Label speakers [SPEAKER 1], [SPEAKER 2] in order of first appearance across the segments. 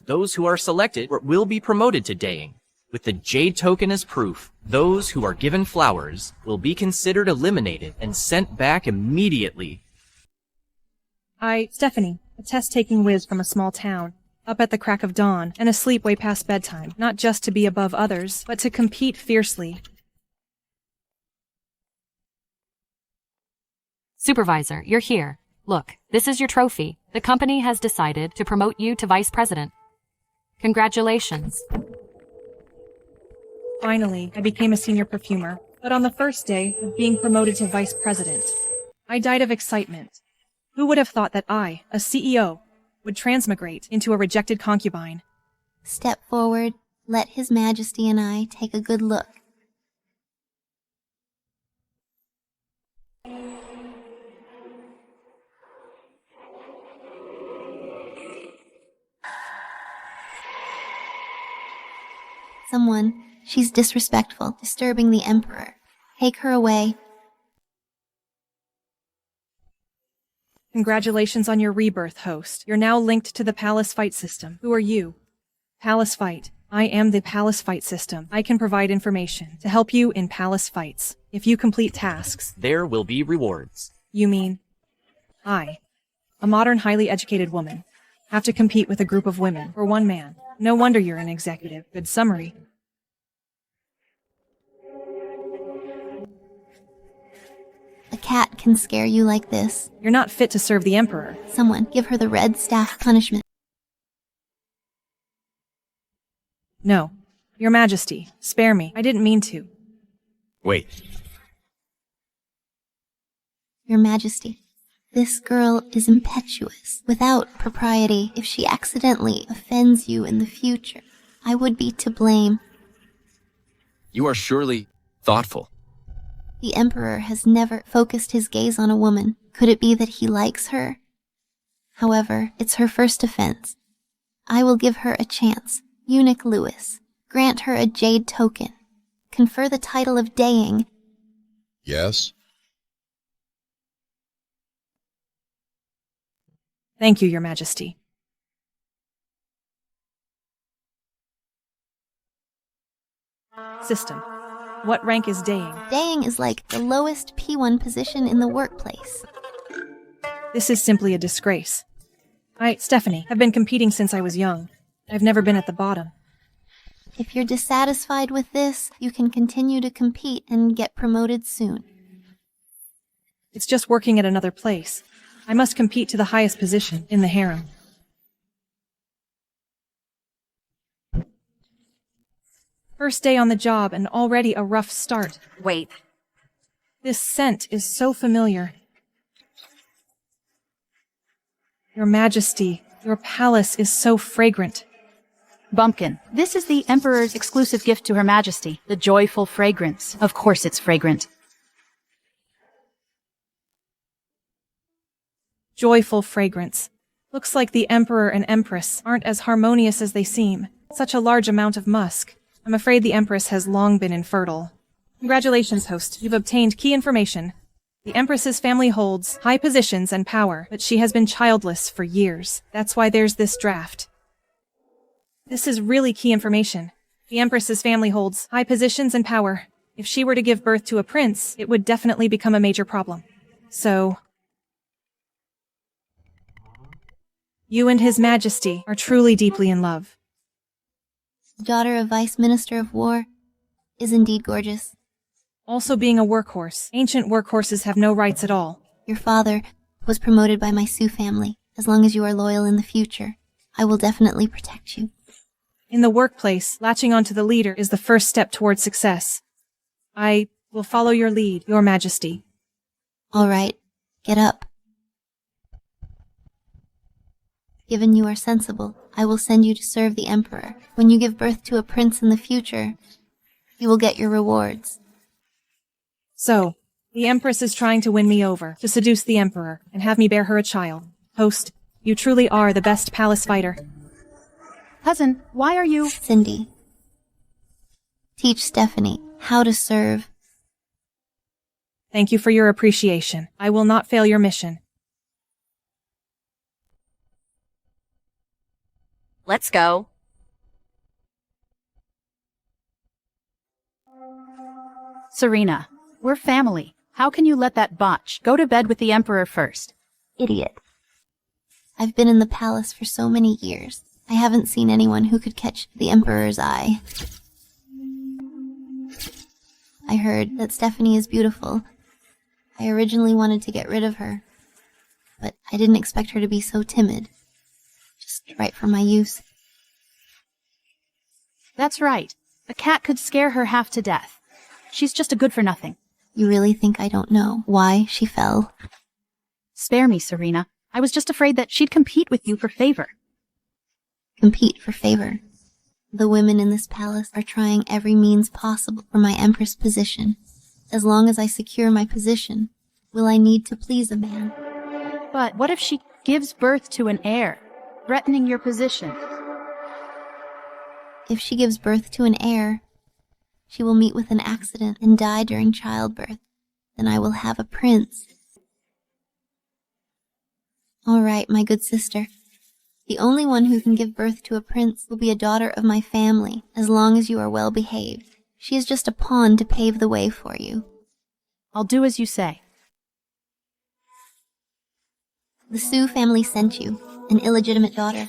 [SPEAKER 1] Those who are selected will be promoted to Daying. With the Jade token as proof, those who are given flowers will be considered eliminated and sent back immediately.
[SPEAKER 2] Stephanie, a test-taking whiz from a small town, up at the crack of dawn and asleep way past bedtime, not just to be above others, but to compete fiercely.
[SPEAKER 3] Supervisor, you're here. Look, this is your trophy. The company has decided to promote you to vice president. Congratulations.
[SPEAKER 2] Finally, I became a senior perfumer, but on the first day of being promoted to vice president, I died of excitement. Who would have thought that I, a CEO, would transmigrate into a rejected concubine?
[SPEAKER 4] Step forward, let His Majesty and I take a good look. Someone, she's disrespectful, disturbing the Emperor. Take her away.
[SPEAKER 2] Congratulations on your rebirth, host. You're now linked to the Palace Fight System. Who are you? Palace Fight. I am the Palace Fight System. I can provide information to help you in Palace Fights. If you complete tasks,
[SPEAKER 1] There will be rewards.
[SPEAKER 2] you mean I, a modern, highly educated woman, have to compete with a group of women for one man. No wonder you're an executive. Good summary.
[SPEAKER 4] A cat can scare you like this.
[SPEAKER 2] You're not fit to serve the Emperor.
[SPEAKER 4] Someone, give her the red staff punishment.
[SPEAKER 2] No. Your Majesty, spare me. I didn't mean to.
[SPEAKER 5] Wait.
[SPEAKER 4] Your Majesty, this girl is impetuous, without propriety. If she accidentally offends you in the future, I would be to blame.
[SPEAKER 5] You are surely thoughtful.
[SPEAKER 4] The Emperor has never focused his gaze on a woman. Could it be that he likes her? However, it's her first offense. I will give her a chance. Eunuch Lewis, grant her a jade token. Confer the title of Daying.
[SPEAKER 6] Yes?
[SPEAKER 2] Thank you, Your Majesty. System. What rank is Daying?
[SPEAKER 4] Daying is like the lowest P1 position in the workplace.
[SPEAKER 2] This is simply a disgrace. Stephanie, have been competing since I was young. I've never been at the bottom.
[SPEAKER 4] If you're dissatisfied with this, you can continue to compete and get promoted soon.
[SPEAKER 2] It's just working at another place. I must compete to the highest position in the harem. First day on the job and already a rough start.
[SPEAKER 7] Wait.
[SPEAKER 2] This scent is so familiar. Your Majesty, your palace is so fragrant.
[SPEAKER 7] Bumpkin, this is the Emperor's exclusive gift to Her Majesty, the joyful fragrance. Of course it's fragrant.
[SPEAKER 2] Joyful fragrance. Looks like the Emperor and Empress aren't as harmonious as they seem. Such a large amount of musk. I'm afraid the Empress has long been infertile. Congratulations, host. You've obtained key information. The Empress's family holds high positions and power, but she has been childless for years. That's why there's this draft. This is really key information. The Empress's family holds high positions and power. If she were to give birth to a prince, it would definitely become a major problem. So, you and His Majesty are truly deeply in love.
[SPEAKER 4] Daughter of Vice Minister of War is indeed gorgeous.
[SPEAKER 2] Also being a workhorse. Ancient workhorses have no rights at all.
[SPEAKER 4] Your father was promoted by my Sioux family. As long as you are loyal in the future, I will definitely protect you.
[SPEAKER 2] In the workplace, latching onto the leader is the first step towards success. I will follow your lead, Your Majesty.
[SPEAKER 4] All right, get up. Given you are sensible, I will send you to serve the Emperor. When you give birth to a prince in the future, you will get your rewards.
[SPEAKER 2] So, the Empress is trying to win me over, to seduce the Emperor, and have me bear her a child. Host, you truly are the best palace fighter.
[SPEAKER 7] Cousin, why are you—
[SPEAKER 4] Cindy, teach Stephanie how to serve.
[SPEAKER 2] Thank you for your appreciation. I will not fail your mission.
[SPEAKER 8] Let's go.
[SPEAKER 7] Serena, we're family. How can you let that botch? Go to bed with the Emperor first.
[SPEAKER 4] Idiot. I've been in the palace for so many years. I haven't seen anyone who could catch the Emperor's eye. I heard that Stephanie is beautiful. I originally wanted to get rid of her, but I didn't expect her to be so timid. Just right for my use.
[SPEAKER 7] That's right. A cat could scare her half to death. She's just a good-for-nothing.
[SPEAKER 4] You really think I don't know why she fell?
[SPEAKER 7] Spare me, Serena. I was just afraid that she'd compete with you for favor.
[SPEAKER 4] Compete for favor. The women in this palace are trying every means possible for my Empress position. As long as I secure my position, will I need to please a man?
[SPEAKER 7] But what if she gives birth to an heir, threatening your position?
[SPEAKER 4] If she gives birth to an heir, she will meet with an accident and die during childbirth. Then I will have a prince. All right, my good sister. The only one who can give birth to a prince will be a daughter of my family, as long as you are well behaved. She is just a pawn to pave the way for you.
[SPEAKER 7] I'll do as you say.
[SPEAKER 4] The Sue family sent you, an illegitimate daughter,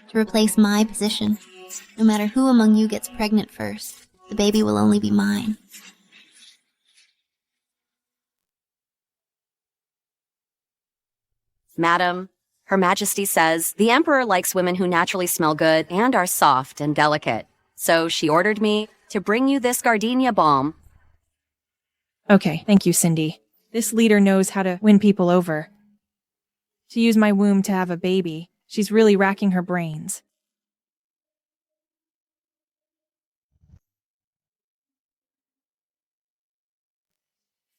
[SPEAKER 4] to replace my position. No matter who among you gets pregnant first, the baby will only be mine.
[SPEAKER 8] Madam, Her Majesty says the Emperor likes women who naturally smell good and are soft and delicate. So she ordered me to bring you this gardenia balm.
[SPEAKER 2] Okay, thank you, Cindy. This leader knows how to win people over. To use my womb to have a baby, she's really racking her brains.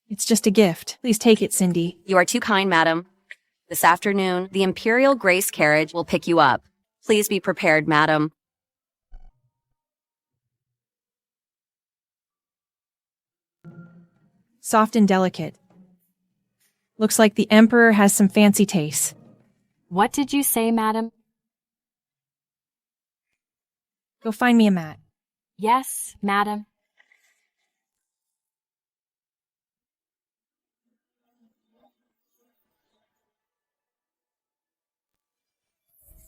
[SPEAKER 2] It's just a gift. Please take it, Cindy.
[SPEAKER 8] You are too kind, madam. This afternoon, the Imperial Grace carriage will pick you up. Please be prepared, madam.
[SPEAKER 2] Soft and delicate. Looks like the Emperor has some fancy tastes.
[SPEAKER 3] What did you say, madam?
[SPEAKER 2] Go find me a mat.
[SPEAKER 3] Yes, madam.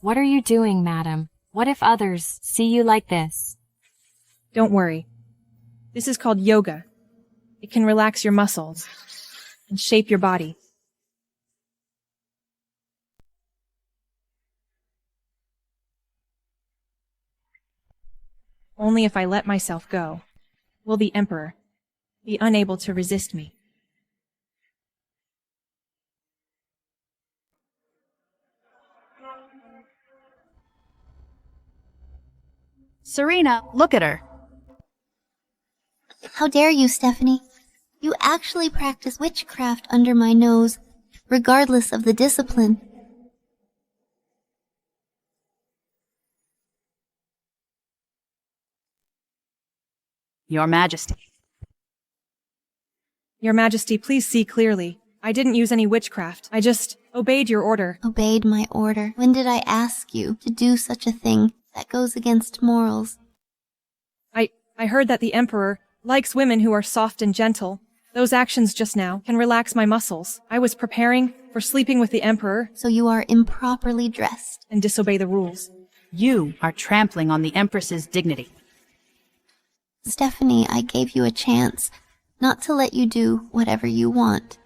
[SPEAKER 3] What are you doing, madam? What if others see you like this?
[SPEAKER 2] Don't worry. This is called yoga. It can relax your muscles and shape your body. Only if I let myself go will the Emperor be unable to resist me.
[SPEAKER 7] Serena, look at her.
[SPEAKER 4] How dare you, Stephanie? You actually practice witchcraft under my nose, regardless of the discipline.
[SPEAKER 7] Your Majesty.
[SPEAKER 2] Your Majesty, please see clearly. I didn't use any witchcraft. I just obeyed your order.
[SPEAKER 4] Obeyed my order. When did I ask you to do such a thing that goes against morals?
[SPEAKER 2] I heard that the Emperor likes women who are soft and gentle. Those actions just now can relax my muscles. I was preparing for sleeping with the Emperor.
[SPEAKER 4] So you are improperly dressed.
[SPEAKER 2] And disobey the rules.
[SPEAKER 7] You are trampling on the Empress's dignity.
[SPEAKER 4] Stephanie, I gave you a chance not to let you do whatever you want.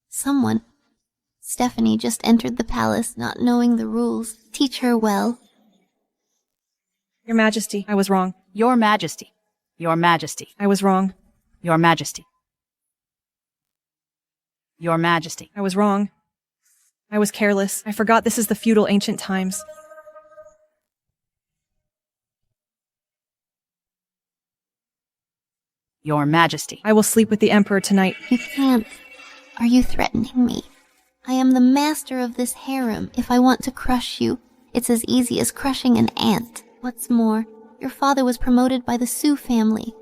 [SPEAKER 4] Stephanie just entered the palace not knowing the rules. Teach her well.
[SPEAKER 2] Your Majesty, I was wrong.
[SPEAKER 7] Your Majesty. Your Majesty.
[SPEAKER 2] I was wrong.
[SPEAKER 7] Your Majesty. Your Majesty.
[SPEAKER 2] I was wrong. I was careless. I forgot this is the feudal ancient times.
[SPEAKER 7] Your Majesty.
[SPEAKER 2] I will sleep with the Emperor tonight.
[SPEAKER 4] You can't. Are you threatening me? I am the master of this harem. If I want to crush you, it's as easy as crushing an ant. What's more, your father was promoted by the Sue family.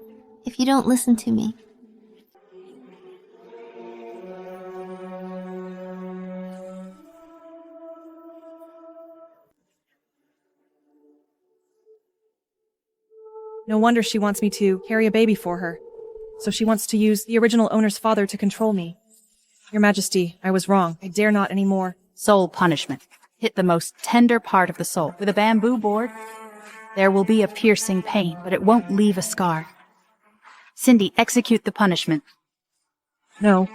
[SPEAKER 4] If you don't listen to me,
[SPEAKER 2] No wonder she wants me to carry a baby for her. So she wants to use the original owner's father to control me. Your Majesty, I was wrong. I dare not anymore.
[SPEAKER 7] Soul punishment. Hit the most tender part of the soul with a bamboo board. There will be a piercing pain, but it won't leave a scar. Cindy, execute the punishment.
[SPEAKER 2] No.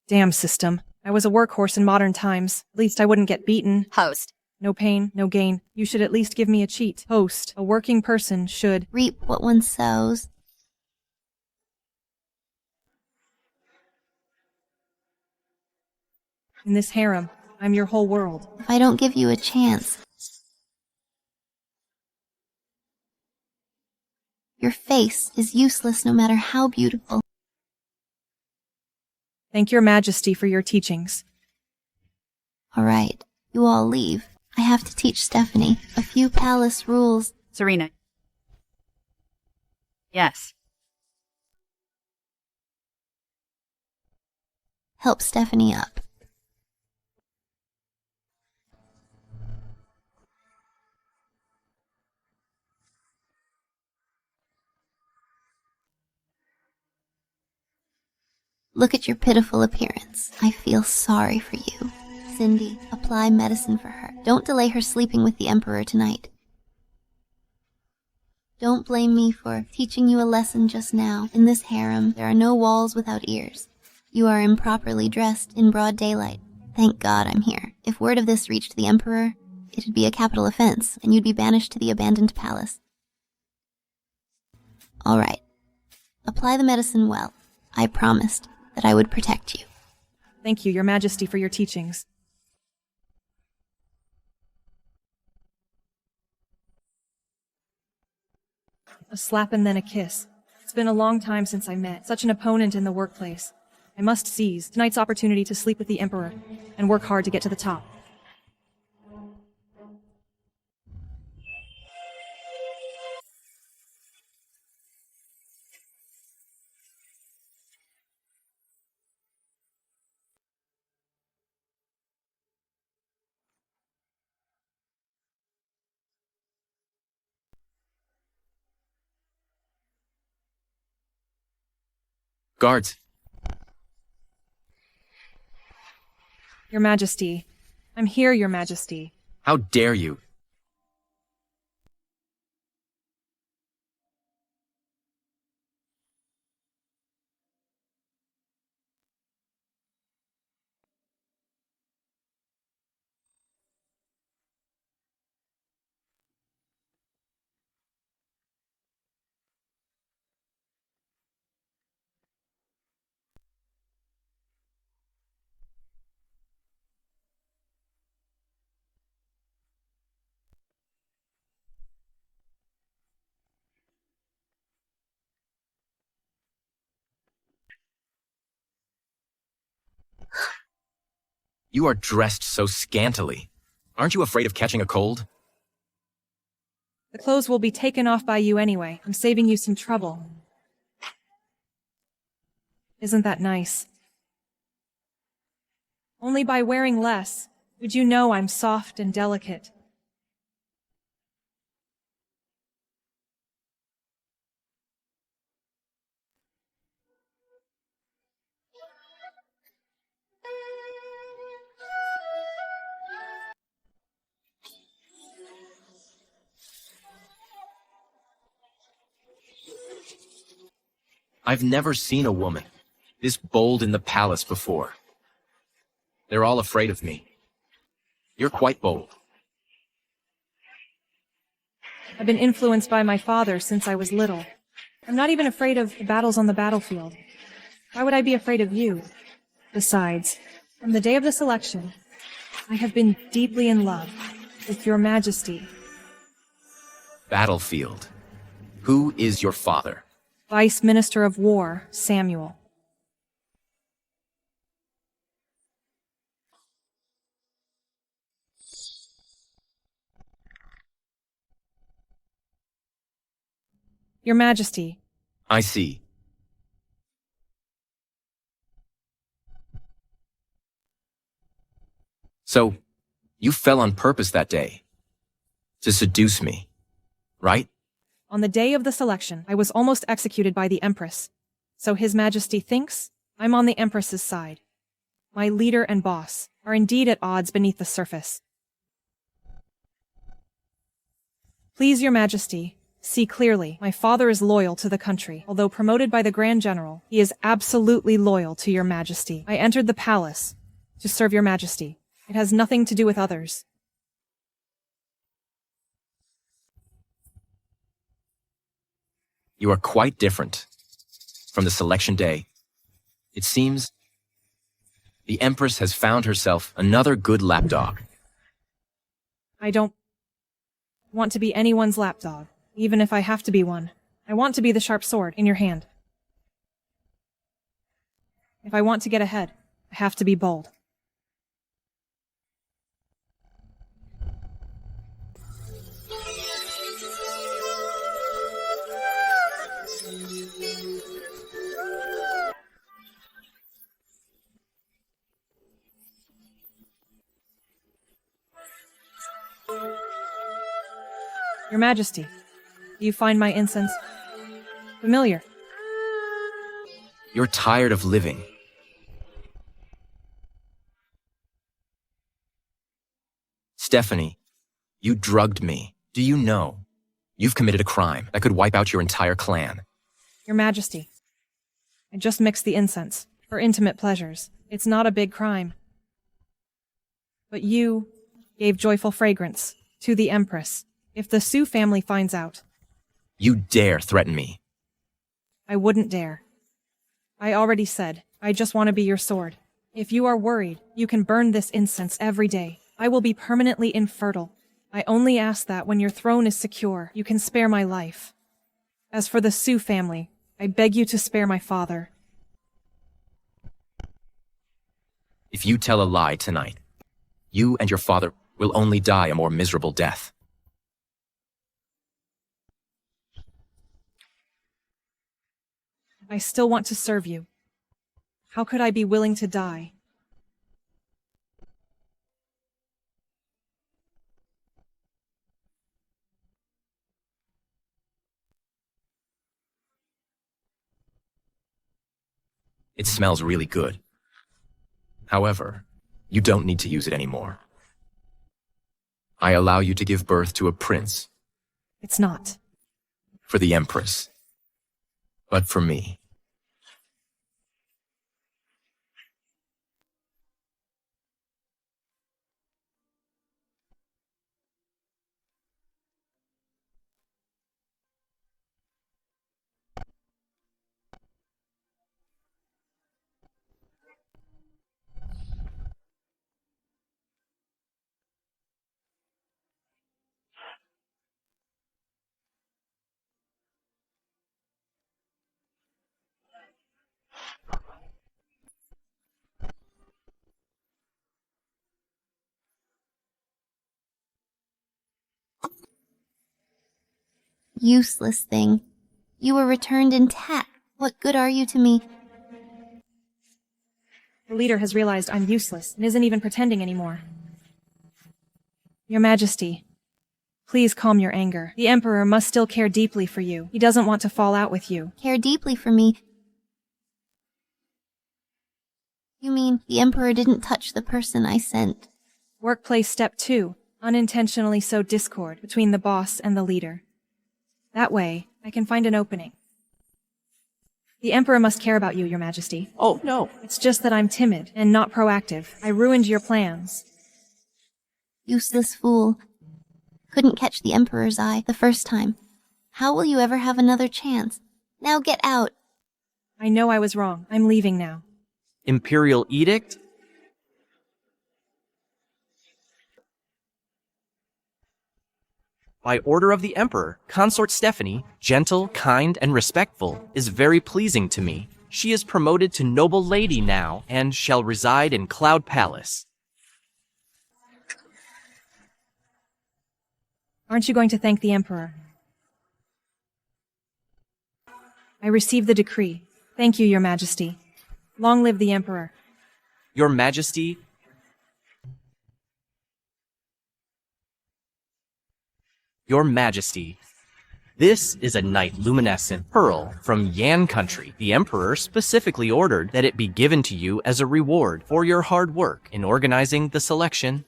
[SPEAKER 2] Damn system. I was a workhorse in modern times. At least I wouldn't get beaten.
[SPEAKER 8] Host.
[SPEAKER 2] No pain, no gain. You should at least give me a cheat. Host. A working person should
[SPEAKER 4] Reap what one sows.
[SPEAKER 2] In this harem, I'm your whole world.
[SPEAKER 4] If I don't give you a chance, your face is useless no matter how beautiful.
[SPEAKER 2] Thank your Majesty for your teachings.
[SPEAKER 4] All right, you all leave. I have to teach Stephanie a few palace rules.
[SPEAKER 7] Serena. Yes.
[SPEAKER 4] Help Stephanie up. Look at your pitiful appearance. I feel sorry for you. Cindy, apply medicine for her. Don't delay her sleeping with the Emperor tonight. Don't blame me for teaching you a lesson just now. In this harem, there are no walls without ears. You are improperly dressed in broad daylight. Thank God I'm here. If word of this reached the Emperor, it'd be a capital offense, and you'd be banished to the abandoned palace. All right. Apply the medicine well. I promised that I would protect you.
[SPEAKER 2] Thank you, Your Majesty, for your teachings. A slap and then a kiss. It's been a long time since I met such an opponent in the workplace. I must seize tonight's opportunity to sleep with the Emperor and work hard to get to the top.
[SPEAKER 5] Guards.
[SPEAKER 2] Your Majesty. I'm here, Your Majesty.
[SPEAKER 5] How dare you? You are dressed so scantily. Aren't you afraid of catching a cold?
[SPEAKER 2] The clothes will be taken off by you anyway. I'm saving you some trouble. Isn't that nice? Only by wearing less would you know I'm soft and delicate.
[SPEAKER 5] I've never seen a woman this bold in the palace before. They're all afraid of me. You're quite bold.
[SPEAKER 2] I've been influenced by my father since I was little. I'm not even afraid of the battles on the battlefield. Why would I be afraid of you? Besides, from the day of this election, I have been deeply in love with Your Majesty.
[SPEAKER 5] Battlefield. Who is your father?
[SPEAKER 2] Vice Minister of War, Samuel. Your Majesty.
[SPEAKER 5] I see. So, you fell on purpose that day. To seduce me, right?
[SPEAKER 2] On the day of the selection, I was almost executed by the Empress. So His Majesty thinks I'm on the Empress's side. My leader and boss are indeed at odds beneath the surface. Please, Your Majesty, see clearly, my father is loyal to the country. Although promoted by the Grand General, he is absolutely loyal to Your Majesty. I entered the palace to serve Your Majesty. It has nothing to do with others.
[SPEAKER 5] You are quite different from the selection day. It seems the Empress has found herself another good lapdog.
[SPEAKER 2] I don't want to be anyone's lapdog, even if I have to be one. I want to be the sharp sword in your hand. If I want to get ahead, I have to be bold. Your Majesty, do you find my incense familiar?
[SPEAKER 5] You're tired of living. Stephanie, you drugged me. Do you know? You've committed a crime that could wipe out your entire clan.
[SPEAKER 2] Your Majesty, I just mixed the incense for intimate pleasures. It's not a big crime. But you gave joyful fragrance to the Empress. If the Sue family finds out,
[SPEAKER 5] You dare threaten me.
[SPEAKER 2] I wouldn't dare. I already said, I just want to be your sword. If you are worried, you can burn this incense every day. I will be permanently infertile. I only ask that when your throne is secure, you can spare my life. As for the Sue family, I beg you to spare my father.
[SPEAKER 5] If you tell a lie tonight, you and your father will only die a more miserable death.
[SPEAKER 2] I still want to serve you. How could I be willing to die?
[SPEAKER 5] It smells really good. However, you don't need to use it anymore. I allow you to give birth to a prince.
[SPEAKER 2] It's not.
[SPEAKER 5] For the Empress. But for me.
[SPEAKER 4] Useless thing. You were returned intact. What good are you to me?
[SPEAKER 2] The leader has realized I'm useless and isn't even pretending anymore. Your Majesty, please calm your anger. The Emperor must still care deeply for you. He doesn't want to fall out with you.
[SPEAKER 4] Care deeply for me? You mean the Emperor didn't touch the person I sent?
[SPEAKER 2] Workplace Step 2. Unintentionally sow discord between the boss and the leader. That way, I can find an opening. The Emperor must care about you, Your Majesty.
[SPEAKER 1] Oh, no.
[SPEAKER 2] It's just that I'm timid and not proactive. I ruined your plans.
[SPEAKER 4] Useless fool. Couldn't catch the Emperor's eye the first time. How will you ever have another chance? Now get out.
[SPEAKER 2] I know I was wrong. I'm leaving now.
[SPEAKER 1] Imperial edict? By order of the Emperor, Consort Stephanie, gentle, kind, and respectful, is very pleasing to me. She is promoted to noble lady now, and shall reside in Cloud Palace.
[SPEAKER 2] Aren't you going to thank the Emperor? I receive the decree. Thank you, Your Majesty. Long live the Emperor.
[SPEAKER 1] Your Majesty, Your Majesty, this is a night luminescent pearl from Yan country. The Emperor specifically ordered that it be given to you as a reward for your hard work in organizing the selection.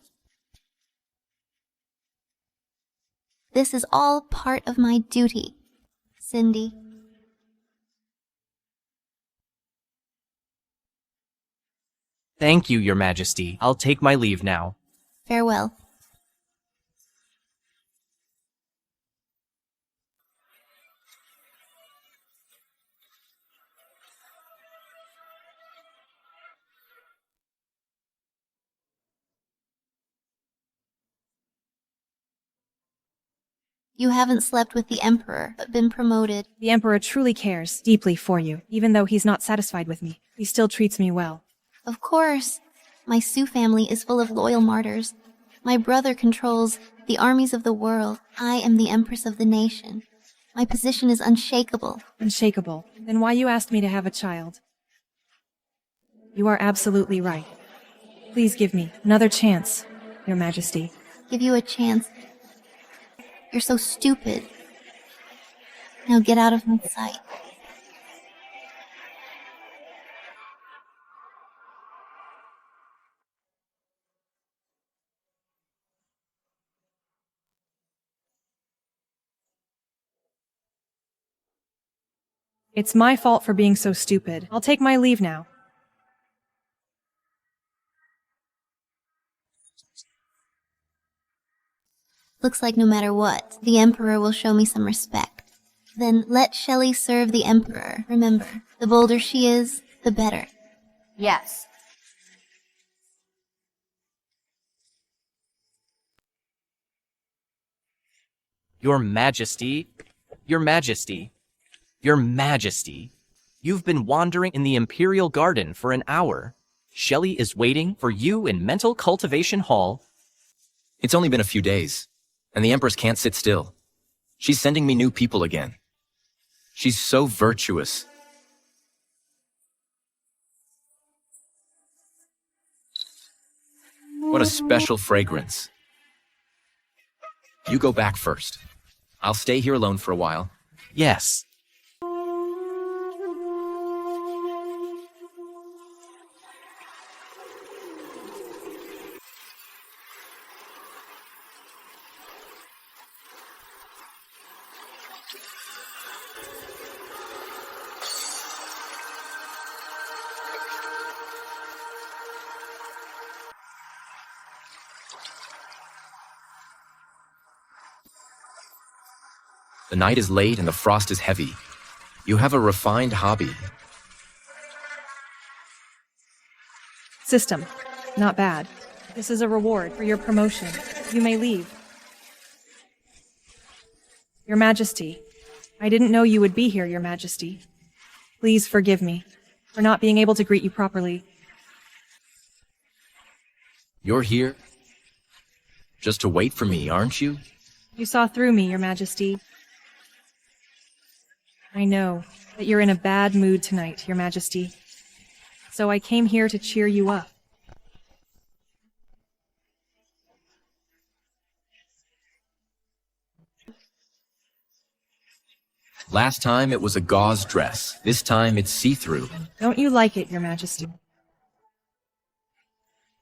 [SPEAKER 4] This is all part of my duty, Cindy.
[SPEAKER 1] Thank you, Your Majesty. I'll take my leave now.
[SPEAKER 4] Farewell. You haven't slept with the Emperor, but been promoted.
[SPEAKER 2] The Emperor truly cares deeply for you. Even though he's not satisfied with me, he still treats me well.
[SPEAKER 4] Of course. My Sioux family is full of loyal martyrs. My brother controls the armies of the world. I am the Empress of the nation. My position is unshakable.
[SPEAKER 2] Unshakable. Then why you asked me to have a child? You are absolutely right. Please give me another chance, Your Majesty.
[SPEAKER 4] Give you a chance. You're so stupid. Now get out of my sight.
[SPEAKER 2] It's my fault for being so stupid. I'll take my leave now.
[SPEAKER 4] Looks like no matter what, the Emperor will show me some respect. Then let Shelley serve the Emperor. Remember, the bolder she is, the better.
[SPEAKER 7] Yes.
[SPEAKER 1] Your Majesty, Your Majesty, Your Majesty, you've been wandering in the Imperial Garden for an hour. Shelley is waiting for you in Mental Cultivation Hall.
[SPEAKER 5] It's only been a few days, and the Empress can't sit still. She's sending me new people again. She's so virtuous. What a special fragrance. You go back first. I'll stay here alone for a while.
[SPEAKER 1] Yes.
[SPEAKER 5] The night is late and the frost is heavy. You have a refined hobby.
[SPEAKER 2] System. Not bad. This is a reward for your promotion. You may leave. Your Majesty, I didn't know you would be here, Your Majesty. Please forgive me for not being able to greet you properly.
[SPEAKER 5] You're here just to wait for me, aren't you?
[SPEAKER 2] You saw through me, Your Majesty. I know that you're in a bad mood tonight, Your Majesty. So I came here to cheer you up.
[SPEAKER 5] Last time it was a gauze dress. This time it's see-through.
[SPEAKER 2] Don't you like it, Your Majesty?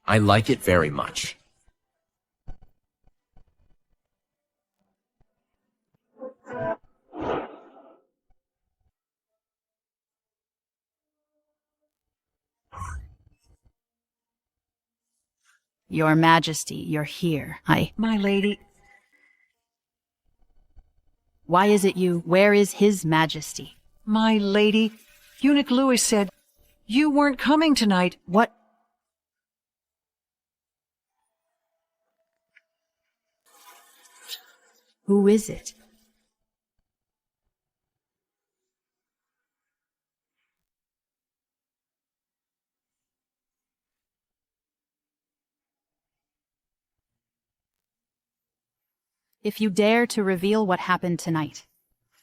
[SPEAKER 5] I like it very much.
[SPEAKER 7] Your Majesty, you're here.
[SPEAKER 9] My lady,
[SPEAKER 7] Why is it you? Where is His Majesty?
[SPEAKER 9] my lady, Eunuch Louis said you weren't coming tonight.
[SPEAKER 7] What? Who is it? If you dare to reveal what happened tonight,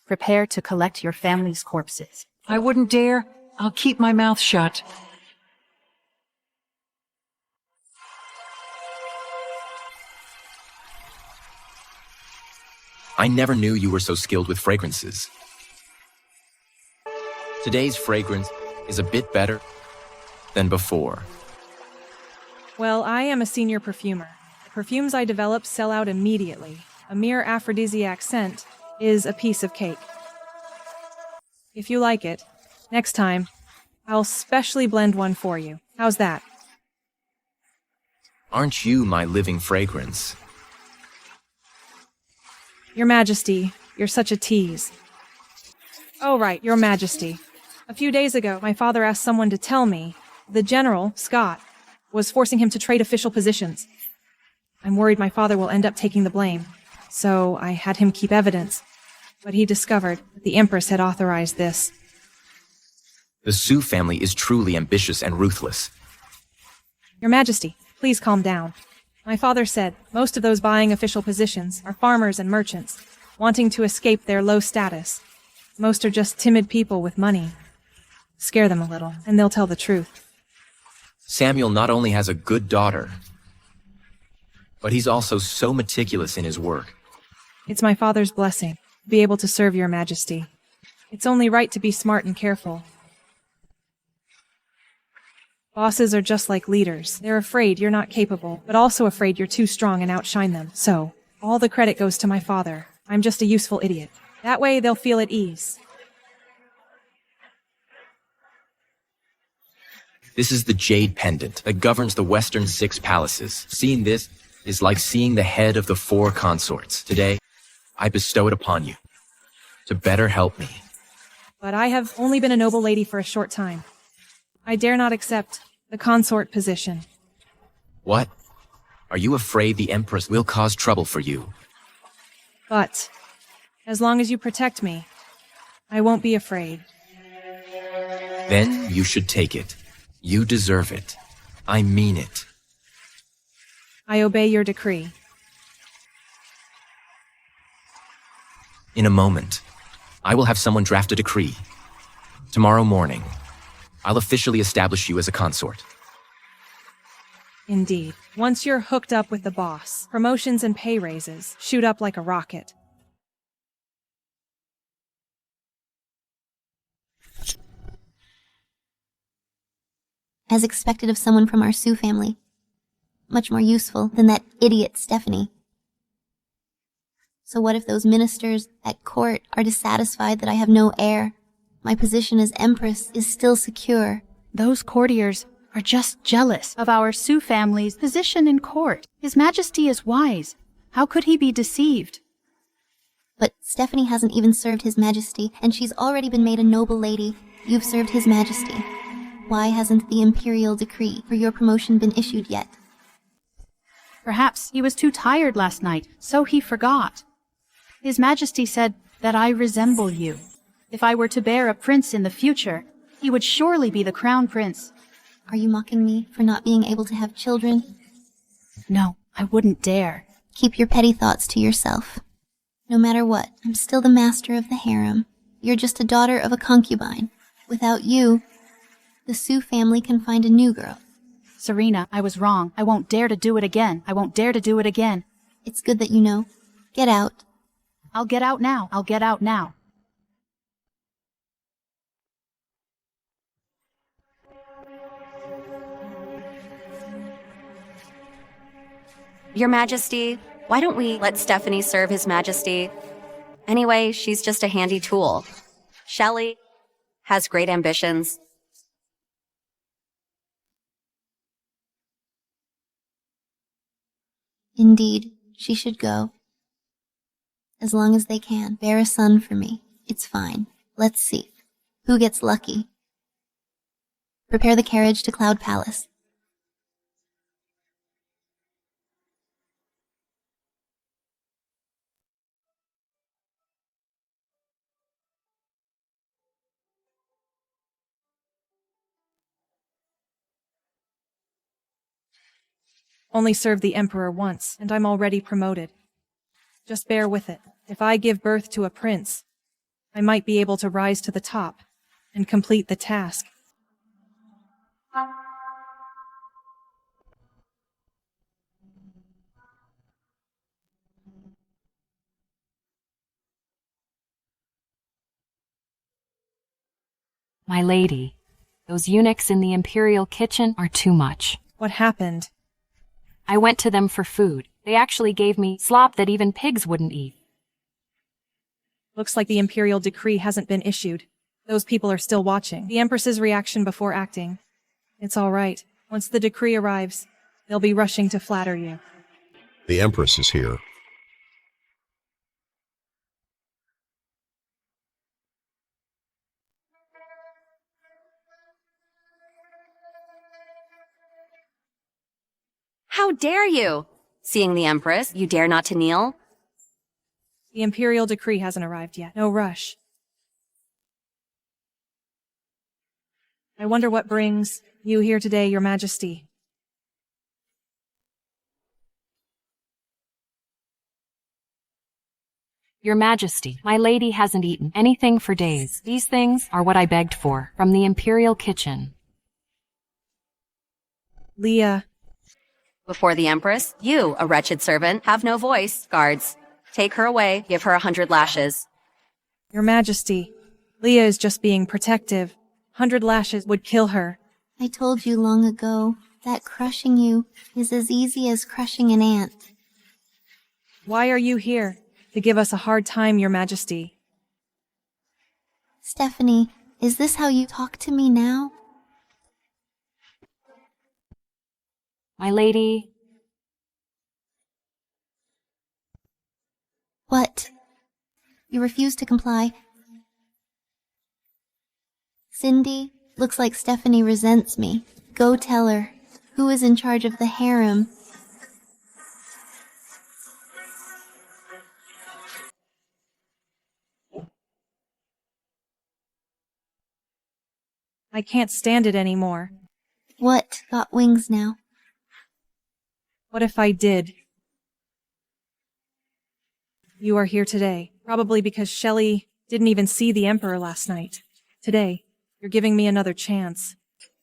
[SPEAKER 7] Prepare to collect your family's corpses.
[SPEAKER 9] I wouldn't dare. I'll keep my mouth shut.
[SPEAKER 5] I never knew you were so skilled with fragrances. Today's fragrance is a bit better than before.
[SPEAKER 2] Well, I am a senior perfumer. The perfumes I develop sell out immediately. A mere aphrodisiac scent is a piece of cake. If you like it, next time, I'll specially blend one for you. How's that?
[SPEAKER 5] Aren't you my living fragrance?
[SPEAKER 2] Your Majesty, you're such a tease. Oh right, Your Majesty. A few days ago, my father asked someone to tell me the General, Scott, was forcing him to trade official positions. I'm worried my father will end up taking the blame, so I had him keep evidence. But he discovered that the Empress had authorized this.
[SPEAKER 5] The Sue family is truly ambitious and ruthless.
[SPEAKER 2] Your Majesty, please calm down. My father said most of those buying official positions are farmers and merchants, wanting to escape their low status. Most are just timid people with money. Scare them a little, and they'll tell the truth.
[SPEAKER 5] Samuel not only has a good daughter, but he's also so meticulous in his work.
[SPEAKER 2] It's my father's blessing to be able to serve Your Majesty. It's only right to be smart and careful. Bosses are just like leaders. They're afraid you're not capable, but also afraid you're too strong and outshine them. So, all the credit goes to my father. I'm just a useful idiot. That way they'll feel at ease.
[SPEAKER 5] This is the jade pendant that governs the western 6 palaces. Seeing this is like seeing the head of the 4 consorts. Today, I bestow it upon you to better help me.
[SPEAKER 2] But I have only been a noble lady for a short time. I dare not accept the consort position.
[SPEAKER 5] What? Are you afraid the Empress will cause trouble for you?
[SPEAKER 2] But, as long as you protect me, I won't be afraid.
[SPEAKER 5] Then you should take it. You deserve it. I mean it.
[SPEAKER 2] I obey your decree.
[SPEAKER 5] In a moment, I will have someone draft a decree. Tomorrow morning, I'll officially establish you as a consort.
[SPEAKER 2] Indeed. Once you're hooked up with the boss, promotions and pay raises shoot up like a rocket.
[SPEAKER 4] As expected of someone from our Sue family. Much more useful than that idiot Stephanie. So what if those ministers at court are dissatisfied that I have no heir? My position as Empress is still secure.
[SPEAKER 7] Those courtiers are just jealous of our Sue family's position in court. His Majesty is wise. How could he be deceived?
[SPEAKER 4] But Stephanie hasn't even served His Majesty, and she's already been made a noble lady. You've served His Majesty. Why hasn't the imperial decree for your promotion been issued yet?
[SPEAKER 7] Perhaps he was too tired last night, so he forgot. His Majesty said that I resemble you. If I were to bear a prince in the future, he would surely be the crown prince.
[SPEAKER 4] Are you mocking me for not being able to have children?
[SPEAKER 7] No, I wouldn't dare.
[SPEAKER 4] Keep your petty thoughts to yourself. No matter what, I'm still the master of the harem. You're just a daughter of a concubine. Without you, the Sue family can find a new girl.
[SPEAKER 7] Serena, I was wrong. I won't dare to do it again. I won't dare to do it again.
[SPEAKER 4] It's good that you know. Get out.
[SPEAKER 7] I'll get out now. I'll get out now.
[SPEAKER 8] Your Majesty, why don't we let Stephanie serve His Majesty? Anyway, she's just a handy tool. Shelley has great ambitions.
[SPEAKER 4] Indeed, she should go. As long as they can, bear a son for me. It's fine. Let's see. Who gets lucky? Prepare the carriage to Cloud Palace.
[SPEAKER 2] Only served the Emperor once, and I'm already promoted. Just bear with it. If I give birth to a prince, I might be able to rise to the top and complete the task.
[SPEAKER 3] My lady, those eunuchs in the imperial kitchen are too much.
[SPEAKER 2] What happened?
[SPEAKER 3] I went to them for food. They actually gave me slop that even pigs wouldn't eat.
[SPEAKER 2] Looks like the imperial decree hasn't been issued. Those people are still watching. The Empress's reaction before acting. It's all right. Once the decree arrives, they'll be rushing to flatter you.
[SPEAKER 6] The Empress is here.
[SPEAKER 8] How dare you? Seeing the Empress, you dare not to kneel?
[SPEAKER 2] The imperial decree hasn't arrived yet. No rush. I wonder what brings you here today, Your Majesty.
[SPEAKER 3] Your Majesty, my lady hasn't eaten anything for days. These things are what I begged for from the imperial kitchen.
[SPEAKER 2] Leah,
[SPEAKER 8] Before the Empress, you, a wretched servant, have no voice. Guards, take her away, give her 100 lashes.
[SPEAKER 2] Your Majesty, Leah is just being protective. 100 lashes would kill her.
[SPEAKER 4] I told you long ago that crushing you is as easy as crushing an ant.
[SPEAKER 2] Why are you here? To give us a hard time, Your Majesty.
[SPEAKER 4] Stephanie, is this how you talk to me now?
[SPEAKER 3] My lady,
[SPEAKER 4] What? You refuse to comply? Cindy, looks like Stephanie resents me. Go tell her. Who is in charge of the harem?
[SPEAKER 2] I can't stand it anymore.
[SPEAKER 4] What got wings now?
[SPEAKER 2] What if I did? You are here today, probably because Shelley didn't even see the Emperor last night. Today, you're giving me another chance.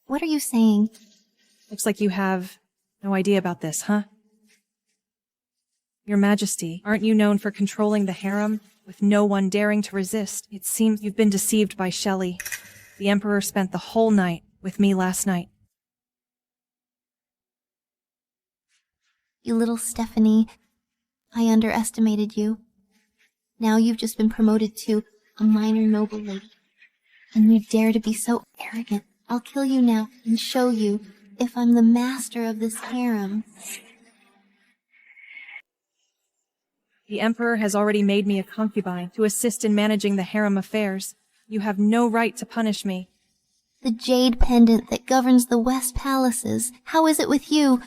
[SPEAKER 4] What are you saying?
[SPEAKER 2] Looks like you have no idea about this, huh? Your Majesty, aren't you known for controlling the harem, with no one daring to resist? It seems you've been deceived by Shelley. The Emperor spent the whole night with me last night.
[SPEAKER 4] You little Stephanie, I underestimated you. Now you've just been promoted to a minor noble lady. And you dare to be so arrogant. I'll kill you now and show you if I'm the master of this harem.
[SPEAKER 2] The Emperor has already made me a concubine to assist in managing the harem affairs. You have no right to punish me.
[SPEAKER 4] The jade pendant that governs the West Palaces. How is it with you?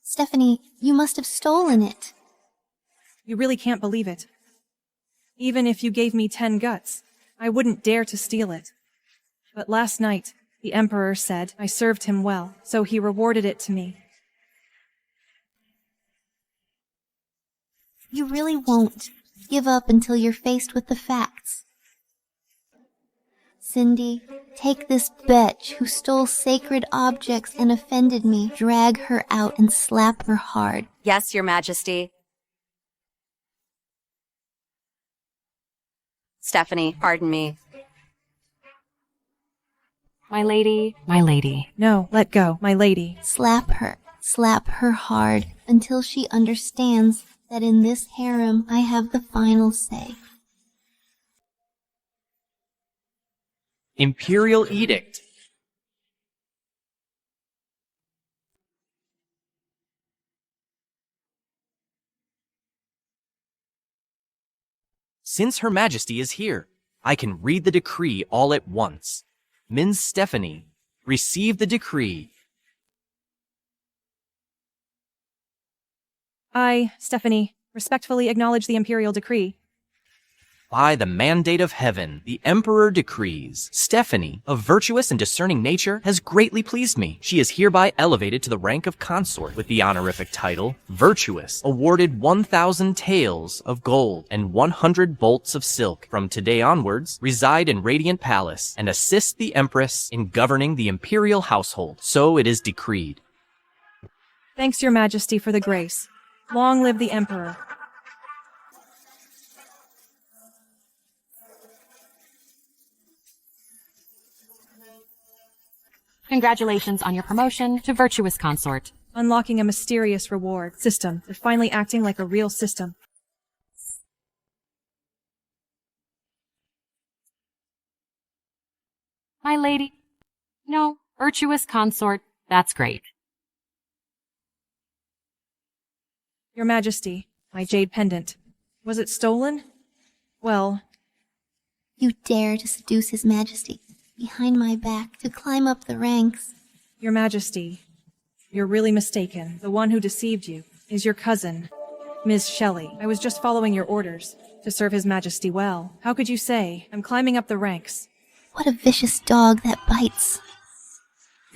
[SPEAKER 4] Stephanie, you must have stolen it.
[SPEAKER 2] You really can't believe it. Even if you gave me 10 guts, I wouldn't dare to steal it. But last night, the Emperor said I served him well, so he rewarded it to me.
[SPEAKER 4] You really won't give up until you're faced with the facts. Cindy, take this bitch who stole sacred objects and offended me, drag her out and slap her hard.
[SPEAKER 8] Yes, Your Majesty. Stephanie, pardon me.
[SPEAKER 3] my lady, my lady.
[SPEAKER 2] No, let go, my lady.
[SPEAKER 4] Slap her hard until she understands that in this harem I have the final say.
[SPEAKER 1] Imperial Edict. Since Her Majesty is here, I can read the decree all at once. Ms. Stephanie, receive the decree.
[SPEAKER 2] I, Stephanie, respectfully acknowledge the imperial decree.
[SPEAKER 1] By the mandate of heaven, the Emperor decrees, Stephanie, of virtuous and discerning nature, has greatly pleased me. She is hereby elevated to the rank of consort with the honorific title, Virtuous, awarded 1,000 taels of gold and 100 bolts of silk. From today onwards, reside in Radiant Palace and assist the Empress in governing the imperial household. So it is decreed.
[SPEAKER 2] Thanks, Your Majesty, for the grace. Long live the Emperor.
[SPEAKER 3] Congratulations on your promotion to virtuous consort.
[SPEAKER 2] Unlocking a mysterious reward system. They're finally acting like a real system.
[SPEAKER 3] My lady. No, virtuous consort. That's great.
[SPEAKER 2] Your Majesty, my jade pendant. Was it stolen? Well...
[SPEAKER 4] You dare to seduce His Majesty behind my back to climb up the ranks.
[SPEAKER 2] Your Majesty, you're really mistaken. The one who deceived you is your cousin, Ms. Shelley. I was just following your orders to serve His Majesty well. How could you say I'm climbing up the ranks?
[SPEAKER 4] What a vicious dog that bites.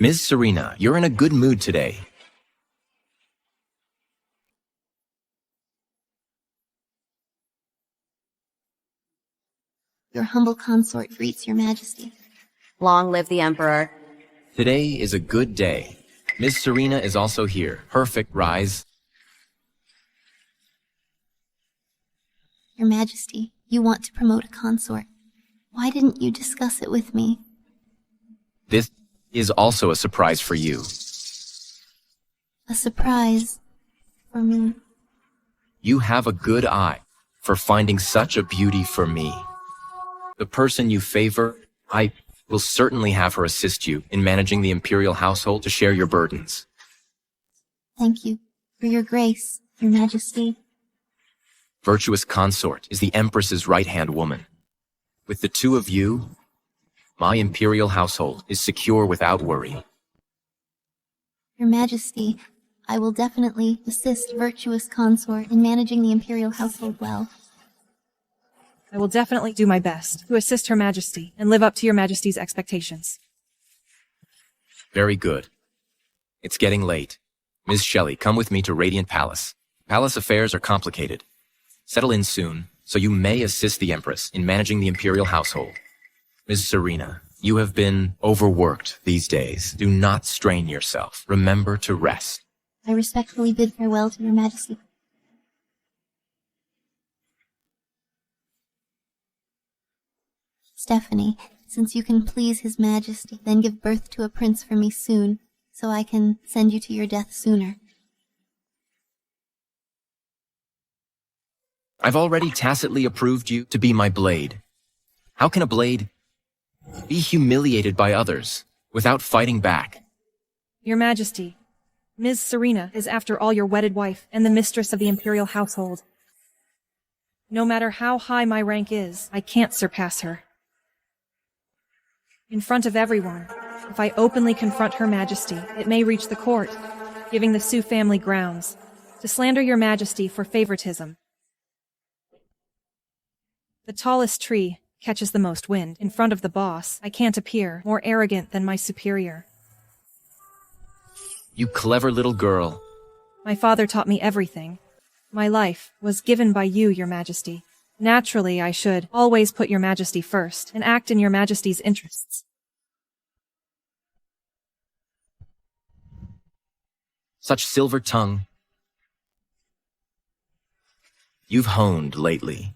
[SPEAKER 5] Ms. Serena, you're in a good mood today.
[SPEAKER 4] Your humble consort greets Your Majesty.
[SPEAKER 8] Long live the Emperor.
[SPEAKER 5] Today is a good day. Ms. Serena is also here. Perfect rise.
[SPEAKER 4] Your Majesty, you want to promote a consort. Why didn't you discuss it with me?
[SPEAKER 5] This is also a surprise for you.
[SPEAKER 4] A surprise for me.
[SPEAKER 5] You have a good eye for finding such a beauty for me. The person you favor, I will certainly have her assist you in managing the imperial household to share your burdens.
[SPEAKER 4] Thank you for your grace, Your Majesty.
[SPEAKER 5] Virtuous consort is the Empress's right-hand woman. With the two of you, my imperial household is secure without worry.
[SPEAKER 4] Your Majesty, I will definitely assist Virtuous Consort in managing the imperial household well.
[SPEAKER 2] I will definitely do my best to assist Her Majesty and live up to Your Majesty's expectations.
[SPEAKER 5] Very good. It's getting late. Ms. Shelley, come with me to Radiant Palace. Palace affairs are complicated. Settle in soon, so you may assist the Empress in managing the imperial household. Ms. Serena, you have been overworked these days. Do not strain yourself. Remember to rest.
[SPEAKER 4] I respectfully bid farewell to Your Majesty. Stephanie, since you can please His Majesty, then give birth to a prince for me soon, so I can send you to your death sooner.
[SPEAKER 5] I've already tacitly approved you to be my blade. How can a blade be humiliated by others without fighting back?
[SPEAKER 2] Your Majesty, Ms. Serena is after all your wedded wife and the mistress of the imperial household. No matter how high my rank is, I can't surpass her. In front of everyone, if I openly confront Her Majesty, it may reach the court, giving the Sioux family grounds to slander Your Majesty for favoritism. The tallest tree catches the most wind. In front of the boss, I can't appear more arrogant than my superior.
[SPEAKER 5] You clever little girl.
[SPEAKER 2] My father taught me everything. My life was given by you, Your Majesty. Naturally, I should always put Your Majesty first and act in Your Majesty's interests.
[SPEAKER 5] Such silver tongue. You've honed lately.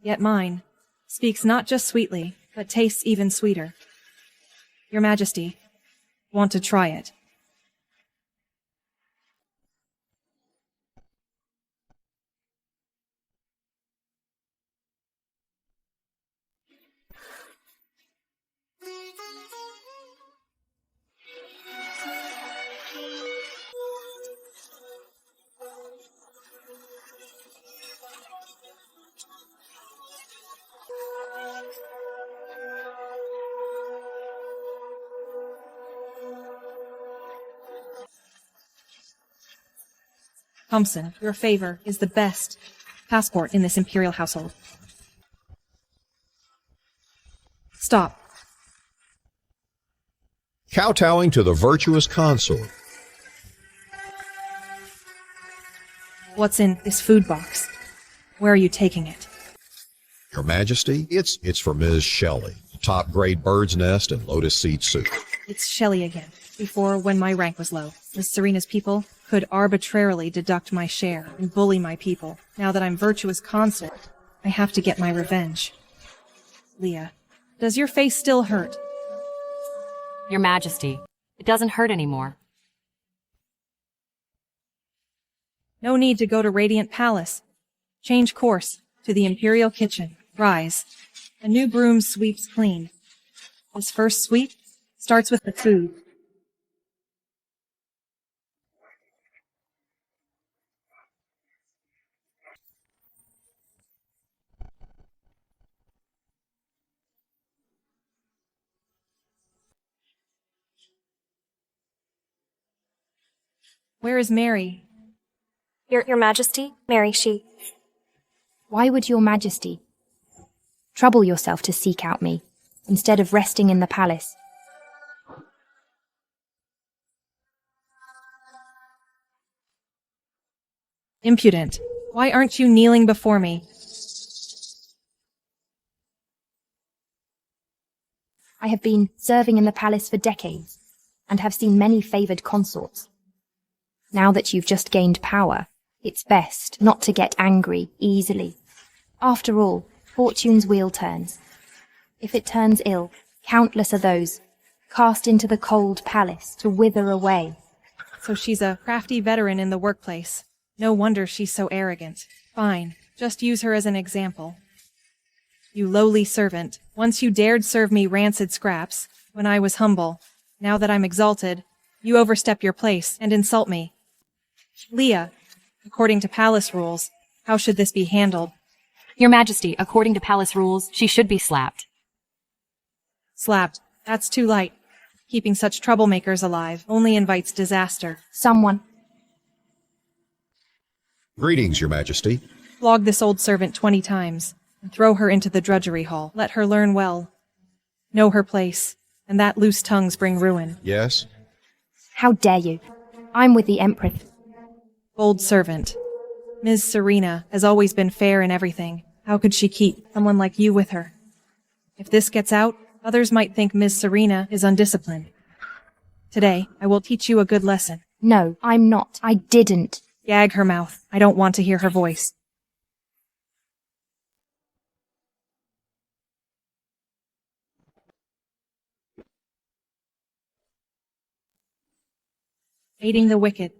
[SPEAKER 2] Yet mine speaks not just sweetly, but tastes even sweeter. Your Majesty, want to try it? Thompson, your favor is the best passport in this imperial household. Stop.
[SPEAKER 6] Kowtowing to the virtuous consort.
[SPEAKER 2] What's in this food box? Where are you taking it?
[SPEAKER 6] Your Majesty, it's for Ms. Shelley. Top-grade bird's nest and lotus seed soup.
[SPEAKER 2] It's Shelley again. Before, when my rank was low, Miss Serena's people could arbitrarily deduct my share and bully my people. Now that I'm virtuous consort, I have to get my revenge. Leah, does your face still hurt?
[SPEAKER 3] Your Majesty, it doesn't hurt anymore.
[SPEAKER 2] No need to go to Radiant Palace. Change course to the Imperial Kitchen. Rise. A new broom sweeps clean. This first sweep starts with the food. Where is Mary?
[SPEAKER 10] Your Majesty? Mary, she...
[SPEAKER 11] Why would your Majesty trouble yourself to seek out me, instead of resting in the palace?
[SPEAKER 2] Impudent. Why aren't you kneeling before me?
[SPEAKER 11] I have been serving in the palace for decades, and have seen many favoured consorts. Now that you've just gained power, it's best not to get angry easily. After all, fortune's wheel turns. If it turns ill, countless are those cast into the cold palace to wither away.
[SPEAKER 2] So she's a crafty veteran in the workplace. No wonder she's so arrogant. Fine, just use her as an example. You lowly servant, once you dared serve me rancid scraps, when I was humble. Now that I'm exalted, you overstep your place and insult me. Leah, according to palace rules, how should this be handled?
[SPEAKER 3] Your Majesty, according to palace rules, she should be slapped.
[SPEAKER 2] Slapped. That's too light. Keeping such troublemakers alive only invites disaster.
[SPEAKER 11] Someone.
[SPEAKER 6] Greetings, Your Majesty.
[SPEAKER 2] Flog this old servant 20 times, and throw her into the drudgery hall. Let her learn well. Know her place, and that loose tongues bring ruin.
[SPEAKER 6] Yes?
[SPEAKER 11] How dare you? I'm with the Empress.
[SPEAKER 2] Bold servant. Ms. Serena has always been fair in everything. How could she keep someone like you with her? If this gets out, others might think Ms. Serena is undisciplined. Today, I will teach you a good lesson.
[SPEAKER 11] No, I'm not. I didn't.
[SPEAKER 2] Gag her mouth. I don't want to hear her voice. Aiding the wicked,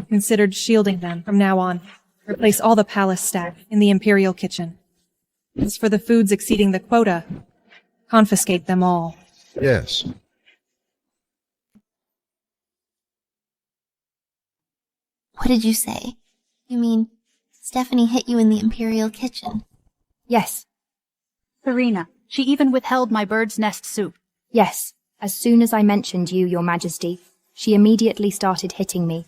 [SPEAKER 2] considered shielding them from now on. Replace all the palace staff in the Imperial Kitchen. As for the foods exceeding the quota, confiscate them all.
[SPEAKER 6] Yes.
[SPEAKER 4] What did you say? You mean Stephanie hit you in the Imperial Kitchen?
[SPEAKER 11] Yes.
[SPEAKER 7] Serena, she even withheld my bird's nest soup.
[SPEAKER 11] Yes. As soon as I mentioned you, Your Majesty, she immediately started hitting me,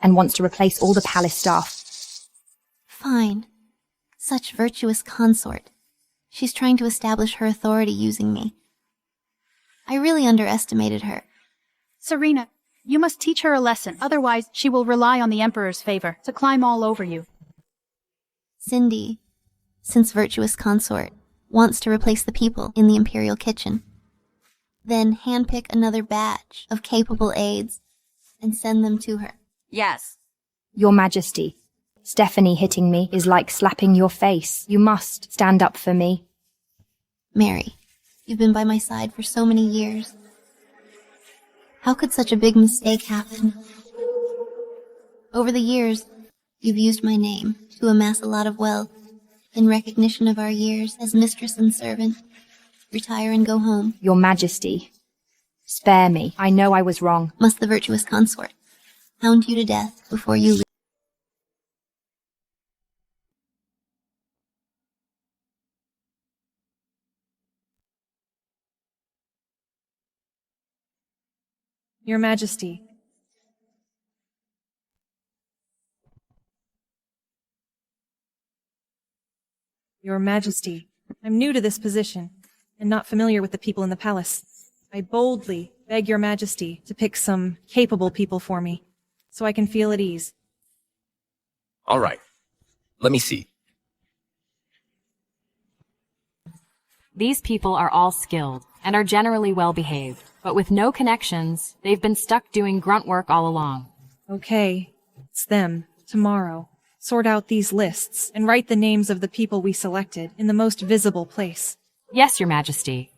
[SPEAKER 11] and wants to replace all the palace staff.
[SPEAKER 4] Fine. Such virtuous consort. She's trying to establish her authority using me. I really underestimated her.
[SPEAKER 7] Serena, you must teach her a lesson, otherwise she will rely on the Emperor's favor to climb all over you.
[SPEAKER 4] Cindy, since virtuous consort, wants to replace the people in the Imperial Kitchen. Then handpick another batch of capable aides and send them to her.
[SPEAKER 8] Yes.
[SPEAKER 11] Your Majesty, Stephanie hitting me is like slapping your face. You must stand up for me.
[SPEAKER 4] Mary, you've been by my side for so many years. How could such a big mistake happen? Over the years, you've used my name to amass a lot of wealth. In recognition of our years as mistress and servant, retire and go home.
[SPEAKER 11] Your Majesty, spare me. I know I was wrong.
[SPEAKER 4] Must the virtuous consort hound you to death before you leave?
[SPEAKER 2] Your Majesty. Your Majesty, I'm new to this position, and not familiar with the people in the palace. I boldly beg your majesty to pick some capable people for me, so I can feel at ease.
[SPEAKER 5] All right. Let me see.
[SPEAKER 3] These people are all skilled and are generally well behaved, but with no connections, they've been stuck doing grunt work all along.
[SPEAKER 2] Okay, it's them, tomorrow. Sort out these lists and write the names of the people we selected in the most visible place.
[SPEAKER 3] Yes, Your Majesty.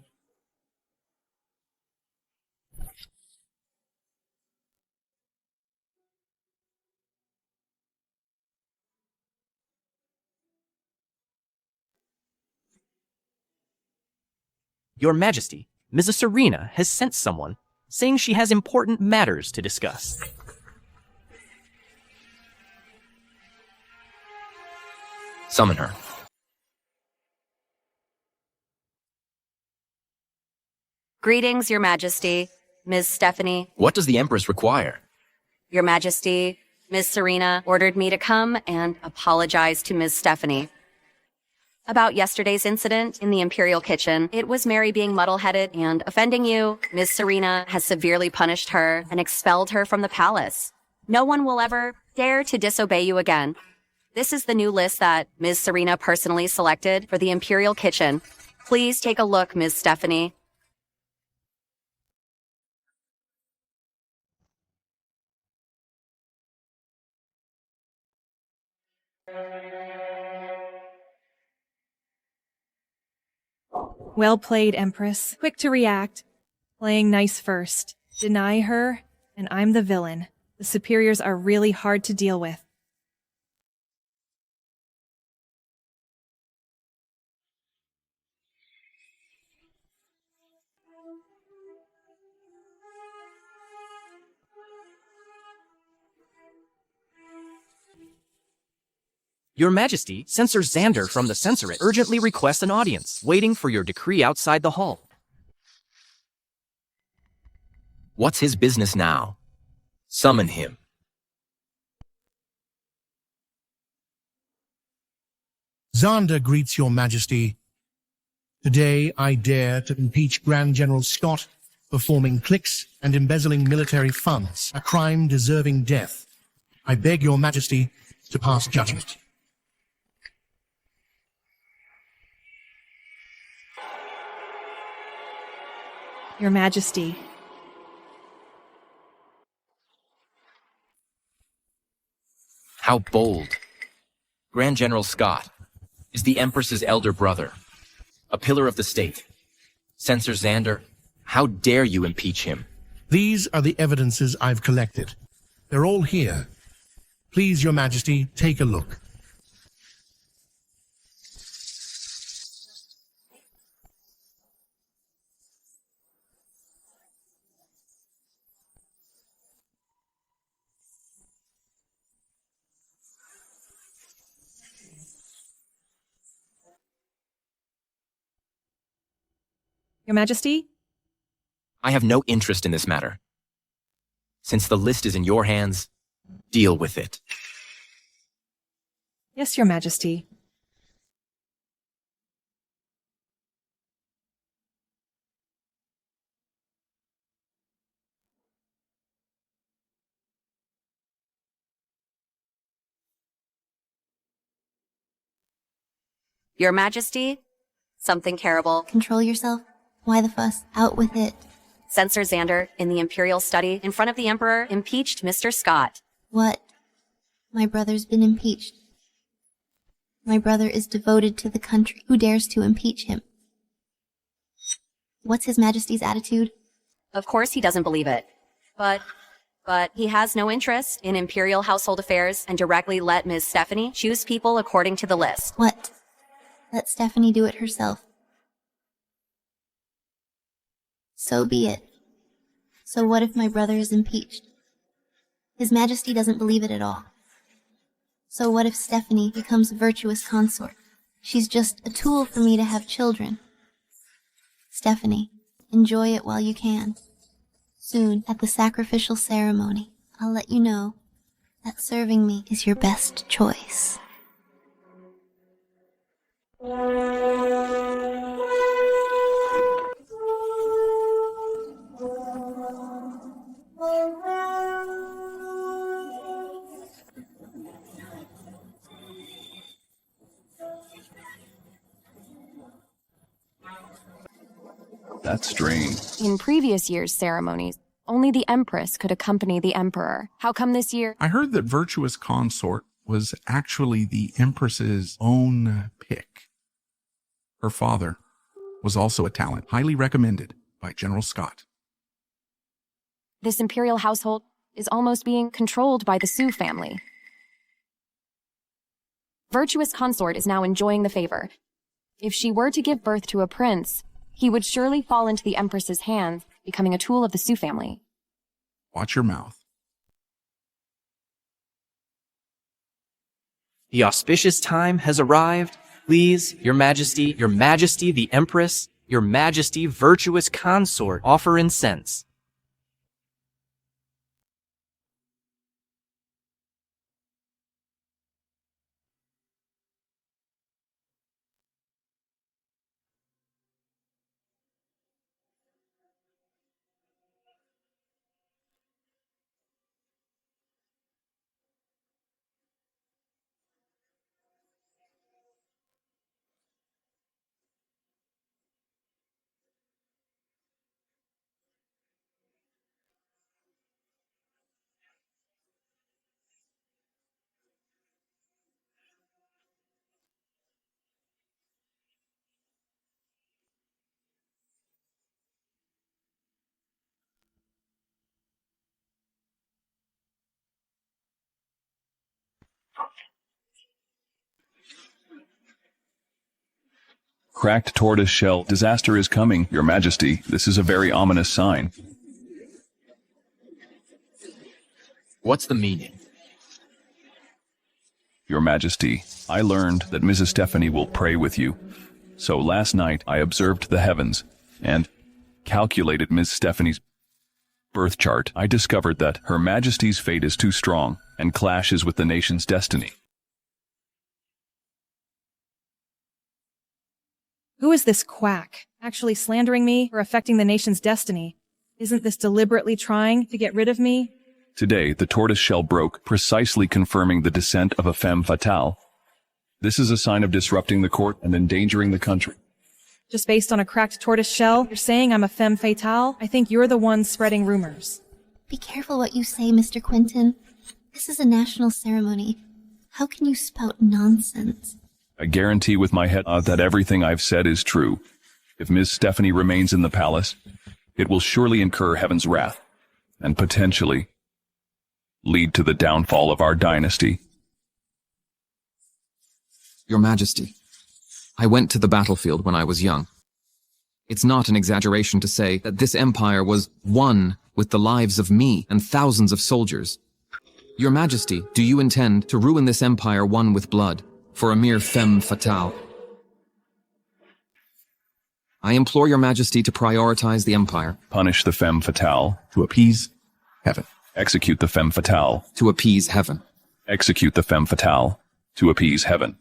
[SPEAKER 1] Your Majesty, Mrs. Serena has sent someone, saying she has important matters to discuss.
[SPEAKER 5] Summon her.
[SPEAKER 8] Greetings, Your Majesty, Ms. Stephanie.
[SPEAKER 5] What does the Empress require?
[SPEAKER 8] Your Majesty, Ms. Serena ordered me to come and apologize to Ms. Stephanie about yesterday's incident in the imperial kitchen. It was Mary being muddle-headed and offending you. Ms. Serena has severely punished her and expelled her from the palace. No one will ever dare to disobey you again. This is the new list that Ms. Serena personally selected for the imperial kitchen. Please take a look, Ms. Stephanie.
[SPEAKER 2] Well played, Empress. Quick to react. Playing nice first. Deny her, and I'm the villain. The superiors are really hard to deal with.
[SPEAKER 1] Your Majesty, Censor Xander from the Censorate urgently requests an audience, waiting for your decree outside the hall.
[SPEAKER 5] What's his business now? Summon him.
[SPEAKER 12] Xander greets your majesty. Today I dare to impeach Grand General Scott for forming cliques and embezzling military funds, a crime deserving death. I beg your majesty to pass judgment.
[SPEAKER 2] Your Majesty.
[SPEAKER 5] How bold. Grand General Scott is the Empress's elder brother, a pillar of the state. Censor Xander, how dare you impeach him?
[SPEAKER 12] These are the evidences I've collected. They're all here. Please, your majesty, take a look.
[SPEAKER 2] Your Majesty?
[SPEAKER 5] I have no interest in this matter. Since the list is in your hands, deal with it.
[SPEAKER 2] Yes, Your Majesty.
[SPEAKER 8] Your Majesty, something terrible.
[SPEAKER 4] Control yourself. Why the fuss? Out with it.
[SPEAKER 8] Censor Xander, in the imperial study, in front of the Emperor, impeached Mr. Scott.
[SPEAKER 4] What? My brother's been impeached. My brother is devoted to the country. Who dares to impeach him? What's His Majesty's attitude?
[SPEAKER 8] Of course he doesn't believe it. But he has no interest in imperial household affairs and directly let Ms. Stephanie choose people according to the list.
[SPEAKER 4] What? Let Stephanie do it herself. So be it. So what if my brother is impeached? His Majesty doesn't believe it at all. So what if Stephanie becomes a virtuous consort? She's just a tool for me to have children. Stephanie, enjoy it while you can. Soon, at the sacrificial ceremony, I'll let you know that serving me is your best choice.
[SPEAKER 13] That's strange.
[SPEAKER 3] In previous years' ceremonies, only the Empress could accompany the Emperor. How come this year?
[SPEAKER 14] I heard that Virtuous Consort was actually the Empress's own pick. Her father was also a talent, highly recommended by General Scott.
[SPEAKER 3] This imperial household is almost being controlled by the Sue family. Virtuous Consort is now enjoying the favor. If she were to give birth to a prince, he would surely fall into the Empress's hands, becoming a tool of the Sue family.
[SPEAKER 14] Watch your mouth.
[SPEAKER 1] The auspicious time has arrived. Please, Your Majesty, the Empress, Your Majesty, Virtuous Consort, offer incense.
[SPEAKER 13] Cracked tortoise shell. Disaster is coming, Your Majesty. This is a very ominous sign.
[SPEAKER 5] What's the meaning?
[SPEAKER 13] Your Majesty, I learned that Mrs. Stephanie will pray with you. So last night I observed the heavens and calculated Miss Stephanie's birth chart. I discovered that Her Majesty's fate is too strong and clashes with the nation's destiny.
[SPEAKER 2] Who is this quack? Actually slandering me or affecting the nation's destiny? Isn't this deliberately trying to get rid of me?
[SPEAKER 13] Today, the tortoise shell broke, precisely confirming the descent of a femme fatale. This is a sign of disrupting the court and endangering the country.
[SPEAKER 2] Just based on a cracked tortoise shell, you're saying I'm a femme fatale? I think you're the one spreading rumors.
[SPEAKER 4] Be careful what you say, Mr. Quentin. This is a national ceremony. How can you spout nonsense?
[SPEAKER 13] I guarantee with my head that everything I've said is true. If Miss Stephanie remains in the palace, it will surely incur heaven's wrath, and potentially lead to the downfall of our dynasty.
[SPEAKER 5] Your Majesty, I went to the battlefield when I was young. It's not an exaggeration to say that this empire was won with the lives of me and thousands of soldiers. Your Majesty, do you intend to ruin this empire won with blood for a mere femme fatale? I implore Your Majesty to prioritize the empire.
[SPEAKER 13] Punish the femme fatale.
[SPEAKER 14] To appease heaven.
[SPEAKER 13] Execute the femme fatale.
[SPEAKER 5] To appease heaven.
[SPEAKER 13] Execute the femme fatale. To appease heaven.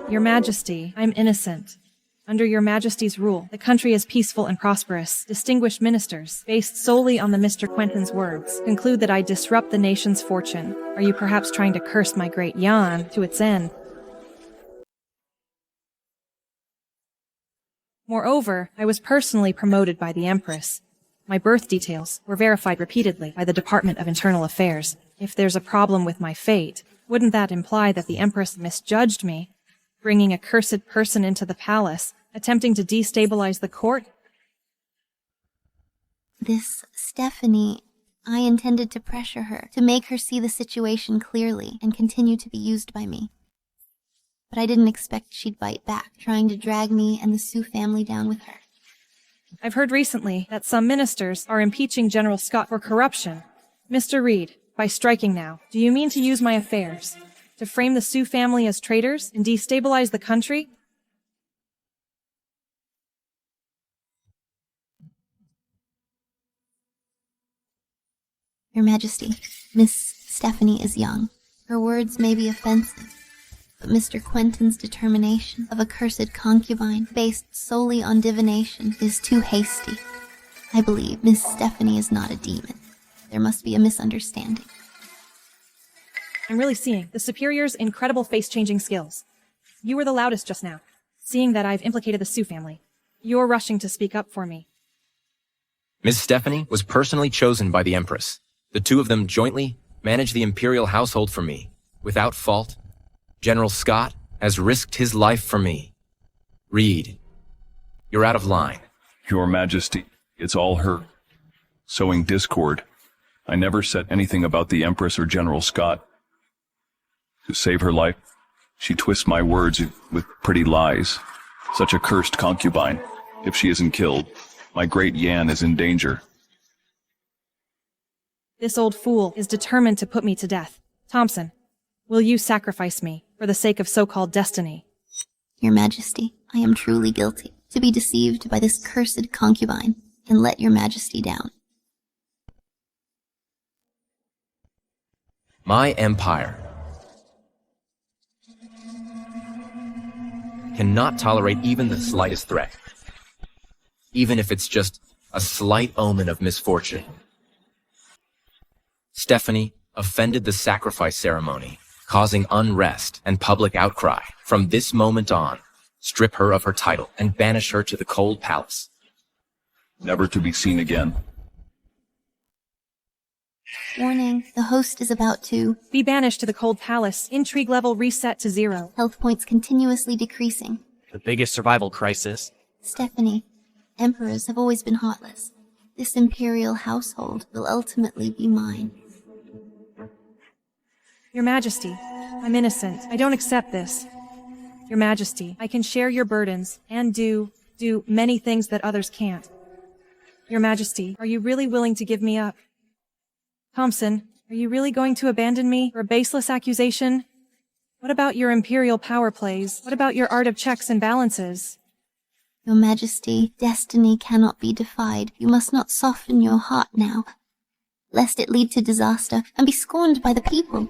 [SPEAKER 2] Your Majesty, I'm innocent. Under Your Majesty's rule, the country is peaceful and prosperous. Distinguished ministers, based solely on the Mr. Quentin's words, conclude that I disrupt the nation's fortune. Are you perhaps trying to curse my great Jan to its end? Moreover, I was personally promoted by the Empress. My birth details were verified repeatedly by the Department of Internal Affairs. If there's a problem with my fate, wouldn't that imply that the Empress misjudged me, bringing a cursed person into the palace, attempting to destabilize the court?
[SPEAKER 4] This Stephanie, I intended to pressure her, to make her see the situation clearly and continue to be used by me. But I didn't expect she'd bite back, trying to drag me and the Sue family down with her.
[SPEAKER 2] I've heard recently that some ministers are impeaching General Scott for corruption. Mr. Reed, by striking now, do you mean to use my affairs to frame the Sue family as traitors and destabilize the country?
[SPEAKER 4] Your Majesty, Miss Stephanie is young. Her words may be offensive, but Mr. Quentin's determination of a cursed concubine based solely on divination is too hasty. I believe Miss Stephanie is not a demon. There must be a misunderstanding.
[SPEAKER 2] I'm really seeing the Superior's incredible face-changing skills. You were the loudest just now, seeing that I've implicated the Sue family. You're rushing to speak up for me.
[SPEAKER 5] Miss Stephanie was personally chosen by the Empress. The two of them jointly manage the imperial household for me, without fault. General Scott has risked his life for me. Reed, you're out of line.
[SPEAKER 13] Your Majesty, it's all her. Sowing discord. I never said anything about the Empress or General Scott. To save her life, she twists my words with pretty lies. Such a cursed concubine. If she isn't killed, my great Yan is in danger.
[SPEAKER 2] This old fool is determined to put me to death. Thompson, will you sacrifice me for the sake of so-called destiny?
[SPEAKER 4] Your Majesty, I am truly guilty to be deceived by this cursed concubine and let your Majesty down.
[SPEAKER 5] My empire cannot tolerate even the slightest threat, even if it's just a slight omen of misfortune. Stephanie offended the sacrifice ceremony, causing unrest and public outcry. From this moment on, strip her of her title and banish her to the cold palace.
[SPEAKER 13] Never to be seen again.
[SPEAKER 4] Warning, the host is about to
[SPEAKER 2] be banished to the cold palace. Intrigue level reset to 0.
[SPEAKER 4] Health points continuously decreasing.
[SPEAKER 1] The biggest survival crisis.
[SPEAKER 4] Stephanie, emperors have always been heartless. This imperial household will ultimately be mine.
[SPEAKER 2] Your Majesty, I'm innocent. I don't accept this. Your Majesty, I can share your burdens and do many things that others can't. Your Majesty, are you really willing to give me up? Thompson, are you really going to abandon me for a baseless accusation? What about your imperial power plays? What about your art of checks and balances?
[SPEAKER 4] Your Majesty, destiny cannot be defied. You must not soften your heart now, lest it lead to disaster and be scorned by the people.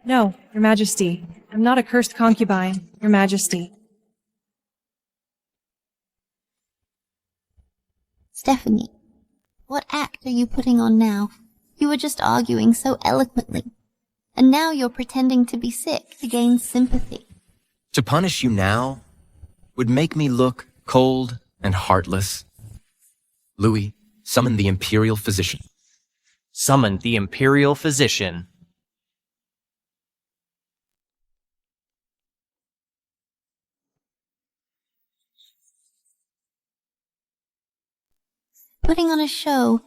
[SPEAKER 2] No, Your Majesty. I'm not a cursed concubine, Your Majesty.
[SPEAKER 4] Stephanie, what act are you putting on now? You were just arguing so eloquently, and now you're pretending to be sick to gain sympathy.
[SPEAKER 5] To punish you now would make me look cold and heartless. Louis, summon the imperial physician.
[SPEAKER 1] Summon the imperial physician.
[SPEAKER 4] Putting on a show.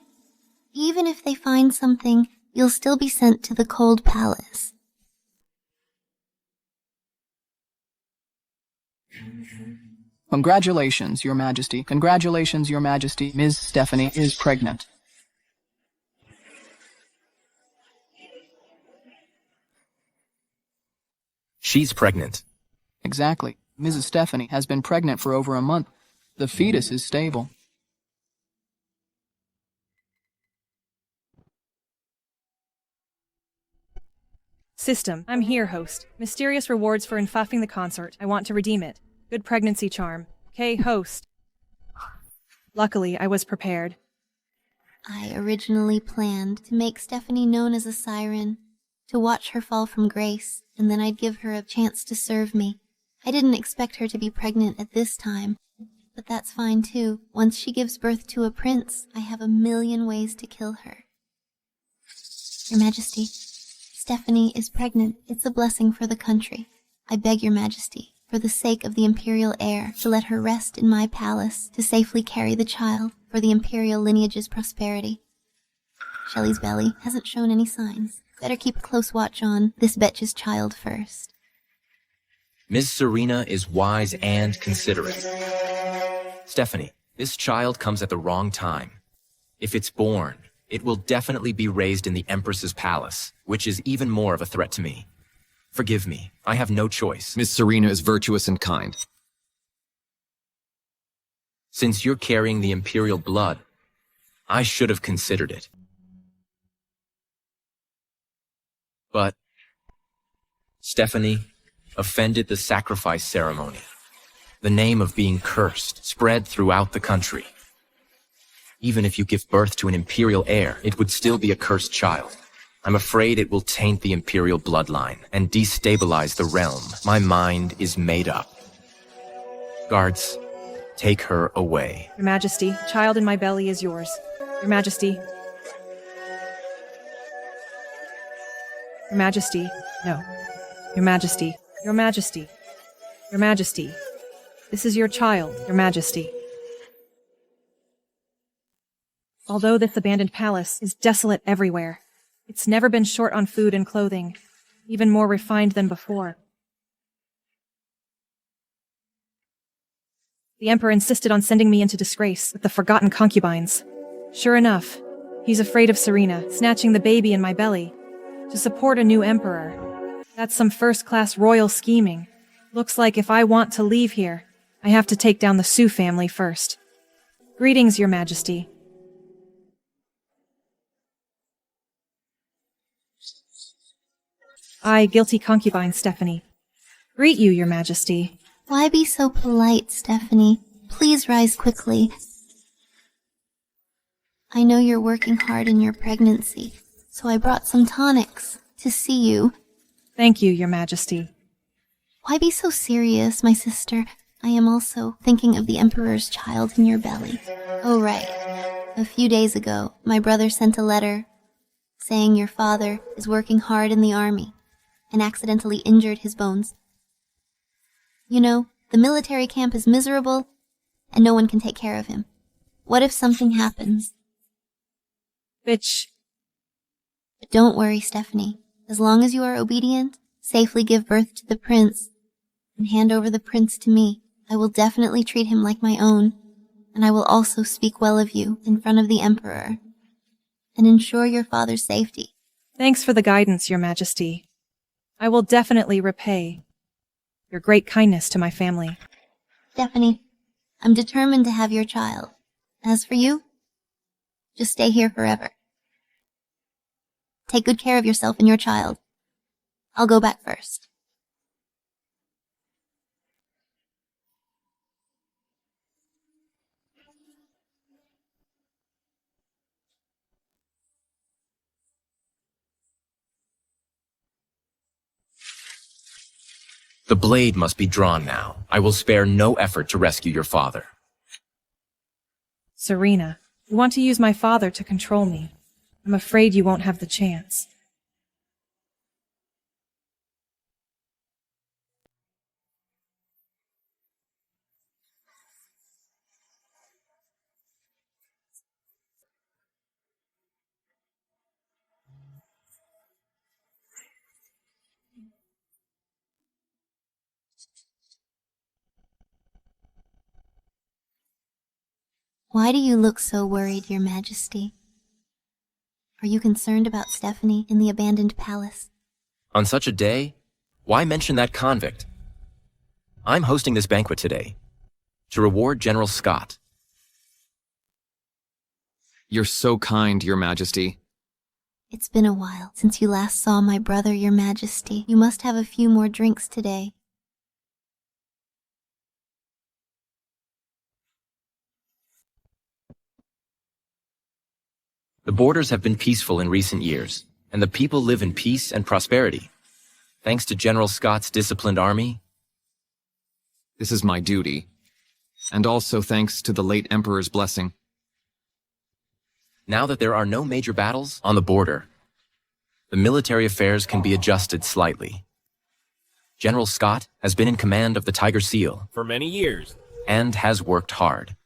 [SPEAKER 4] Even if they find something, you'll still be sent to the cold palace.
[SPEAKER 15] Congratulations, Your Majesty. Congratulations, Your Majesty. Ms. Stephanie is pregnant.
[SPEAKER 5] She's pregnant.
[SPEAKER 15] Exactly. Mrs. Stephanie has been pregnant for over a month. The fetus is stable.
[SPEAKER 2] System, I'm here, host. Mysterious rewards for infuffing the consort. I want to redeem it. Good pregnancy charm. Okay, host. Luckily, I was prepared.
[SPEAKER 4] I originally planned to make Stephanie known as a siren, to watch her fall from grace, and then I'd give her a chance to serve me. I didn't expect her to be pregnant at this time, but that's fine too. Once she gives birth to a prince, I have a million ways to kill her. Your Majesty, Stephanie is pregnant. It's a blessing for the country. I beg Your Majesty, for the sake of the imperial heir, to let her rest in my palace to safely carry the child for the imperial lineage's prosperity. Shelley's belly hasn't shown any signs. Better keep a close watch on this betch's child first.
[SPEAKER 5] Miss Serena is wise and considerate. Stephanie, this child comes at the wrong time. If it's born, it will definitely be raised in the Empress's palace, which is even more of a threat to me. Forgive me, I have no choice.
[SPEAKER 16] Miss Serena is virtuous and kind.
[SPEAKER 5] Since you're carrying the imperial blood, I should have considered it. But Stephanie offended the sacrifice ceremony. The name of being cursed spread throughout the country. Even if you give birth to an imperial heir, it would still be a cursed child. I'm afraid it will taint the imperial bloodline and destabilize the realm. My mind is made up. Guards, take her away.
[SPEAKER 2] Your Majesty, child in my belly is yours. Your Majesty. Your Majesty. No. Your Majesty. Your Majesty. Your Majesty. This is your child, Your Majesty. Although this abandoned palace is desolate everywhere, it's never been short on food and clothing, even more refined than before. The Emperor insisted on sending me into disgrace with the forgotten concubines. Sure enough, he's afraid of Serena snatching the baby in my belly to support a new emperor. That's some first-class royal scheming. Looks like if I want to leave here, I have to take down the Sioux family first. Greetings, Your Majesty. I, guilty concubine Stephanie, greet you, Your Majesty.
[SPEAKER 4] Why be so polite, Stephanie? Please rise quickly. I know you're working hard in your pregnancy, so I brought some tonics to see you.
[SPEAKER 2] Thank you, Your Majesty.
[SPEAKER 4] Why be so serious, my sister? I am also thinking of the Emperor's child in your belly. Oh, right. A few days ago, my brother sent a letter saying your father is working hard in the army and accidentally injured his bones. You know, the military camp is miserable, and no one can take care of him. What if something happens?
[SPEAKER 2] Bitch.
[SPEAKER 4] But don't worry, Stephanie. As long as you are obedient, safely give birth to the prince, and hand over the prince to me, I will definitely treat him like my own, and I will also speak well of you in front of the Emperor, and ensure your father's safety.
[SPEAKER 2] Thanks for the guidance, Your Majesty. I will definitely repay your great kindness to my family.
[SPEAKER 4] Stephanie, I'm determined to have your child. As for you, just stay here forever. Take good care of yourself and your child. I'll go back first.
[SPEAKER 5] The blade must be drawn now. I will spare no effort to rescue your father.
[SPEAKER 2] Serena, you want to use my father to control me. I'm afraid you won't have the chance.
[SPEAKER 4] Why do you look so worried, Your Majesty? Are you concerned about Stephanie in the abandoned palace?
[SPEAKER 5] On such a day, why mention that convict? I'm hosting this banquet today to reward General Scott.
[SPEAKER 16] You're so kind, Your Majesty.
[SPEAKER 4] It's been a while since you last saw my brother, Your Majesty. You must have a few more drinks today.
[SPEAKER 5] The borders have been peaceful in recent years, and the people live in peace and prosperity. Thanks to General Scott's disciplined army.
[SPEAKER 16] This is my duty, and also thanks to the late Emperor's blessing.
[SPEAKER 5] Now that there are no major battles on the border, the military affairs can be adjusted slightly. General Scott has been in command of the Tiger Seal
[SPEAKER 17] for many years
[SPEAKER 5] and has worked hard.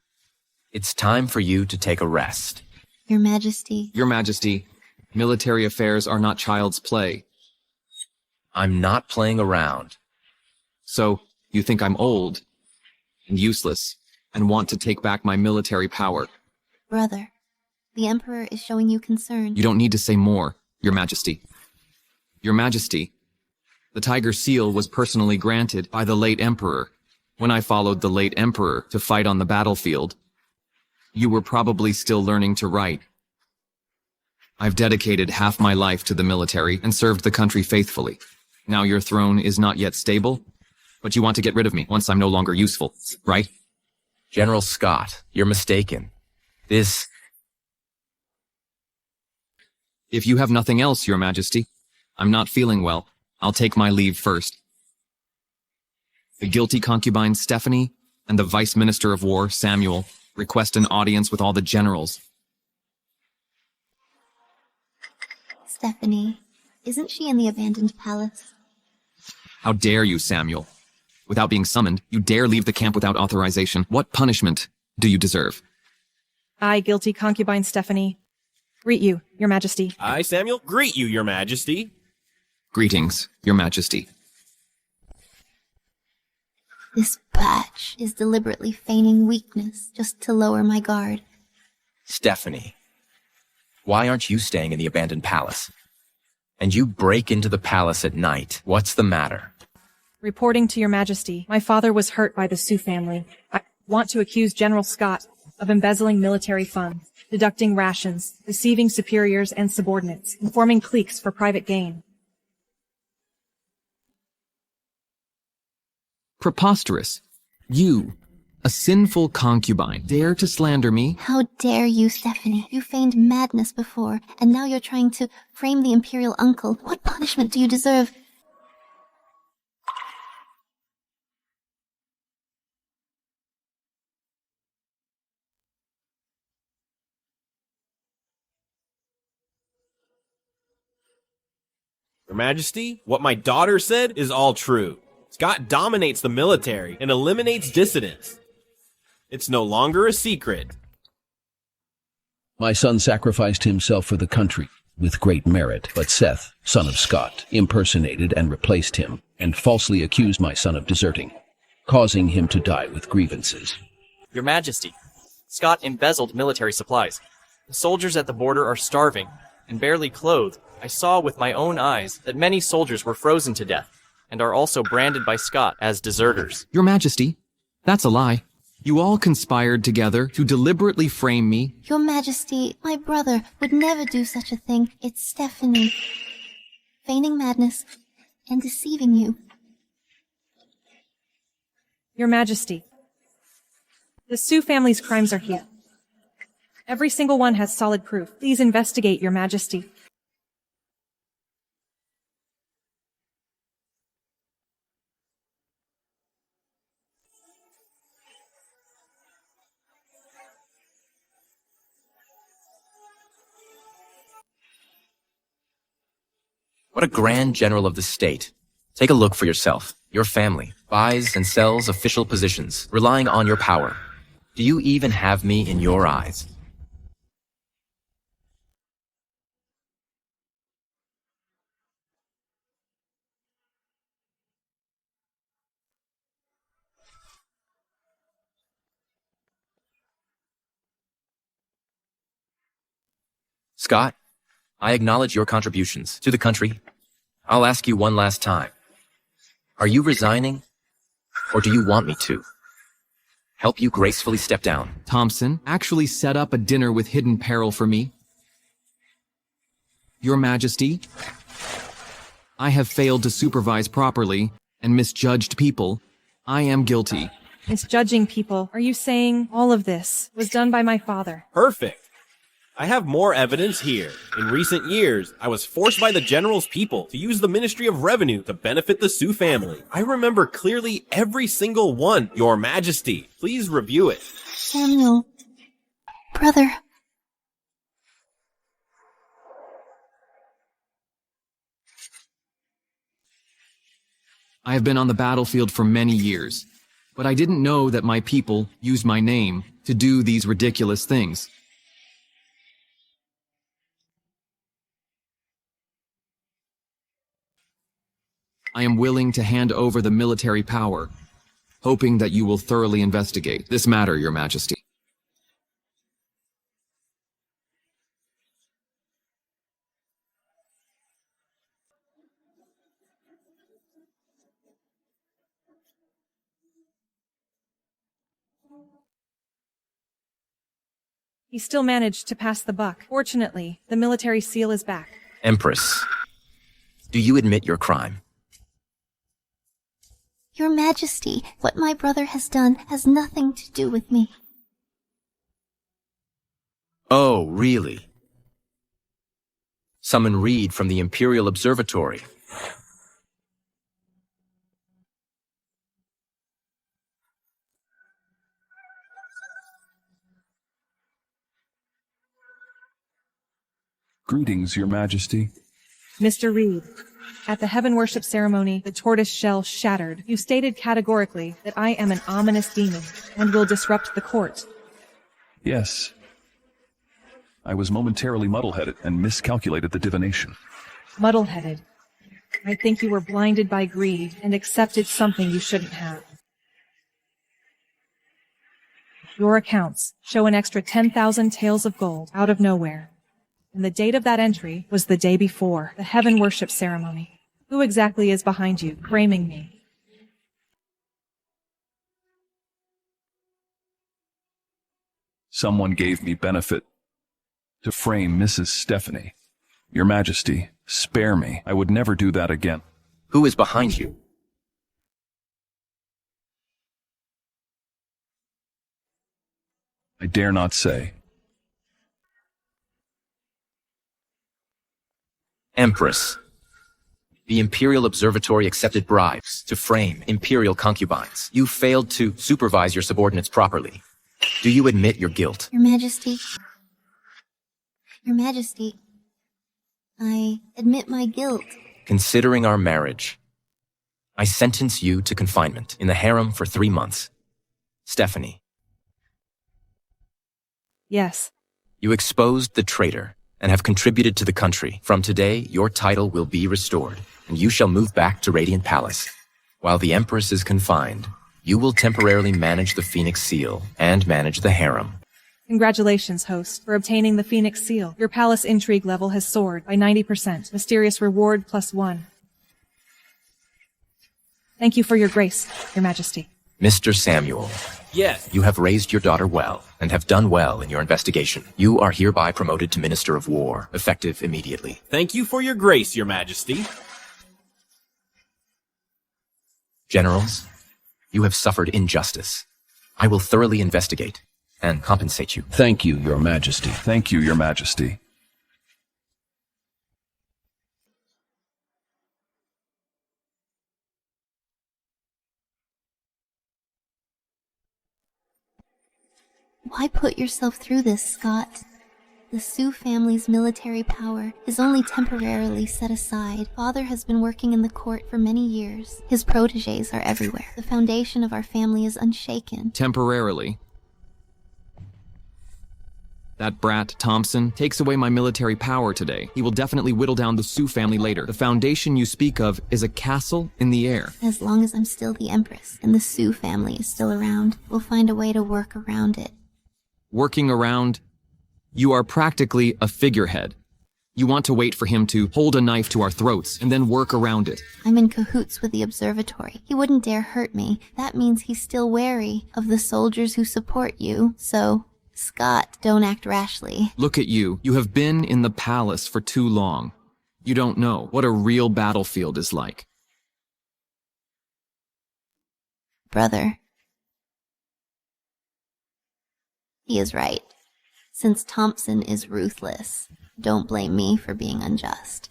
[SPEAKER 5] It's time for you to take a rest.
[SPEAKER 4] Your Majesty.
[SPEAKER 16] Your Majesty, military affairs are not child's play.
[SPEAKER 5] I'm not playing around.
[SPEAKER 16] So, you think I'm old and useless and want to take back my military power?
[SPEAKER 4] Brother, the Emperor is showing you concern.
[SPEAKER 16] You don't need to say more, Your Majesty. Your Majesty, the Tiger Seal was personally granted by the late Emperor. When I followed the late Emperor to fight on the battlefield, you were probably still learning to write. I've dedicated half my life to the military and served the country faithfully. Now your throne is not yet stable, but you want to get rid of me once I'm no longer useful, right?
[SPEAKER 5] General Scott, you're mistaken. This
[SPEAKER 16] If you have nothing else, Your Majesty, I'm not feeling well. I'll take my leave first. The guilty concubine Stephanie and the Vice Minister of War, Samuel, request an audience with all the generals.
[SPEAKER 4] Stephanie, isn't she in the abandoned palace?
[SPEAKER 16] How dare you, Samuel? Without being summoned, you dare leave the camp without authorization. What punishment do you deserve?
[SPEAKER 2] I, guilty concubine Stephanie, greet you, Your Majesty.
[SPEAKER 17] I, Samuel, greet you, Your Majesty.
[SPEAKER 16] Greetings, Your Majesty.
[SPEAKER 4] This batch is deliberately feigning weakness just to lower my guard.
[SPEAKER 5] Stephanie, why aren't you staying in the abandoned palace? And you break into the palace at night. What's the matter?
[SPEAKER 2] Reporting to Your Majesty, my father was hurt by the Sioux family. I want to accuse General Scott of embezzling military funds, deducting rations, deceiving superiors and subordinates, and forming cliques for private gain.
[SPEAKER 16] Preposterous. You, a sinful concubine, dare to slander me?
[SPEAKER 4] How dare you, Stephanie? You feigned madness before, and now you're trying to frame the imperial uncle. What punishment do you deserve?
[SPEAKER 17] Your Majesty, what my daughter said is all true. Scott dominates the military and eliminates dissidents. It's no longer a secret.
[SPEAKER 18] My son sacrificed himself for the country with great merit, but Seth, son of Scott, impersonated and replaced him, and falsely accused my son of deserting, causing him to die with grievances.
[SPEAKER 1] Your Majesty, Scott embezzled military supplies. The soldiers at the border are starving and barely clothed. I saw with my own eyes that many soldiers were frozen to death and are also branded by Scott as deserters.
[SPEAKER 16] Your Majesty, that's a lie. You all conspired together to deliberately frame me.
[SPEAKER 4] Your Majesty, my brother would never do such a thing. It's Stephanie. Feigning madness and deceiving you.
[SPEAKER 2] Your Majesty, the Sioux family's crimes are here. Every single one has solid proof. Please investigate, Your Majesty.
[SPEAKER 5] What a grand general of the state. Take a look for yourself. Your family buys and sells official positions, relying on your power. Do you even have me in your eyes? Scott, I acknowledge your contributions to the country. I'll ask you one last time. Are you resigning, or do you want me to help you gracefully step down?
[SPEAKER 16] Thompson actually set up a dinner with hidden peril for me. Your Majesty, I have failed to supervise properly and misjudged people. I am guilty.
[SPEAKER 2] Misjudging people. Are you saying all of this was done by my father?
[SPEAKER 17] Perfect. I have more evidence here. In recent years, I was forced by the general's people to use the Ministry of Revenue to benefit the Sioux family. I remember clearly every single one, Your Majesty. Please review it.
[SPEAKER 4] Samuel. Brother.
[SPEAKER 16] I have been on the battlefield for many years, but I didn't know that my people used my name to do these ridiculous things. I am willing to hand over the military power, hoping that you will thoroughly investigate this matter, Your Majesty.
[SPEAKER 2] He still managed to pass the buck. Fortunately, the military seal is back.
[SPEAKER 5] Empress, do you admit your crime?
[SPEAKER 4] Your Majesty, what my brother has done has nothing to do with me.
[SPEAKER 5] Oh, really? Summon Reed from the Imperial Observatory.
[SPEAKER 13] Greetings, Your Majesty.
[SPEAKER 2] Mr. Reed, at the heaven worship ceremony, the tortoise shell shattered. You stated categorically that I am an ominous demon and will disrupt the court.
[SPEAKER 13] Yes. I was momentarily muddle-headed and miscalculated the divination.
[SPEAKER 2] Muddle-headed. I think you were blinded by greed and accepted something you shouldn't have. Your accounts show an extra 10,000 taels of gold out of nowhere. And the date of that entry was the day before the heaven worship ceremony. Who exactly is behind you, framing me?
[SPEAKER 13] Someone gave me benefit to frame Mrs. Stephanie. Your Majesty, spare me. I would never do that again.
[SPEAKER 5] Who is behind you?
[SPEAKER 13] I dare not say.
[SPEAKER 5] Empress. The Imperial Observatory accepted bribes to frame imperial concubines. You failed to supervise your subordinates properly. Do you admit your guilt?
[SPEAKER 4] Your Majesty. Your Majesty. I admit my guilt.
[SPEAKER 5] Considering our marriage, I sentence you to confinement in the harem for 3 months. Stephanie.
[SPEAKER 2] Yes.
[SPEAKER 5] You exposed the traitor and have contributed to the country. From today, your title will be restored, and you shall move back to Radiant Palace. While the Empress is confined, you will temporarily manage the Phoenix Seal and manage the harem.
[SPEAKER 2] Congratulations, host, for obtaining the Phoenix Seal. Your palace intrigue level has soared by 90%. Mysterious reward +1. Thank you for your grace, Your Majesty.
[SPEAKER 5] Mr. Samuel.
[SPEAKER 17] Yes.
[SPEAKER 5] You have raised your daughter well and have done well in your investigation. You are hereby promoted to Minister of War, effective immediately.
[SPEAKER 17] Thank you for your grace, Your Majesty.
[SPEAKER 5] Generals, you have suffered injustice. I will thoroughly investigate and compensate you.
[SPEAKER 18] Thank you, Your Majesty.
[SPEAKER 13] Thank you, Your Majesty.
[SPEAKER 4] Why put yourself through this, Scott? The Sioux family's military power is only temporarily set aside. Father has been working in the court for many years. His protégés are everywhere. The foundation of our family is unshaken.
[SPEAKER 16] Temporarily. That brat, Thompson, takes away my military power today. He will definitely whittle down the Sioux family later. The foundation you speak of is a castle in the air.
[SPEAKER 4] As long as I'm still the Empress and the Sioux family is still around, we'll find a way to work around it.
[SPEAKER 16] Working around, you are practically a figurehead. You want to wait for him to hold a knife to our throats and then work around it.
[SPEAKER 4] I'm in cahoots with the observatory. He wouldn't dare hurt me. That means he's still wary of the soldiers who support you. So, Scott, don't act rashly.
[SPEAKER 16] Look at you. You have been in the palace for too long. You don't know what a real battlefield is like.
[SPEAKER 4] Brother. He is right. Since Thompson is ruthless, don't blame me for being unjust.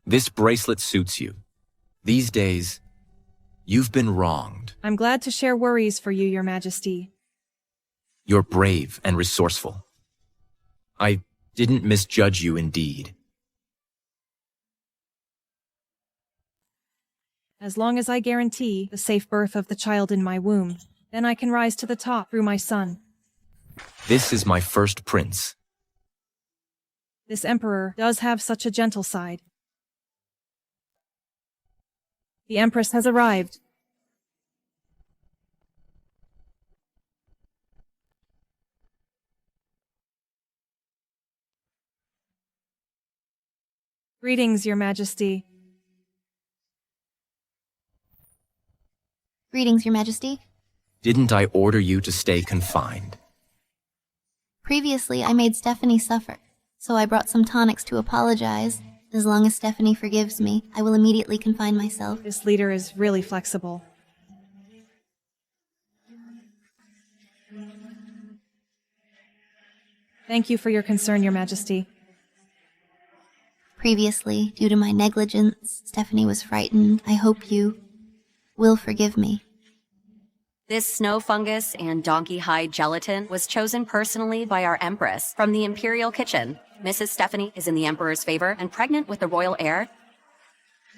[SPEAKER 5] This bracelet suits you. These days, you've been wronged.
[SPEAKER 2] I'm glad to share worries for you, Your Majesty.
[SPEAKER 5] You're brave and resourceful. I didn't misjudge you indeed.
[SPEAKER 2] As long as I guarantee the safe birth of the child in my womb, then I can rise to the top through my son.
[SPEAKER 5] This is my first prince.
[SPEAKER 2] This emperor does have such a gentle side. The Empress has arrived. Greetings, Your Majesty.
[SPEAKER 4] Greetings, Your Majesty.
[SPEAKER 5] Didn't I order you to stay confined?
[SPEAKER 4] Previously, I made Stephanie suffer, so I brought some tonics to apologize. As long as Stephanie forgives me, I will immediately confine myself.
[SPEAKER 2] This leader is really flexible. Thank you for your concern, Your Majesty.
[SPEAKER 4] Previously, due to my negligence, Stephanie was frightened. I hope you will forgive me.
[SPEAKER 8] This snow fungus and donkey hide gelatin was chosen personally by our Empress from the Imperial kitchen. Mrs. Stephanie is in the Emperor's favor and pregnant with the royal heir.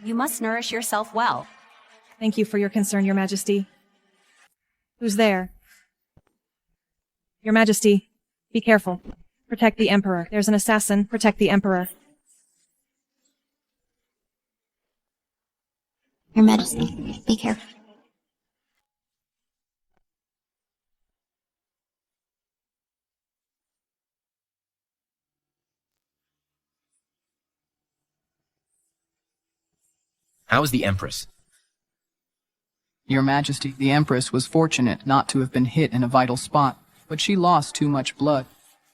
[SPEAKER 8] You must nourish yourself well.
[SPEAKER 2] Thank you for your concern, Your Majesty. Who's there? Your Majesty, be careful. Protect the Emperor. There's an assassin. Protect the Emperor.
[SPEAKER 4] Your Majesty, be careful.
[SPEAKER 5] How is the Empress?
[SPEAKER 15] Your Majesty, the Empress was fortunate not to have been hit in a vital spot, but she lost too much blood,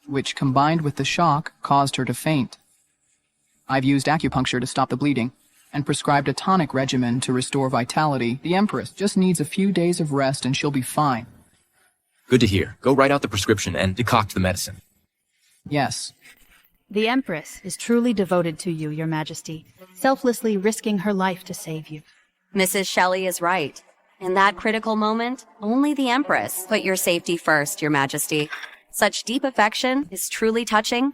[SPEAKER 15] which combined with the shock caused her to faint. I've used acupuncture to stop the bleeding and prescribed a tonic regimen to restore vitality. The Empress just needs a few days of rest and she'll be fine.
[SPEAKER 5] Good to hear. Go write out the prescription and decoct the medicine.
[SPEAKER 15] Yes.
[SPEAKER 7] The Empress is truly devoted to you, Your Majesty, selflessly risking her life to save you.
[SPEAKER 8] Mrs. Shelley is right. In that critical moment, only the Empress put your safety first, Your Majesty. Such deep affection is truly touching.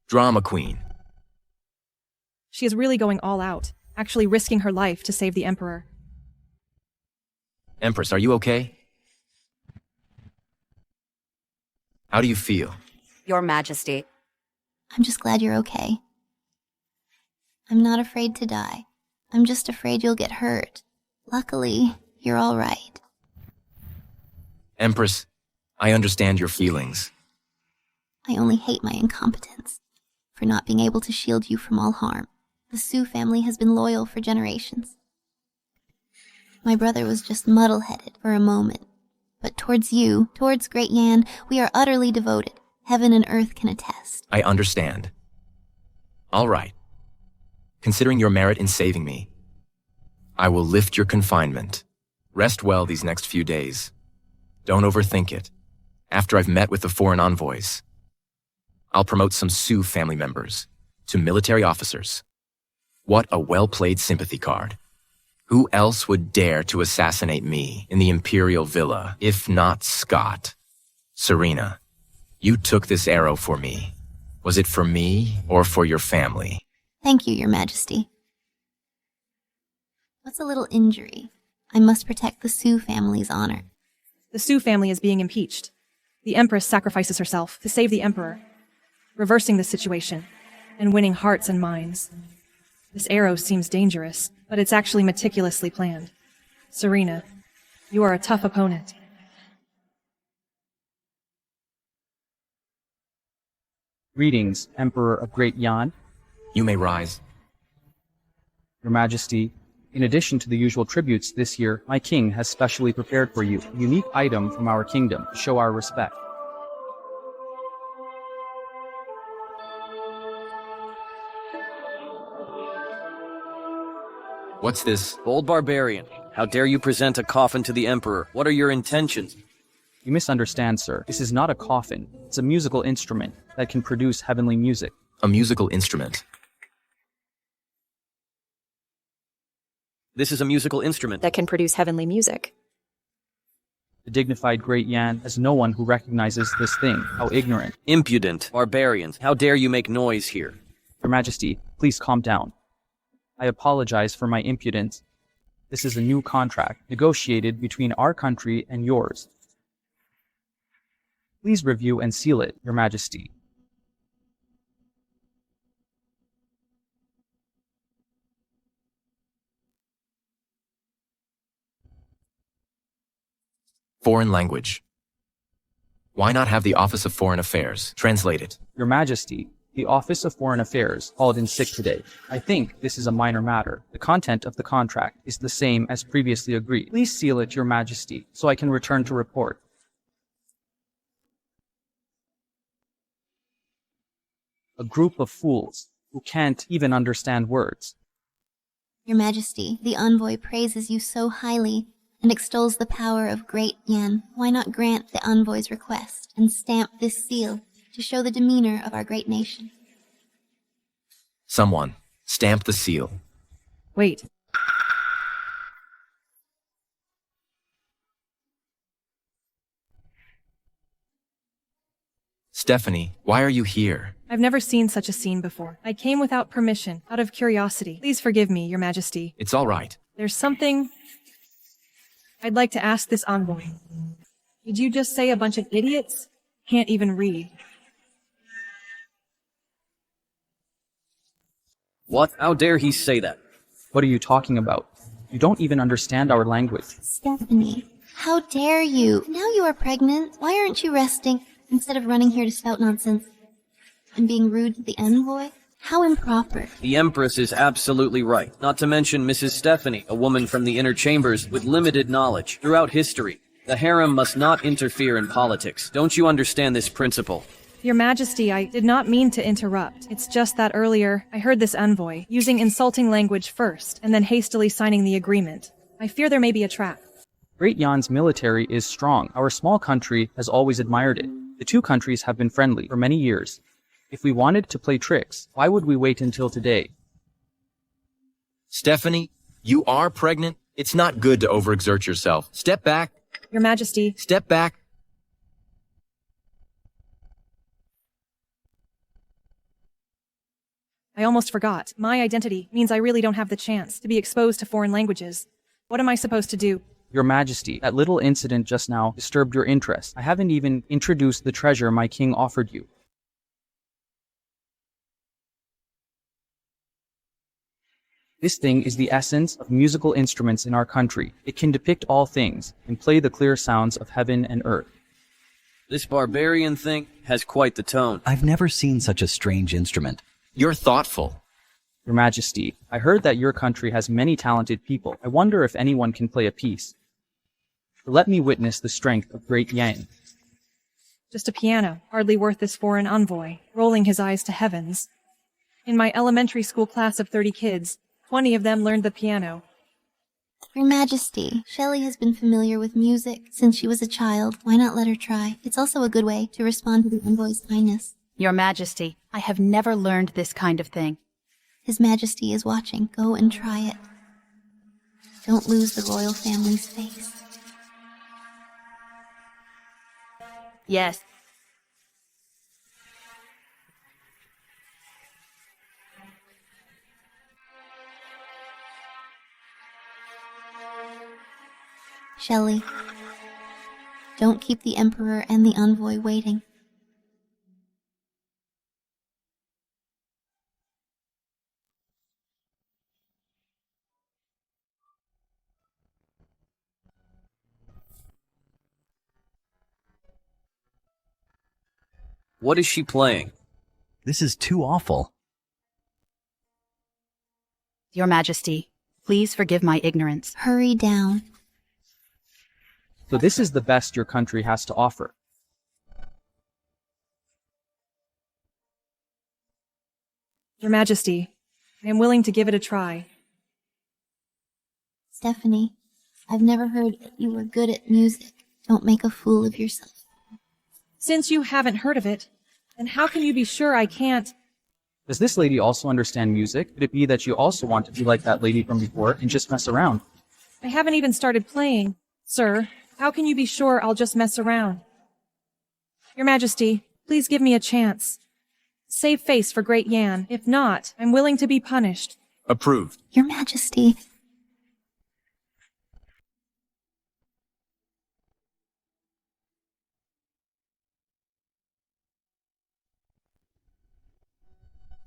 [SPEAKER 5] Drama queen.
[SPEAKER 2] She is really going all out, actually risking her life to save the Emperor.
[SPEAKER 5] Empress, are you okay? How do you feel?
[SPEAKER 8] Your Majesty.
[SPEAKER 4] I'm just glad you're okay. I'm not afraid to die. I'm just afraid you'll get hurt. Luckily, you're all right.
[SPEAKER 5] Empress, I understand your feelings.
[SPEAKER 4] I only hate my incompetence for not being able to shield you from all harm. The Sue family has been loyal for generations. My brother was just muddle-headed for a moment. But towards you, towards Great Yan, we are utterly devoted. Heaven and earth can attest.
[SPEAKER 5] I understand. All right. Considering your merit in saving me, I will lift your confinement. Rest well these next few days. Don't overthink it. After I've met with the foreign envoys, I'll promote some Sioux family members to military officers. What a well-played sympathy card. Who else would dare to assassinate me in the Imperial Villa, if not Scott? Serena, you took this arrow for me. Was it for me or for your family?
[SPEAKER 4] Thank you, Your Majesty. What's a little injury? I must protect the Sioux family's honor.
[SPEAKER 2] The Sioux family is being impeached. The Empress sacrifices herself to save the Emperor, reversing the situation and winning hearts and minds. This arrow seems dangerous, but it's actually meticulously planned. Serena, you are a tough opponent.
[SPEAKER 19] Greetings, Emperor of Great Yan.
[SPEAKER 5] You may rise.
[SPEAKER 19] Your Majesty, in addition to the usual tributes this year, my king has specially prepared for you a unique item from our kingdom to show our respect.
[SPEAKER 5] What's this?
[SPEAKER 20] Bold barbarian, how dare you present a coffin to the Emperor? What are your intentions?
[SPEAKER 19] You misunderstand, sir. This is not a coffin. It's a musical instrument that can produce heavenly music.
[SPEAKER 5] A musical instrument?
[SPEAKER 20] This is a musical instrument
[SPEAKER 10] that can produce heavenly music.
[SPEAKER 19] The dignified Great Yan has no one who recognizes this thing. How ignorant.
[SPEAKER 20] Impudent. Barbarians, how dare you make noise here?
[SPEAKER 19] Your Majesty, please calm down. I apologize for my impudence. This is a new contract negotiated between our country and yours. Please review and seal it, Your Majesty.
[SPEAKER 5] Foreign language. Why not have the Office of Foreign Affairs translate it?
[SPEAKER 19] Your Majesty, the Office of Foreign Affairs called in sick today. I think this is a minor matter. The content of the contract is the same as previously agreed. Please seal it, Your Majesty, so I can return to report. A group of fools who can't even understand words.
[SPEAKER 4] Your Majesty, the envoy praises you so highly and extols the power of Great Yan. Why not grant the envoy's request and stamp this seal to show the demeanor of our great nation.
[SPEAKER 5] Someone, stamp the seal.
[SPEAKER 2] Wait.
[SPEAKER 5] Stephanie, why are you here?
[SPEAKER 2] I've never seen such a scene before. I came without permission, out of curiosity. Please forgive me, Your Majesty.
[SPEAKER 5] It's all right.
[SPEAKER 2] There's something I'd like to ask this envoy. Did you just say a bunch of idiots can't even read?
[SPEAKER 20] What? How dare he say that?
[SPEAKER 19] What are you talking about? You don't even understand our language.
[SPEAKER 4] Stephanie, how dare you? Now you are pregnant. Why aren't you resting instead of running here to spout nonsense and being rude to the envoy? How improper.
[SPEAKER 20] The Empress is absolutely right. Not to mention Mrs. Stephanie, a woman from the inner chambers with limited knowledge. Throughout history, the harem must not interfere in politics. Don't you understand this principle?
[SPEAKER 2] Your Majesty, I did not mean to interrupt. It's just that earlier, I heard this envoy using insulting language first, and then hastily signing the agreement. I fear there may be a trap.
[SPEAKER 19] Great Yan's military is strong. Our small country has always admired it. The two countries have been friendly for many years. If we wanted to play tricks, why would we wait until today?
[SPEAKER 5] Stephanie, you are pregnant? It's not good to overexert yourself. Step back.
[SPEAKER 2] Your Majesty.
[SPEAKER 5] Step back.
[SPEAKER 2] I almost forgot. My identity means I really don't have the chance to be exposed to foreign languages. What am I supposed to do?
[SPEAKER 19] Your Majesty, that little incident just now disturbed your interest. I haven't even introduced the treasure my king offered you. This thing is the essence of musical instruments in our country. It can depict all things and play the clear sounds of heaven and earth.
[SPEAKER 20] This barbarian thing has quite the tone.
[SPEAKER 21] I've never seen such a strange instrument.
[SPEAKER 5] You're thoughtful.
[SPEAKER 19] Your Majesty, I heard that your country has many talented people. I wonder if anyone can play a piece. Let me witness the strength of Great Yan.
[SPEAKER 2] Just a piano, hardly worth this foreign envoy, rolling his eyes to heavens. In my elementary school class of 30 kids, 20 of them learned the piano.
[SPEAKER 4] Your Majesty, Shelley has been familiar with music since she was a child. Why not let her try? It's also a good way to respond to the envoy's kindness.
[SPEAKER 7] Your Majesty, I have never learned this kind of thing.
[SPEAKER 4] His Majesty is watching. Go and try it. Don't lose the royal family's face.
[SPEAKER 7] Yes.
[SPEAKER 4] Shelley, don't keep the Emperor and the envoy waiting.
[SPEAKER 20] What is she playing?
[SPEAKER 21] This is too awful.
[SPEAKER 7] Your Majesty, please forgive my ignorance.
[SPEAKER 4] Hurry down.
[SPEAKER 19] So this is the best your country has to offer.
[SPEAKER 2] Your Majesty, I am willing to give it a try.
[SPEAKER 4] Stephanie, I've never heard that you were good at music. Don't make a fool of yourself.
[SPEAKER 2] Since you haven't heard of it, then how can you be sure I can't?
[SPEAKER 19] Does this lady also understand music? Could it be that you also want to be like that lady from before and just mess around?
[SPEAKER 2] I haven't even started playing. Sir, how can you be sure I'll just mess around? Your Majesty, please give me a chance. Save face for Great Yan. If not, I'm willing to be punished.
[SPEAKER 5] Approved.
[SPEAKER 4] Your Majesty.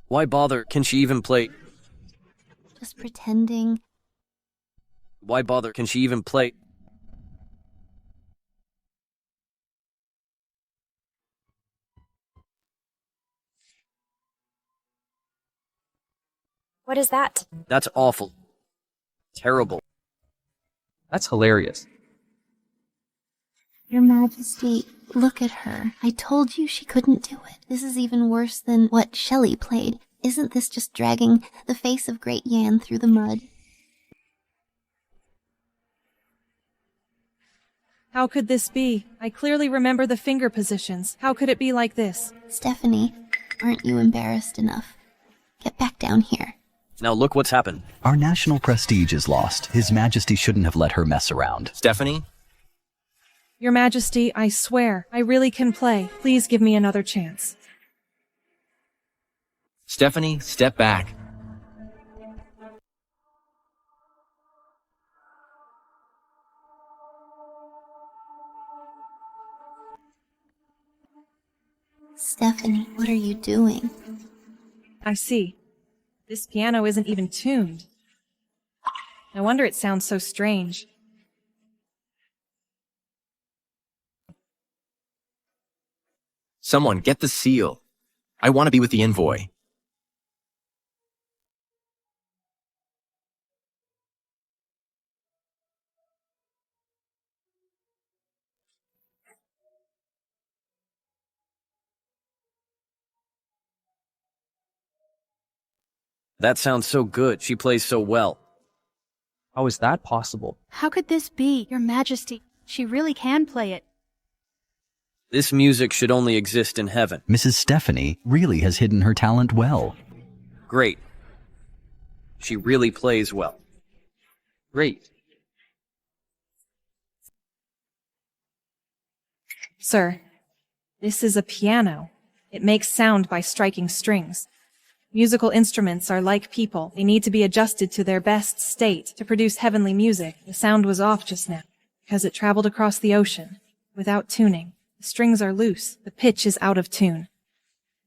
[SPEAKER 20] Why bother? Can she even play?
[SPEAKER 4] Just pretending.
[SPEAKER 20] Why bother? Can she even play?
[SPEAKER 10] What is that?
[SPEAKER 20] That's awful. Terrible.
[SPEAKER 19] That's hilarious.
[SPEAKER 4] Your Majesty, look at her. I told you she couldn't do it. This is even worse than what Shelley played. Isn't this just dragging the face of Great Yan through the mud?
[SPEAKER 2] How could this be? I clearly remember the finger positions. How could it be like this?
[SPEAKER 4] Stephanie, aren't you embarrassed enough? Get back down here.
[SPEAKER 20] Now look what's happened.
[SPEAKER 21] Our national prestige is lost. His Majesty shouldn't have let her mess around.
[SPEAKER 16] Stephanie?
[SPEAKER 2] Your Majesty, I swear, I really can play. Please give me another chance.
[SPEAKER 16] Stephanie, step back.
[SPEAKER 4] Stephanie, what are you doing?
[SPEAKER 2] I see. This piano isn't even tuned. No wonder it sounds so strange.
[SPEAKER 16] Someone, get the seal. I want to be with the envoy.
[SPEAKER 20] That sounds so good. She plays so well.
[SPEAKER 19] How is that possible?
[SPEAKER 7] How could this be, Your Majesty? She really can play it.
[SPEAKER 20] This music should only exist in heaven.
[SPEAKER 21] Mrs. Stephanie really has hidden her talent well.
[SPEAKER 20] Great. She really plays well.
[SPEAKER 19] Great.
[SPEAKER 2] Sir, this is a piano. It makes sound by striking strings. Musical instruments are like people. They need to be adjusted to their best state to produce heavenly music. The sound was off just now because it traveled across the ocean without tuning. The strings are loose. The pitch is out of tune.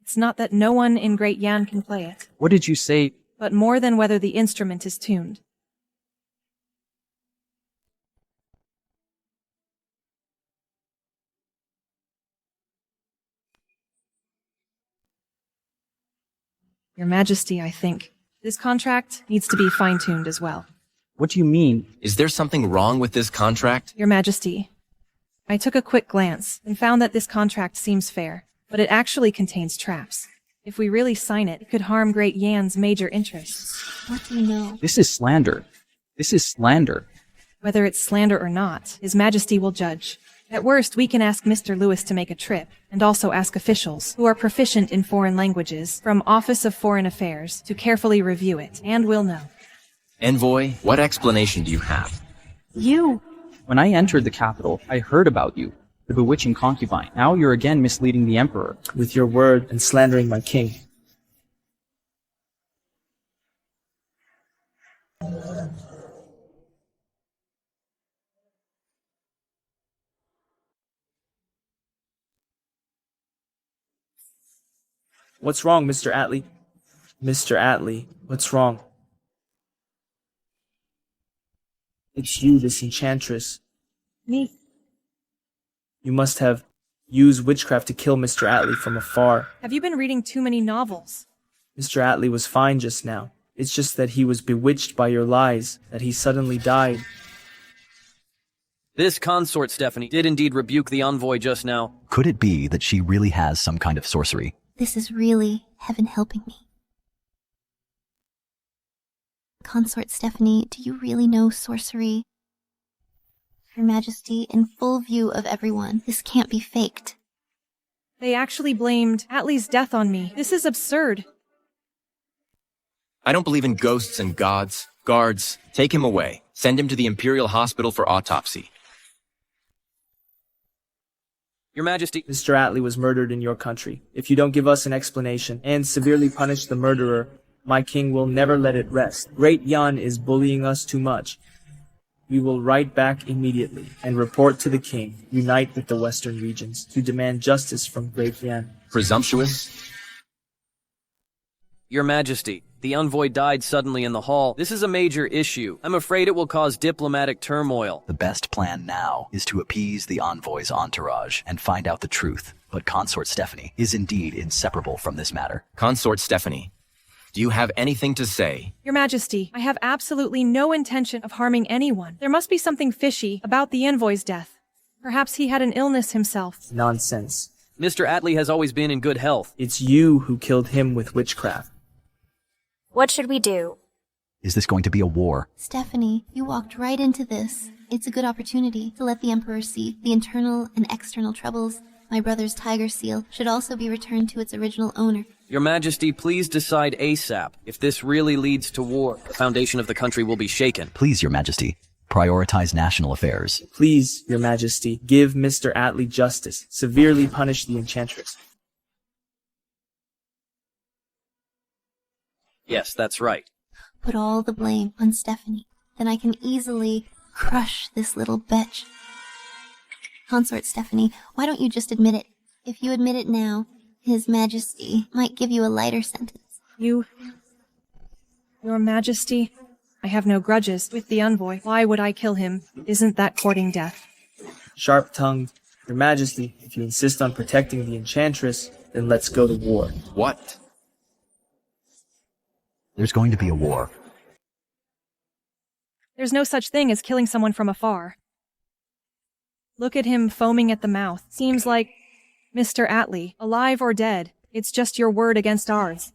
[SPEAKER 2] It's not that no one in Great Yan can play it,
[SPEAKER 19] What did you say?
[SPEAKER 2] but more than whether the instrument is tuned. Your Majesty, I think. This contract needs to be fine-tuned as well.
[SPEAKER 19] What do you mean?
[SPEAKER 16] Is there something wrong with this contract?
[SPEAKER 2] Your Majesty, I took a quick glance and found that this contract seems fair, but it actually contains traps. If we really sign it, it could harm Great Yan's major interests.
[SPEAKER 4] What do you know?
[SPEAKER 19] This is slander. This is slander.
[SPEAKER 2] Whether it's slander or not, His Majesty will judge. At worst, we can ask Mr. Lewis to make a trip, and also ask officials who are proficient in foreign languages from Office of Foreign Affairs to carefully review it, and we'll know.
[SPEAKER 16] Envoy, what explanation do you have?
[SPEAKER 7] You!
[SPEAKER 19] When I entered the capital, I heard about you, the bewitching concubine. Now you're again misleading the Emperor.
[SPEAKER 9] With your word and slandering my king. What's wrong, Mr. Atlee? Mr. Atlee, what's wrong? It's you, this enchantress.
[SPEAKER 2] Me?
[SPEAKER 9] You must have used witchcraft to kill Mr. Atlee from afar.
[SPEAKER 2] Have you been reading too many novels?
[SPEAKER 9] Mr. Atlee was fine just now. It's just that he was bewitched by your lies, that he suddenly died.
[SPEAKER 20] This consort, Stephanie, did indeed rebuke the envoy just now.
[SPEAKER 21] Could it be that she really has some kind of sorcery?
[SPEAKER 4] This is really heaven helping me. Consort Stephanie, do you really know sorcery? Your Majesty, in full view of everyone, this can't be faked.
[SPEAKER 2] They actually blamed Atlee's death on me. This is absurd.
[SPEAKER 16] I don't believe in ghosts and gods. Guards, take him away. Send him to the Imperial Hospital for autopsy.
[SPEAKER 20] Your Majesty.
[SPEAKER 9] Mr. Atlee was murdered in your country. If you don't give us an explanation and severely punish the murderer, my king will never let it rest. Great Yan is bullying us too much. We will write back immediately and report to the king, unite with the western regions to demand justice from Great Yan.
[SPEAKER 16] Presumptuous?
[SPEAKER 20] Your Majesty, the envoy died suddenly in the hall. This is a major issue. I'm afraid it will cause diplomatic turmoil.
[SPEAKER 21] The best plan now is to appease the envoy's entourage and find out the truth. But Consort Stephanie is indeed inseparable from this matter.
[SPEAKER 16] Consort Stephanie, do you have anything to say?
[SPEAKER 2] Your Majesty, I have absolutely no intention of harming anyone. There must be something fishy about the envoy's death. Perhaps he had an illness himself.
[SPEAKER 9] Nonsense.
[SPEAKER 20] Mr. Atlee has always been in good health.
[SPEAKER 9] It's you who killed him with witchcraft.
[SPEAKER 10] What should we do?
[SPEAKER 21] Is this going to be a war?
[SPEAKER 4] Stephanie, you walked right into this. It's a good opportunity to let the Emperor see the internal and external troubles. My brother's tiger seal should also be returned to its original owner.
[SPEAKER 20] Your Majesty, please decide ASAP. If this really leads to war, the foundation of the country will be shaken.
[SPEAKER 21] Please, Your Majesty, prioritize national affairs.
[SPEAKER 9] Please, Your Majesty, give Mr. Atlee justice. Severely punish the enchantress.
[SPEAKER 20] Yes, that's right.
[SPEAKER 4] Put all the blame on Stephanie. Then I can easily crush this little bitch. Consort Stephanie, why don't you just admit it? If you admit it now, His Majesty might give you a lighter sentence.
[SPEAKER 2] Your Majesty, I have no grudges with the envoy. Why would I kill him? Isn't that courting death?
[SPEAKER 9] Sharp-tongued. Your Majesty, if you insist on protecting the enchantress, then let's go to war.
[SPEAKER 5] What?
[SPEAKER 21] There's going to be a war.
[SPEAKER 2] There's no such thing as killing someone from afar. Look at him foaming at the mouth. Seems like Mr. Atlee, alive or dead, it's just your word against ours.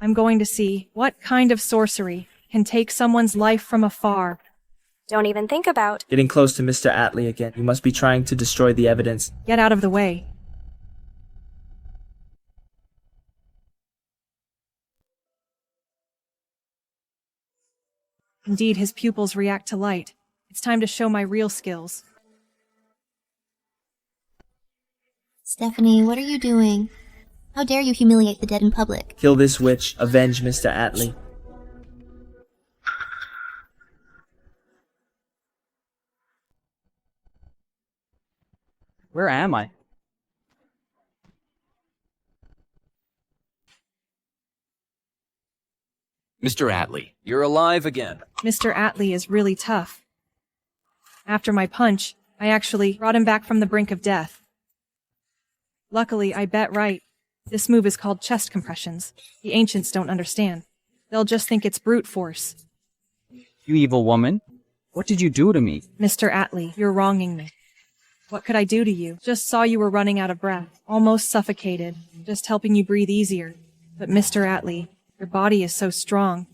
[SPEAKER 2] I'm going to see what kind of sorcery can take someone's life from afar.
[SPEAKER 10] Don't even think about
[SPEAKER 9] Getting close to Mr. Atlee again. You must be trying to destroy the evidence.
[SPEAKER 2] Get out of the way. Indeed, his pupils react to light. It's time to show my real skills.
[SPEAKER 4] Stephanie, what are you doing? How dare you humiliate the dead in public?
[SPEAKER 9] Kill this witch. Avenge Mr. Atlee.
[SPEAKER 19] Where am I?
[SPEAKER 5] Mr. Atlee,
[SPEAKER 20] You're alive again.
[SPEAKER 2] Mr. Atlee is really tough. After my punch, I actually brought him back from the brink of death. Luckily, I bet right. This move is called chest compressions. The ancients don't understand. They'll just think it's brute force.
[SPEAKER 19] You evil woman. What did you do to me?
[SPEAKER 2] Mr. Atlee, you're wronging me. What could I do to you? Just saw you were running out of breath, almost suffocated, just helping you breathe easier. But Mr. Atlee, your body is so strong.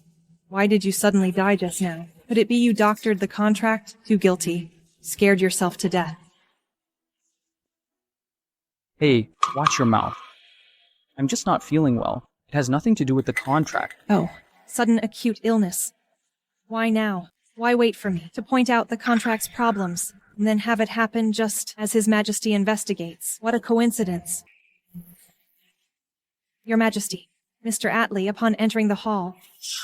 [SPEAKER 2] Why did you suddenly die just now? Could it be you doctored the contract? Too guilty. Scared yourself to death.
[SPEAKER 19] Hey, watch your mouth. I'm just not feeling well. It has nothing to do with the contract.
[SPEAKER 2] Oh, sudden acute illness. Why now? Why wait for me to point out the contract's problems, and then have it happen just as His Majesty investigates? What a coincidence. Your Majesty, Mr. Atlee, upon entering the hall,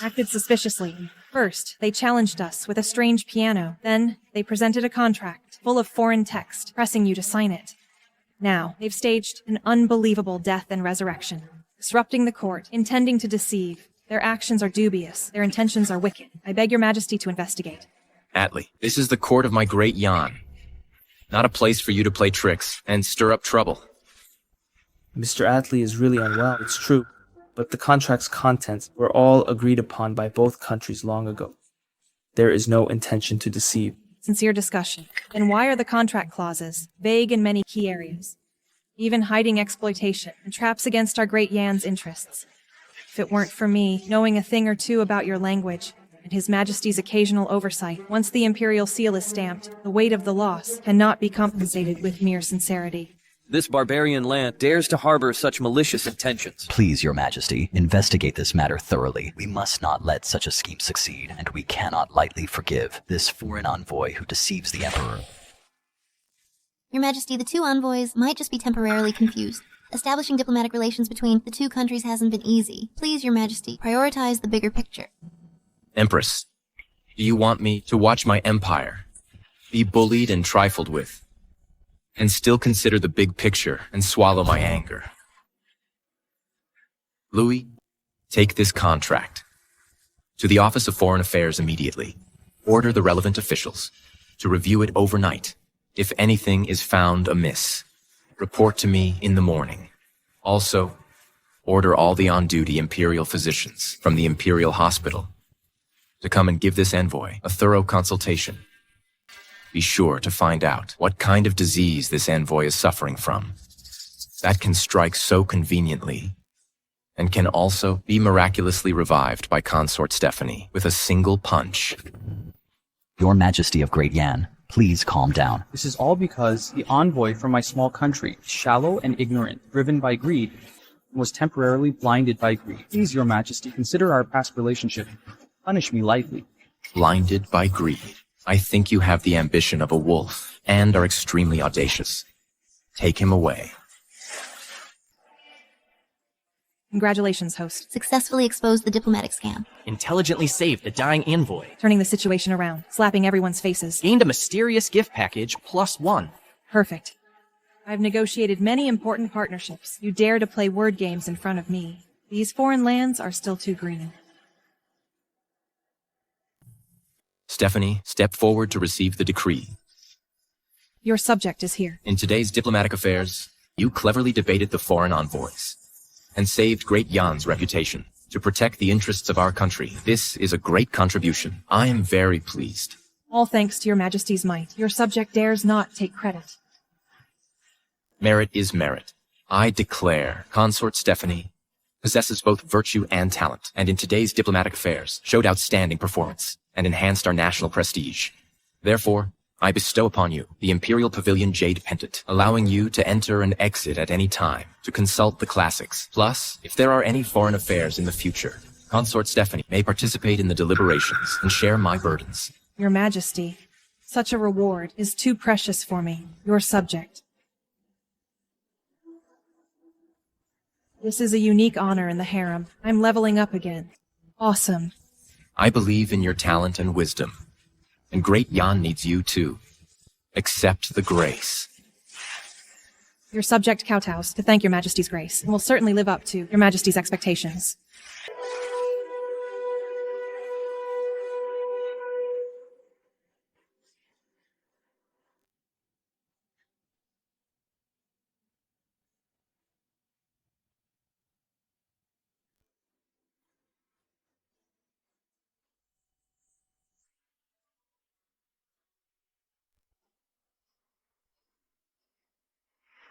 [SPEAKER 2] acted suspiciously. First, they challenged us with a strange piano. Then, they presented a contract full of foreign text, pressing you to sign it. Now, they've staged an unbelievable death and resurrection, disrupting the court, intending to deceive. Their actions are dubious. Their intentions are wicked. I beg your Majesty to investigate.
[SPEAKER 5] Atlee, this is the court of my great Jan. Not a place for you to play tricks and stir up trouble.
[SPEAKER 9] Mr. Atlee is really unwell, it's true. But the contract's contents were all agreed upon by both countries long ago. There is no intention to deceive.
[SPEAKER 2] Sincere discussion. Then why are the contract clauses vague in many key areas, even hiding exploitation and traps against our great Yan's interests? If it weren't for me knowing a thing or two about your language and His Majesty's occasional oversight, once the imperial seal is stamped, the weight of the loss cannot be compensated with mere sincerity.
[SPEAKER 20] This barbarian land dares to harbor such malicious intentions.
[SPEAKER 21] Please, Your Majesty, investigate this matter thoroughly. We must not let such a scheme succeed, and we cannot lightly forgive this foreign envoy who deceives the Emperor.
[SPEAKER 4] Your Majesty, the two envoys might just be temporarily confused. Establishing diplomatic relations between the two countries hasn't been easy. Please, Your Majesty, prioritize the bigger picture.
[SPEAKER 5] Empress, do you want me to watch my empire be bullied and trifled with, and still consider the big picture and swallow my anger? Louis, take this contract to the Office of Foreign Affairs immediately. Order the relevant officials to review it overnight. If anything is found amiss, report to me in the morning. Also, order all the on-duty imperial physicians from the imperial hospital to come and give this envoy a thorough consultation. Be sure to find out what kind of disease this envoy is suffering from. That can strike so conveniently, and can also be miraculously revived by Consort Stephanie with a single punch.
[SPEAKER 21] Your Majesty of Great Yan, please calm down.
[SPEAKER 19] This is all because the envoy from my small country, shallow and ignorant, driven by greed, was temporarily blinded by greed. Please, Your Majesty, consider our past relationship. Punish me lightly.
[SPEAKER 5] Blinded by greed. I think you have the ambition of a wolf and are extremely audacious. Take him away.
[SPEAKER 2] Congratulations, host.
[SPEAKER 4] Successfully exposed the diplomatic scam.
[SPEAKER 1] Intelligently saved the dying envoy.
[SPEAKER 2] Turning the situation around, slapping everyone's faces.
[SPEAKER 1] Gained a mysterious gift package +1.
[SPEAKER 2] Perfect. I've negotiated many important partnerships. You dare to play word games in front of me. These foreign lands are still too green.
[SPEAKER 5] Stephanie, step forward to receive the decree.
[SPEAKER 2] Your subject is here.
[SPEAKER 5] In today's diplomatic affairs, you cleverly debated the foreign envoys and saved Great Yan's reputation to protect the interests of our country. This is a great contribution. I am very pleased.
[SPEAKER 2] All thanks to your Majesty's might. Your subject dares not take credit.
[SPEAKER 5] Merit is merit. I declare Consort Stephanie possesses both virtue and talent, and in today's diplomatic affairs showed outstanding performance and enhanced our national prestige. Therefore, I bestow upon you the Imperial Pavilion Jade Pendant, allowing you to enter and exit at any time to consult the classics. Plus, if there are any foreign affairs in the future, Consort Stephanie may participate in the deliberations and share my burdens.
[SPEAKER 2] Your Majesty, such a reward is too precious for me, your subject. This is a unique honor in the harem. I'm leveling up again. Awesome.
[SPEAKER 5] I believe in your talent and wisdom, and Great Yan needs you too. Accept the grace.
[SPEAKER 2] Your subject kowtows to thank your Majesty's grace, and will certainly live up to your Majesty's expectations.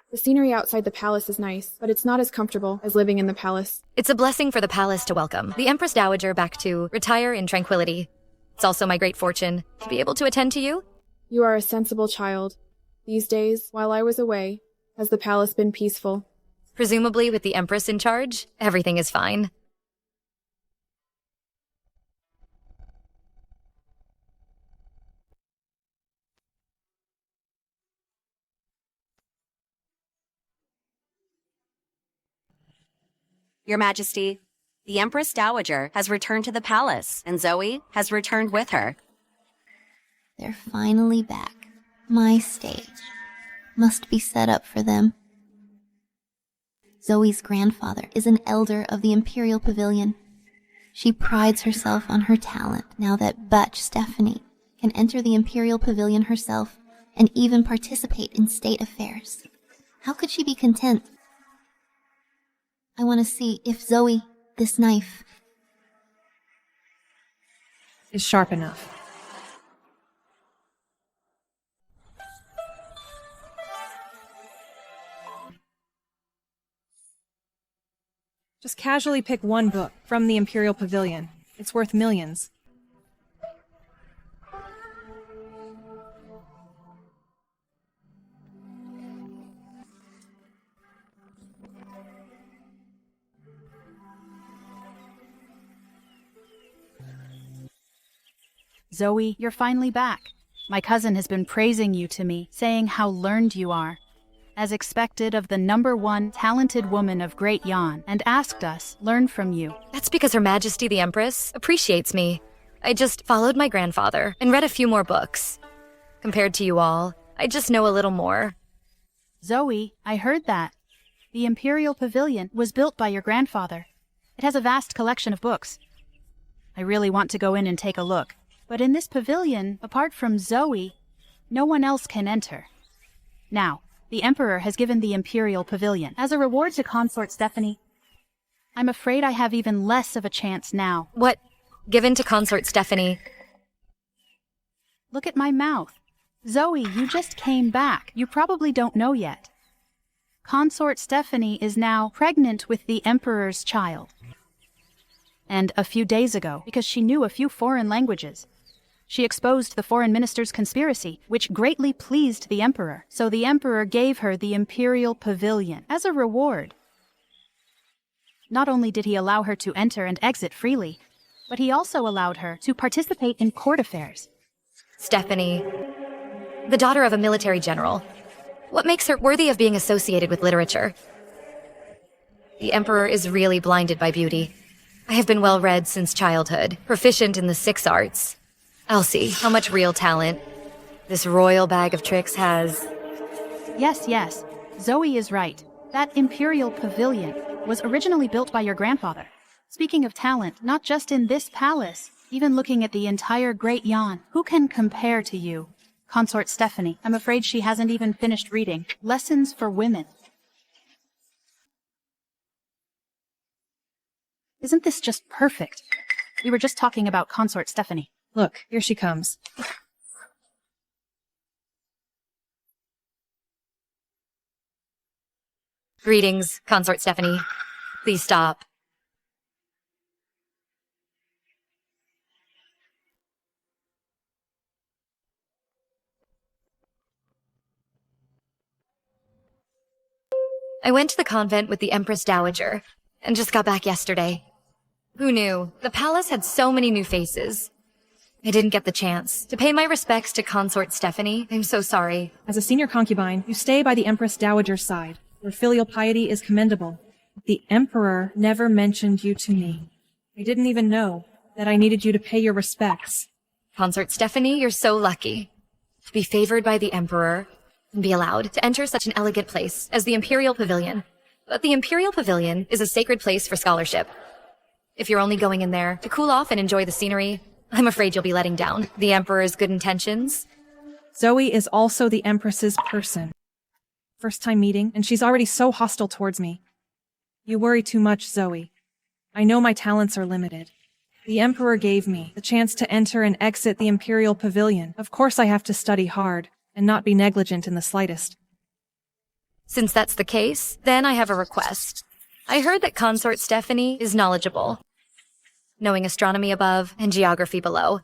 [SPEAKER 6] The scenery outside the palace is nice, but it's not as comfortable as living in the palace.
[SPEAKER 22] It's a blessing for the palace to welcome the Empress Dowager back to retire in tranquility. It's also my great fortune to be able to attend to you.
[SPEAKER 6] You are a sensible child. These days, while I was away, has the palace been peaceful?
[SPEAKER 22] Presumably with the Empress in charge, everything is fine.
[SPEAKER 8] Your Majesty, the Empress Dowager has returned to the palace, and Zoe has returned with her.
[SPEAKER 4] They're finally back. My stage must be set up for them. Zoe's grandfather is an elder of the Imperial Pavilion. She prides herself on her talent now that Butch Stephanie can enter the Imperial Pavilion herself and even participate in state affairs. How could she be content? I want to see if Zoe, this knife,
[SPEAKER 2] is sharp enough. Just casually pick one book from the Imperial Pavilion. It's worth millions.
[SPEAKER 7] Zoe, you're finally back. My cousin has been praising you to me, saying how learned you are, as expected of the #1 talented woman of Great Yan, and asked us learn from you.
[SPEAKER 22] That's because Her Majesty the Empress appreciates me. I just followed my grandfather and read a few more books. Compared to you all, I just know a little more.
[SPEAKER 7] Zoe, I heard that. The Imperial Pavilion was built by your grandfather. It has a vast collection of books. I really want to go in and take a look. But in this pavilion, apart from Zoe, no one else can enter. Now, the Emperor has given the Imperial Pavilion as a reward to Consort Stephanie. I'm afraid I have even less of a chance now.
[SPEAKER 22] What? Given to Consort Stephanie?
[SPEAKER 7] Look at my mouth. Zoe, you just came back. You probably don't know yet. Consort Stephanie is now pregnant with the Emperor's child. And a few days ago, because she knew a few foreign languages, She exposed the foreign minister's conspiracy, which greatly pleased the emperor. So the emperor gave her the imperial pavilion as a reward. Not only did he allow her to enter and exit freely, but he also allowed her to participate in court affairs.
[SPEAKER 22] Stephanie, the daughter of a military general. What makes her worthy of being associated with literature? The emperor is really blinded by beauty. I have been well-read since childhood, proficient in the 6 arts. I'll see how much real talent this royal bag of tricks has.
[SPEAKER 7] Yes, Zoe is right. That imperial pavilion was originally built by your grandfather. Speaking of talent, not just in this palace, even looking at the entire Great Yan, who can compare to you? Consort Stephanie. I'm afraid she hasn't even finished reading Lessons for Women. Isn't this just perfect? We were just talking about Consort Stephanie.
[SPEAKER 2] Look, here she comes.
[SPEAKER 22] Greetings, Consort Stephanie. Please stop. I went to the convent with the Empress Dowager, and just got back yesterday. Who knew? The palace had so many new faces. I didn't get the chance to pay my respects to Consort Stephanie. I'm so sorry.
[SPEAKER 2] As a senior concubine, you stay by the Empress Dowager's side. Your filial piety is commendable. The Emperor never mentioned you to me. I didn't even know that I needed you to pay your respects.
[SPEAKER 22] Consort Stephanie, you're so lucky to be favored by the Emperor and be allowed to enter such an elegant place as the Imperial Pavilion. But the Imperial Pavilion is a sacred place for scholarship. If you're only going in there to cool off and enjoy the scenery, I'm afraid you'll be letting down the Emperor's good intentions.
[SPEAKER 2] Zoe is also the Empress's person. First time meeting, and she's already so hostile towards me. You worry too much, Zoe. I know my talents are limited. The Emperor gave me the chance to enter and exit the Imperial Pavilion. Of course I have to study hard, and not be negligent in the slightest.
[SPEAKER 22] Since that's the case, then I have a request. I heard that Consort Stephanie is knowledgeable, knowing astronomy above and geography below.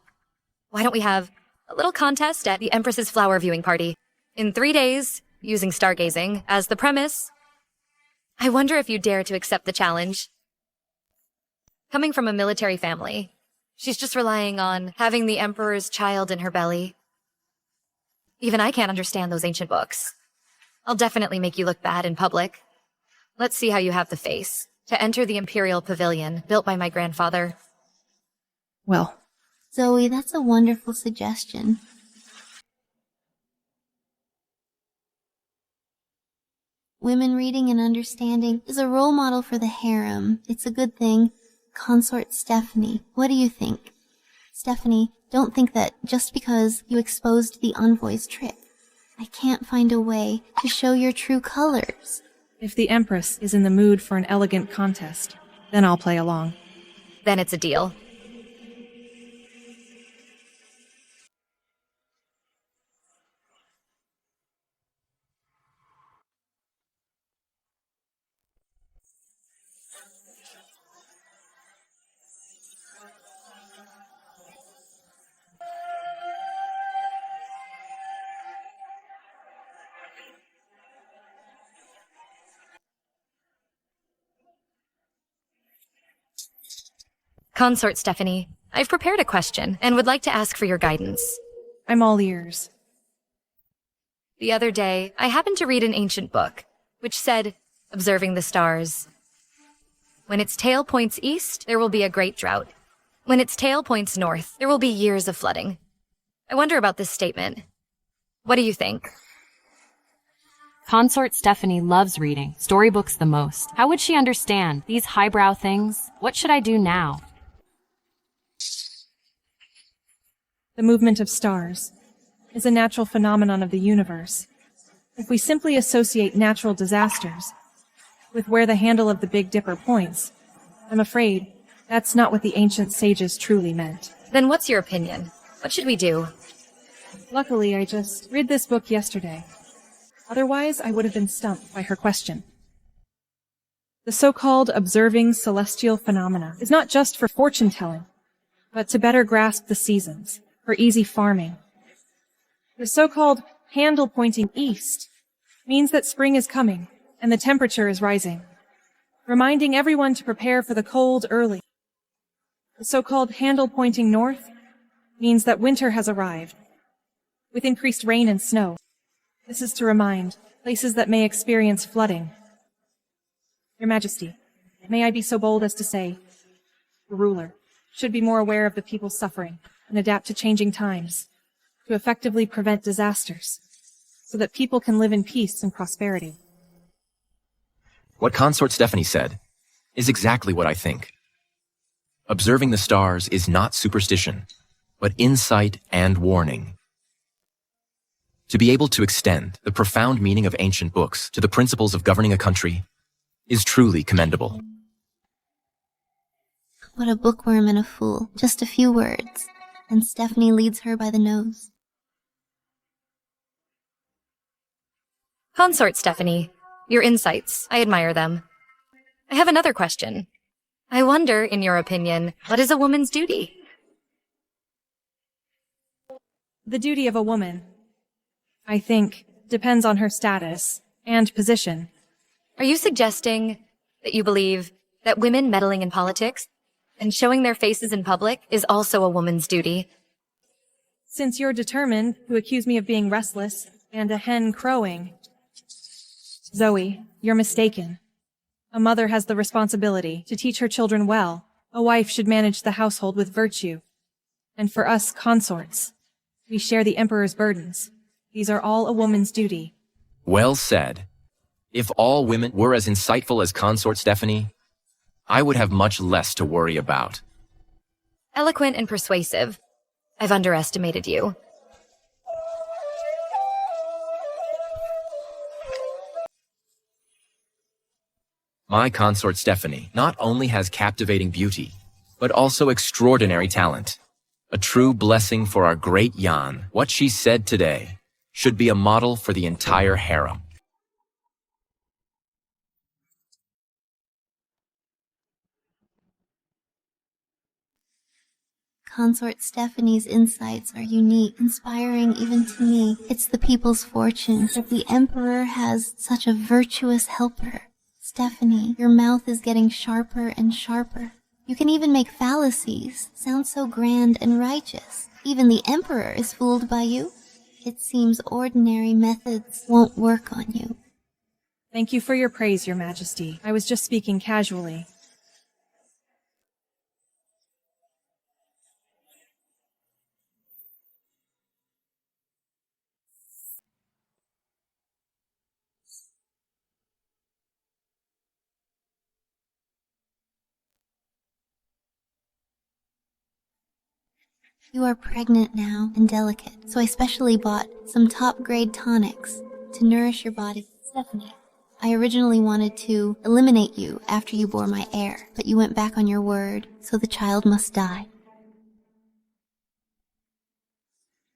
[SPEAKER 22] Why don't we have a little contest at the Empress's flower viewing party? In 3 days, using stargazing as the premise. I wonder if you dare to accept the challenge. Coming from a military family, she's just relying on having the Emperor's child in her belly. Even I can't understand those ancient books. I'll definitely make you look bad in public. Let's see how you have the face to enter the Imperial Pavilion built by my grandfather.
[SPEAKER 2] Well,
[SPEAKER 4] Zoe, that's a wonderful suggestion. Women reading and understanding is a role model for the harem. It's a good thing. Consort Stephanie, what do you think? Stephanie, don't think that just because you exposed the envoy's trick, I can't find a way to show your true colors.
[SPEAKER 2] If the Empress is in the mood for an elegant contest, then I'll play along.
[SPEAKER 22] Then it's a deal. Consort Stephanie, I've prepared a question and would like to ask for your guidance.
[SPEAKER 2] I'm all ears.
[SPEAKER 22] The other day, I happened to read an ancient book, which said, observing the stars. When its tail points east, there will be a great drought. When its tail points north, there will be years of flooding. I wonder about this statement. What do you think?
[SPEAKER 3] Consort Stephanie loves reading storybooks the most. How would she understand these highbrow things? What should I do now?
[SPEAKER 2] The movement of stars is a natural phenomenon of the universe. If we simply associate natural disasters with where the handle of the Big Dipper points, I'm afraid that's not what the ancient sages truly meant.
[SPEAKER 22] Then what's your opinion? What should we do?
[SPEAKER 2] Luckily, I just read this book yesterday. Otherwise, I would have been stumped by her question. The so-called observing celestial phenomena is not just for fortune-telling, but to better grasp the seasons, for easy farming. The so-called handle pointing east means that spring is coming and the temperature is rising, reminding everyone to prepare for the cold early. The so-called handle pointing north means that winter has arrived, with increased rain and snow. This is to remind places that may experience flooding. Your Majesty, may I be so bold as to say, the ruler should be more aware of the people's suffering and adapt to changing times to effectively prevent disasters, so that people can live in peace and prosperity.
[SPEAKER 5] What Consort Stephanie said is exactly what I think. Observing the stars is not superstition, but insight and warning. To be able to extend the profound meaning of ancient books to the principles of governing a country is truly commendable.
[SPEAKER 4] What a bookworm and a fool. Just a few words, and Stephanie leads her by the nose.
[SPEAKER 22] Consort Stephanie, your insights, I admire them. I have another question. I wonder, in your opinion, what is a woman's duty?
[SPEAKER 2] The duty of a woman, I think, depends on her status and position.
[SPEAKER 22] Are you suggesting that you believe that women meddling in politics and showing their faces in public is also a woman's duty?
[SPEAKER 2] Since you're determined to accuse me of being restless and a hen crowing, Zoe, you're mistaken. A mother has the responsibility to teach her children well. A wife should manage the household with virtue. And for us consorts, we share the Emperor's burdens. These are all a woman's duty.
[SPEAKER 5] Well said. If all women were as insightful as Consort Stephanie, I would have much less to worry about.
[SPEAKER 22] Eloquent and persuasive. I've underestimated you.
[SPEAKER 5] My consort Stephanie not only has captivating beauty, but also extraordinary talent. A true blessing for our great Jan. What she said today should be a model for the entire harem.
[SPEAKER 4] Consort Stephanie's insights are unique, inspiring even to me. It's the people's fortune that the Emperor has such a virtuous helper. Stephanie, your mouth is getting sharper and sharper. You can even make fallacies sound so grand and righteous. Even the Emperor is fooled by you. It seems ordinary methods won't work on you.
[SPEAKER 2] Thank you for your praise, Your Majesty. I was just speaking casually.
[SPEAKER 4] You are pregnant now and delicate, so I specially bought some top-grade tonics to nourish your body. Stephanie, I originally wanted to eliminate you after you bore my heir, but you went back on your word, so the child must die.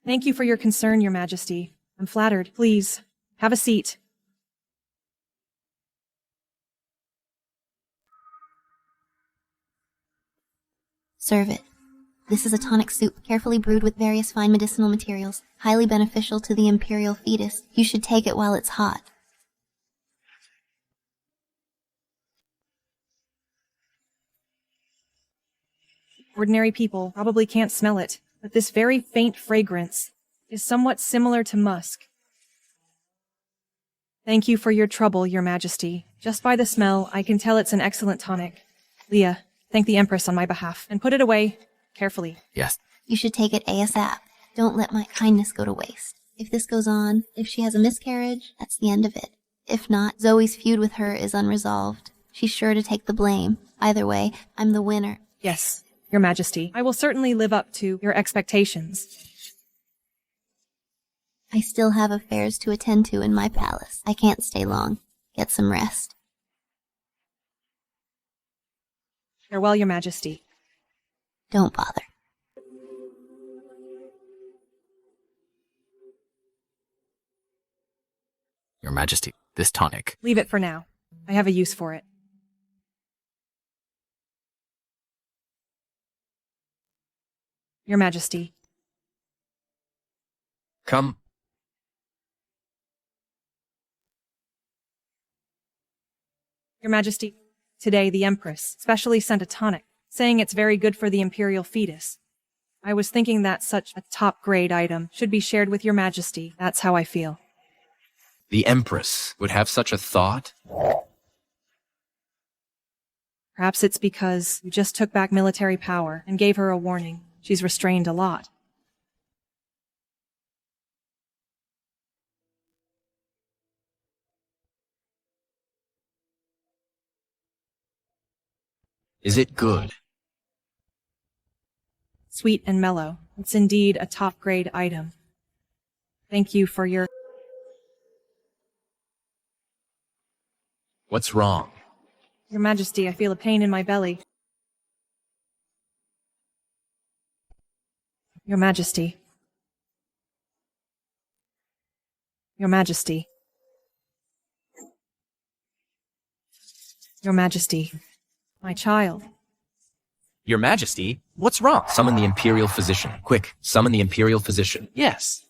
[SPEAKER 2] Thank you for your concern, Your Majesty. I'm flattered. Please, have a seat.
[SPEAKER 4] Serve it. This is a tonic soup, carefully brewed with various fine medicinal materials, highly beneficial to the imperial fetus. You should take it while it's hot.
[SPEAKER 2] Ordinary people probably can't smell it, but this very faint fragrance is somewhat similar to musk. Thank you for your trouble, Your Majesty. Just by the smell, I can tell it's an excellent tonic. Leah, thank the Empress on my behalf, and put it away carefully.
[SPEAKER 5] Yes.
[SPEAKER 4] You should take it ASAP. Don't let my kindness go to waste. If this goes on, if she has a miscarriage, that's the end of it. If not, Zoe's feud with her is unresolved. She's sure to take the blame. Either way, I'm the winner.
[SPEAKER 2] Yes, Your Majesty. I will certainly live up to your expectations.
[SPEAKER 4] I still have affairs to attend to in my palace. I can't stay long. Get some rest.
[SPEAKER 2] Farewell, Your Majesty.
[SPEAKER 4] Don't bother.
[SPEAKER 5] Your Majesty, this tonic.
[SPEAKER 2] Leave it for now. I have a use for it. Your Majesty,
[SPEAKER 5] Come.
[SPEAKER 2] Your Majesty, today the Empress specially sent a tonic, saying it's very good for the imperial fetus. I was thinking that such a top-grade item should be shared with Your Majesty. That's how I feel.
[SPEAKER 5] The Empress would have such a thought?
[SPEAKER 2] Perhaps it's because you just took back military power and gave her a warning. She's restrained a lot.
[SPEAKER 5] Is it good?
[SPEAKER 2] Sweet and mellow. It's indeed a top-grade item. Thank you for your...
[SPEAKER 5] What's wrong?
[SPEAKER 2] Your Majesty, I feel a pain in my belly. Your Majesty. Your Majesty. Your Majesty. My child.
[SPEAKER 1] Your Majesty, what's wrong?
[SPEAKER 5] Summon the imperial physician. Quick, summon the imperial physician.
[SPEAKER 1] Yes.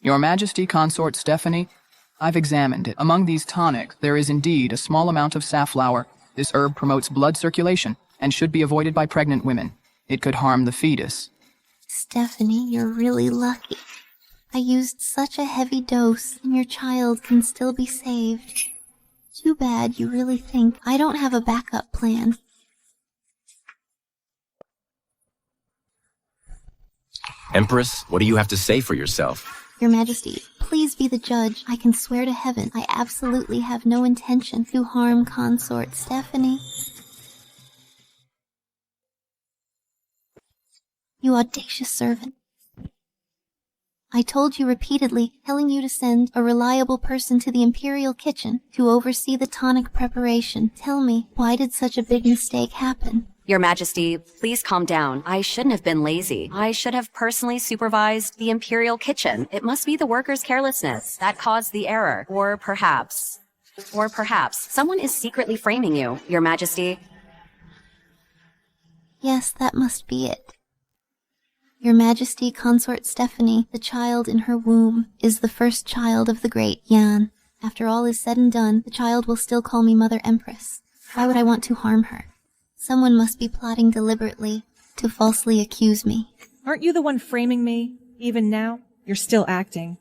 [SPEAKER 15] Your Majesty, Consort Stephanie, I've examined it. Among these tonics, there is indeed a small amount of safflower. This herb promotes blood circulation and should be avoided by pregnant women. It could harm the fetus.
[SPEAKER 4] Stephanie, you're really lucky. I used such a heavy dose, and your child can still be saved. Too bad you really think I don't have a backup plan.
[SPEAKER 5] Empress, what do you have to say for yourself?
[SPEAKER 4] Your Majesty, please be the judge. I can swear to heaven I absolutely have no intention to harm Consort Stephanie. You audacious servant. I told you repeatedly, telling you to send a reliable person to the imperial kitchen to oversee the tonic preparation. Tell me, why did such a big mistake happen?
[SPEAKER 8] Your Majesty, please calm down. I shouldn't have been lazy. I should have personally supervised the imperial kitchen. It must be the workers' carelessness that caused the error. Or perhaps someone is secretly framing you, Your Majesty.
[SPEAKER 4] Yes, that must be it. Your Majesty, Consort Stephanie, the child in her womb, is the first child of the great Yan. After all is said and done, the child will still call me Mother Empress. Why would I want to harm her? Someone must be plotting deliberately to falsely accuse me.
[SPEAKER 2] Aren't you the one framing me? Even now, you're still acting.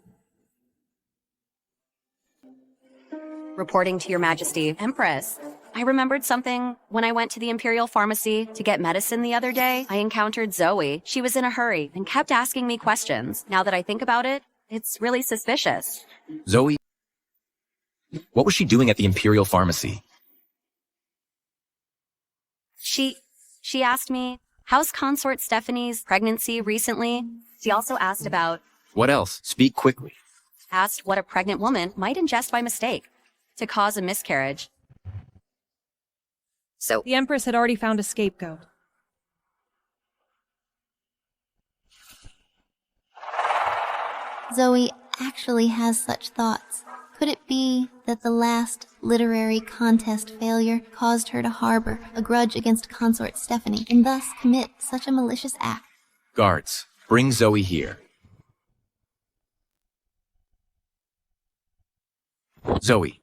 [SPEAKER 8] Reporting to Your Majesty. Empress, I remembered something. When I went to the Imperial Pharmacy to get medicine the other day, I encountered Zoe. She was in a hurry and kept asking me questions. Now that I think about it, it's really suspicious.
[SPEAKER 5] Zoe? What was she doing at the Imperial Pharmacy?
[SPEAKER 8] She asked me, how's Consort Stephanie's pregnancy recently? She also asked about...
[SPEAKER 5] What else? Speak quickly.
[SPEAKER 8] Asked what a pregnant woman might ingest by mistake to cause a miscarriage.
[SPEAKER 2] So the Empress had already found a scapegoat.
[SPEAKER 4] Zoe actually has such thoughts. Could it be that the last literary contest failure caused her to harbor a grudge against Consort Stephanie and thus commit such a malicious act?
[SPEAKER 5] Guards, bring Zoe here. Zoe,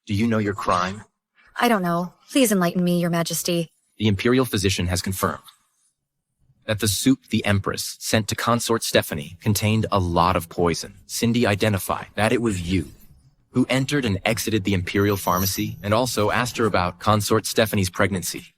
[SPEAKER 5] do you know your crime?
[SPEAKER 22] I don't know. Please enlighten me, Your Majesty.
[SPEAKER 5] The Imperial physician has confirmed that the soup the Empress sent to Consort Stephanie contained a lot of poison. Cindy identified that it was you who entered and exited the Imperial Pharmacy and also asked her about Consort Stephanie's pregnancy.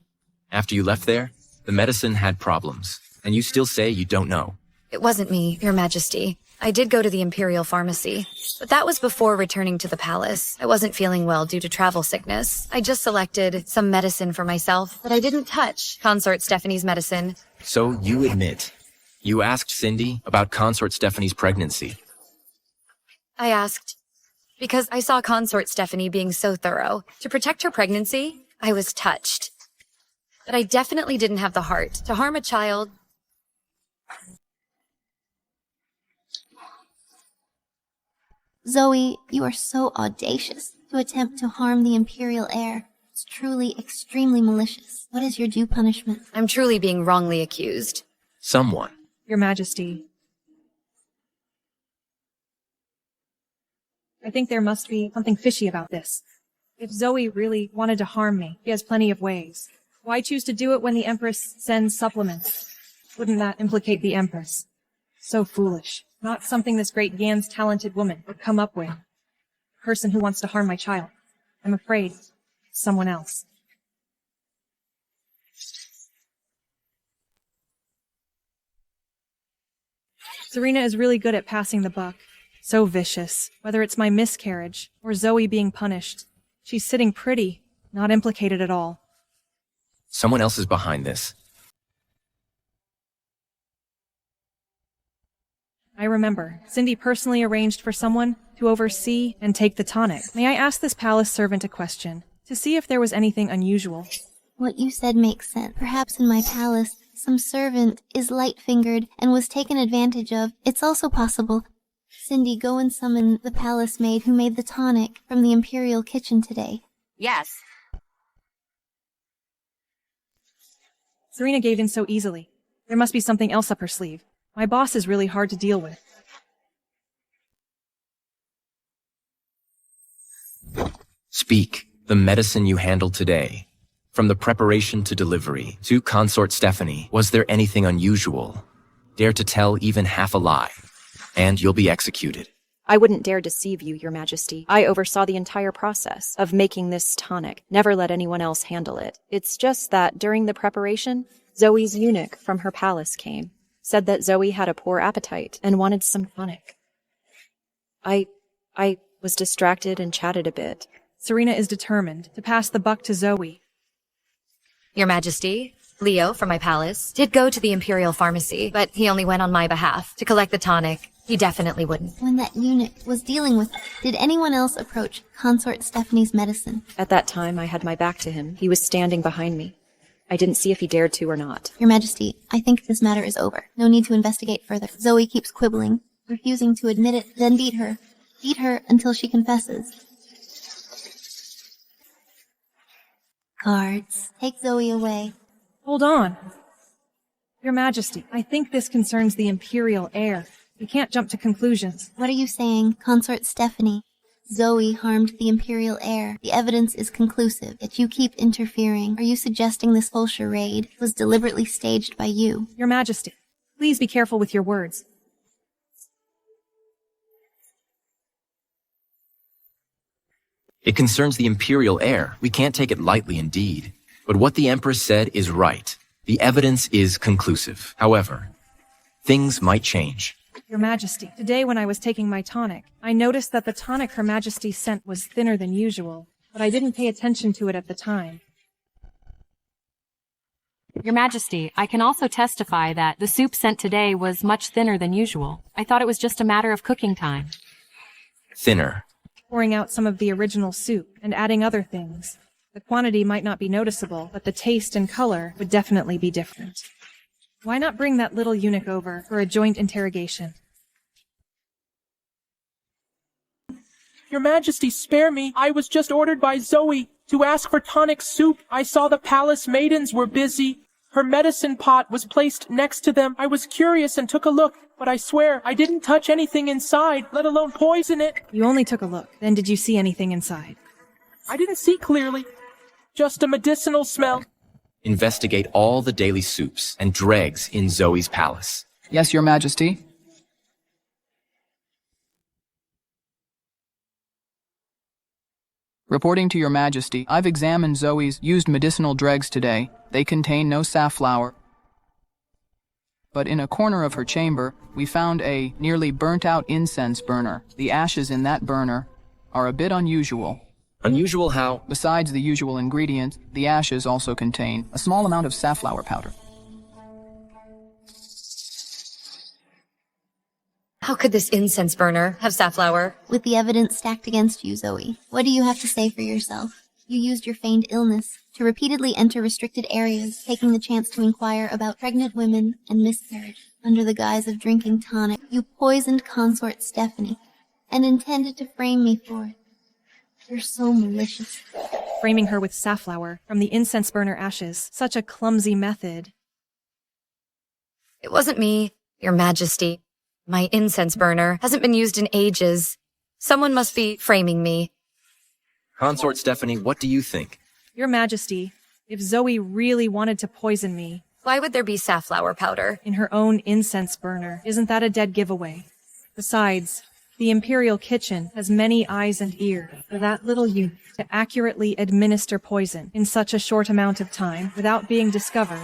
[SPEAKER 5] After you left there, the medicine had problems, and you still say you don't know.
[SPEAKER 22] It wasn't me, Your Majesty. I did go to the Imperial Pharmacy, but that was before returning to the palace. I wasn't feeling well due to travel sickness. I just selected some medicine for myself, but I didn't touch Consort Stephanie's medicine.
[SPEAKER 5] So you admit, you asked Cindy about Consort Stephanie's pregnancy.
[SPEAKER 22] I asked, because I saw Consort Stephanie being so thorough. To protect her pregnancy, I was touched. But I definitely didn't have the heart to harm a child.
[SPEAKER 4] Zoe, you are so audacious to attempt to harm the imperial heir. It's truly extremely malicious. What is your due punishment?
[SPEAKER 22] I'm truly being wrongly accused.
[SPEAKER 5] Someone.
[SPEAKER 2] Your Majesty. I think there must be something fishy about this. If Zoe really wanted to harm me, she has plenty of ways. Why choose to do it when the Empress sends supplements? Wouldn't that implicate the Empress? So foolish. Not something this great Yan's talented woman would come up with. A person who wants to harm my child. I'm afraid it's someone else. Serena is really good at passing the buck. So vicious. Whether it's my miscarriage or Zoe being punished, she's sitting pretty, not implicated at all.
[SPEAKER 5] Someone else is behind this.
[SPEAKER 2] I remember. Cindy personally arranged for someone to oversee and take the tonic. May I ask this palace servant a question, to see if there was anything unusual?
[SPEAKER 4] What you said makes sense. Perhaps in my palace, some servant is light-fingered and was taken advantage of. It's also possible. Cindy, go and summon the palace maid who made the tonic from the imperial kitchen today.
[SPEAKER 8] Yes.
[SPEAKER 2] Serena gave in so easily. There must be something else up her sleeve. My boss is really hard to deal with.
[SPEAKER 5] Speak. The medicine you handled today. From the preparation to delivery, to Consort Stephanie, was there anything unusual? Dare to tell even half a lie, and you'll be executed.
[SPEAKER 11] I wouldn't dare deceive you, Your Majesty. I oversaw the entire process of making this tonic. Never let anyone else handle it. It's just that during the preparation, Zoe's eunuch from her palace came. Said that Zoe had a poor appetite and wanted some tonic. I was distracted and chatted a bit.
[SPEAKER 2] Serena is determined to pass the buck to Zoe.
[SPEAKER 22] Your Majesty, Leo from my palace did go to the Imperial Pharmacy, but he only went on my behalf to collect the tonic. He definitely wouldn't.
[SPEAKER 4] When that eunuch was dealing with it, did anyone else approach Consort Stephanie's medicine?
[SPEAKER 11] At that time, I had my back to him. He was standing behind me. I didn't see if he dared to or not.
[SPEAKER 4] Your Majesty, I think this matter is over. No need to investigate further. Zoe keeps quibbling, refusing to admit it, then beat her. Beat her until she confesses. Guards, take Zoe away.
[SPEAKER 2] Hold on. Your Majesty, I think this concerns the imperial heir. You can't jump to conclusions.
[SPEAKER 4] What are you saying, Consort Stephanie? Zoe harmed the imperial heir. The evidence is conclusive, yet you keep interfering. Are you suggesting this whole charade was deliberately staged by you?
[SPEAKER 2] Your Majesty, please be careful with your words.
[SPEAKER 5] It concerns the imperial heir. We can't take it lightly indeed. But what the Empress said is right. The evidence is conclusive. However, things might change.
[SPEAKER 2] Your Majesty, today when I was taking my tonic, I noticed that the tonic Her Majesty sent was thinner than usual, but I didn't pay attention to it at the time.
[SPEAKER 3] Your Majesty, I can also testify that the soup sent today was much thinner than usual. I thought it was just a matter of cooking time.
[SPEAKER 5] Thinner.
[SPEAKER 2] Pouring out some of the original soup and adding other things. The quantity might not be noticeable, but the taste and color would definitely be different. Why not bring that little eunuch over for a joint interrogation?
[SPEAKER 12] Your Majesty, spare me. I was just ordered by Zoe to ask for tonic soup. I saw the palace maidens were busy. Her medicine pot was placed next to them. I was curious and took a look, but I swear I didn't touch anything inside, let alone poison it.
[SPEAKER 2] You only took a look. Then did you see anything inside?
[SPEAKER 12] I didn't see clearly. Just a medicinal smell.
[SPEAKER 5] Investigate all the daily soups and dregs in Zoe's palace.
[SPEAKER 15] Yes, Your Majesty. Reporting to Your Majesty, I've examined Zoe's used medicinal dregs today. They contain no safflower. But in a corner of her chamber, we found a nearly burnt-out incense burner. The ashes in that burner are a bit unusual.
[SPEAKER 5] Unusual how?
[SPEAKER 15] Besides the usual ingredient, the ashes also contain a small amount of safflower powder.
[SPEAKER 22] How could this incense burner have safflower?
[SPEAKER 4] With the evidence stacked against you, Zoe, what do you have to say for yourself? You used your feigned illness to repeatedly enter restricted areas, taking the chance to inquire about pregnant women and miscarriage. Under the guise of drinking tonic, you poisoned Consort Stephanie. and intended to frame me for it. You're so malicious.
[SPEAKER 2] Framing her with safflower from the incense burner ashes. Such a clumsy method.
[SPEAKER 22] It wasn't me, Your Majesty. My incense burner hasn't been used in ages. Someone must be framing me.
[SPEAKER 5] Consort Stephanie, what do you think?
[SPEAKER 2] Your Majesty, if Zoe really wanted to poison me...
[SPEAKER 22] Why would there be safflower powder?
[SPEAKER 2] In her own incense burner. Isn't that a dead giveaway? Besides, the imperial kitchen has many eyes and ears for that little youth to accurately administer poison in such a short amount of time without being discovered.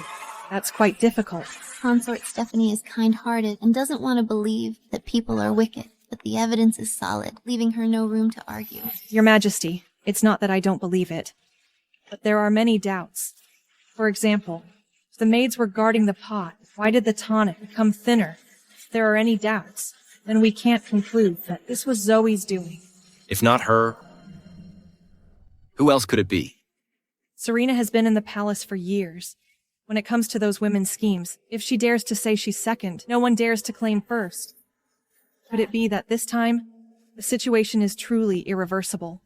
[SPEAKER 2] That's quite difficult.
[SPEAKER 4] Consort Stephanie is kind-hearted and doesn't want to believe that people are wicked, but the evidence is solid, leaving her no room to argue.
[SPEAKER 2] Your Majesty, it's not that I don't believe it, but there are many doubts. For example, if the maids were guarding the pot, why did the tonic become thinner? If there are any doubts, then we can't conclude that this was Zoe's doing.
[SPEAKER 5] If not her, who else could it be?
[SPEAKER 2] Serena has been in the palace for years. When it comes to those women's schemes, if she dares to say she's second, no one dares to claim first. Could it be that this time, the situation is truly irreversible?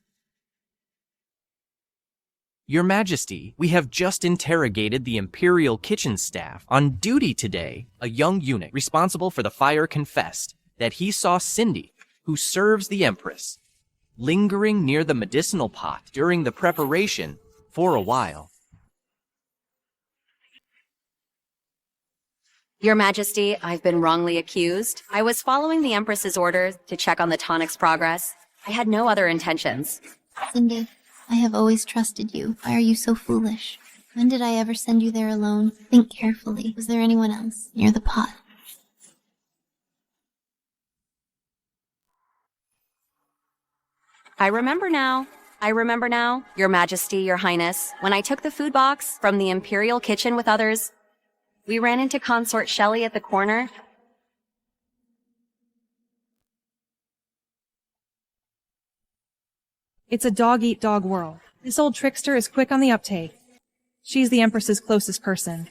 [SPEAKER 1] Your Majesty, we have just interrogated the Imperial kitchen staff on duty today. A young eunuch responsible for the fire confessed that he saw Cindy, who serves the Empress, lingering near the medicinal pot during the preparation for a while.
[SPEAKER 8] Your Majesty, I've been wrongly accused. I was following the Empress's orders to check on the tonic's progress. I had no other intentions.
[SPEAKER 4] Cindy, I have always trusted you. Why are you so foolish? When did I ever send you there alone? Think carefully. Was there anyone else near the pot?
[SPEAKER 8] I remember now, Your Majesty, Your Highness. When I took the food box from the Imperial kitchen with others, we ran into Consort Shelley at the corner.
[SPEAKER 2] It's a dog-eat-dog world. This old trickster is quick on the uptake. She's the Empress's closest person.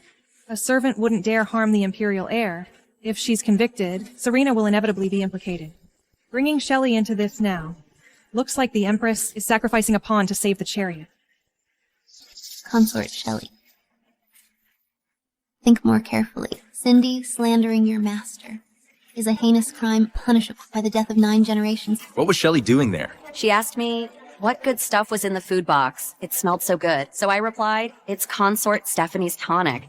[SPEAKER 2] A servant wouldn't dare harm the Imperial heir. If she's convicted, Serena will inevitably be implicated. Bringing Shelley into this now. Looks like the Empress is sacrificing a pawn to save the chariot.
[SPEAKER 4] Consort Shelley. Think more carefully. Cindy slandering your master is a heinous crime punishable by the death of 9 generations.
[SPEAKER 5] What was Shelley doing there?
[SPEAKER 8] She asked me what good stuff was in the food box. It smelled so good. So I replied, it's Consort Stephanie's tonic.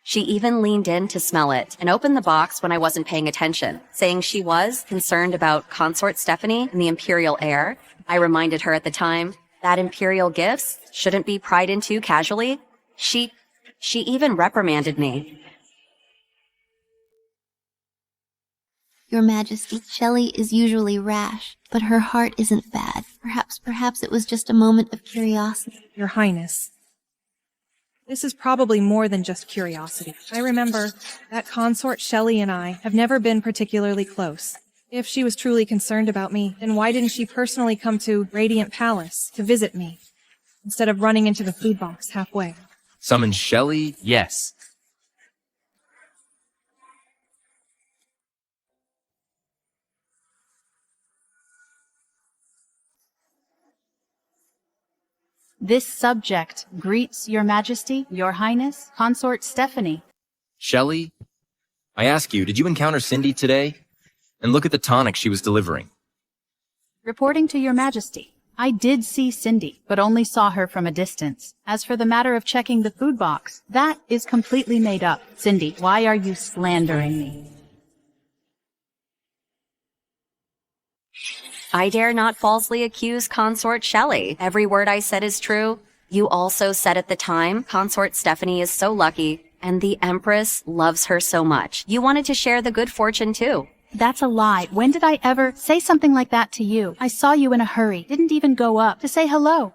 [SPEAKER 8] She even leaned in to smell it and opened the box when I wasn't paying attention, saying she was concerned about Consort Stephanie and the Imperial heir. I reminded her at the time that Imperial gifts shouldn't be pried into casually. She even reprimanded me.
[SPEAKER 4] Your Majesty, Shelley is usually rash, but her heart isn't bad. Perhaps it was just a moment of curiosity.
[SPEAKER 2] Your Highness. This is probably more than just curiosity. I remember that Consort Shelley and I have never been particularly close. If she was truly concerned about me, then why didn't she personally come to Radiant Palace to visit me, instead of running into the food box halfway?
[SPEAKER 5] Summon Shelley?
[SPEAKER 1] Yes.
[SPEAKER 7] This subject greets Your Majesty, Your Highness, Consort Stephanie.
[SPEAKER 5] Shelley? I ask you, did you encounter Cindy today? And look at the tonic she was delivering.
[SPEAKER 7] Reporting to Your Majesty, I did see Cindy, but only saw her from a distance. As for the matter of checking the food box, that is completely made up. Cindy, why are you slandering me?
[SPEAKER 8] I dare not falsely accuse Consort Shelley. Every word I said is true. You also said at the time, Consort Stephanie is so lucky, and the Empress loves her so much. You wanted to share the good fortune too.
[SPEAKER 7] That's a lie. When did I ever say something like that to you? I saw you in a hurry. Didn't even go up to say hello.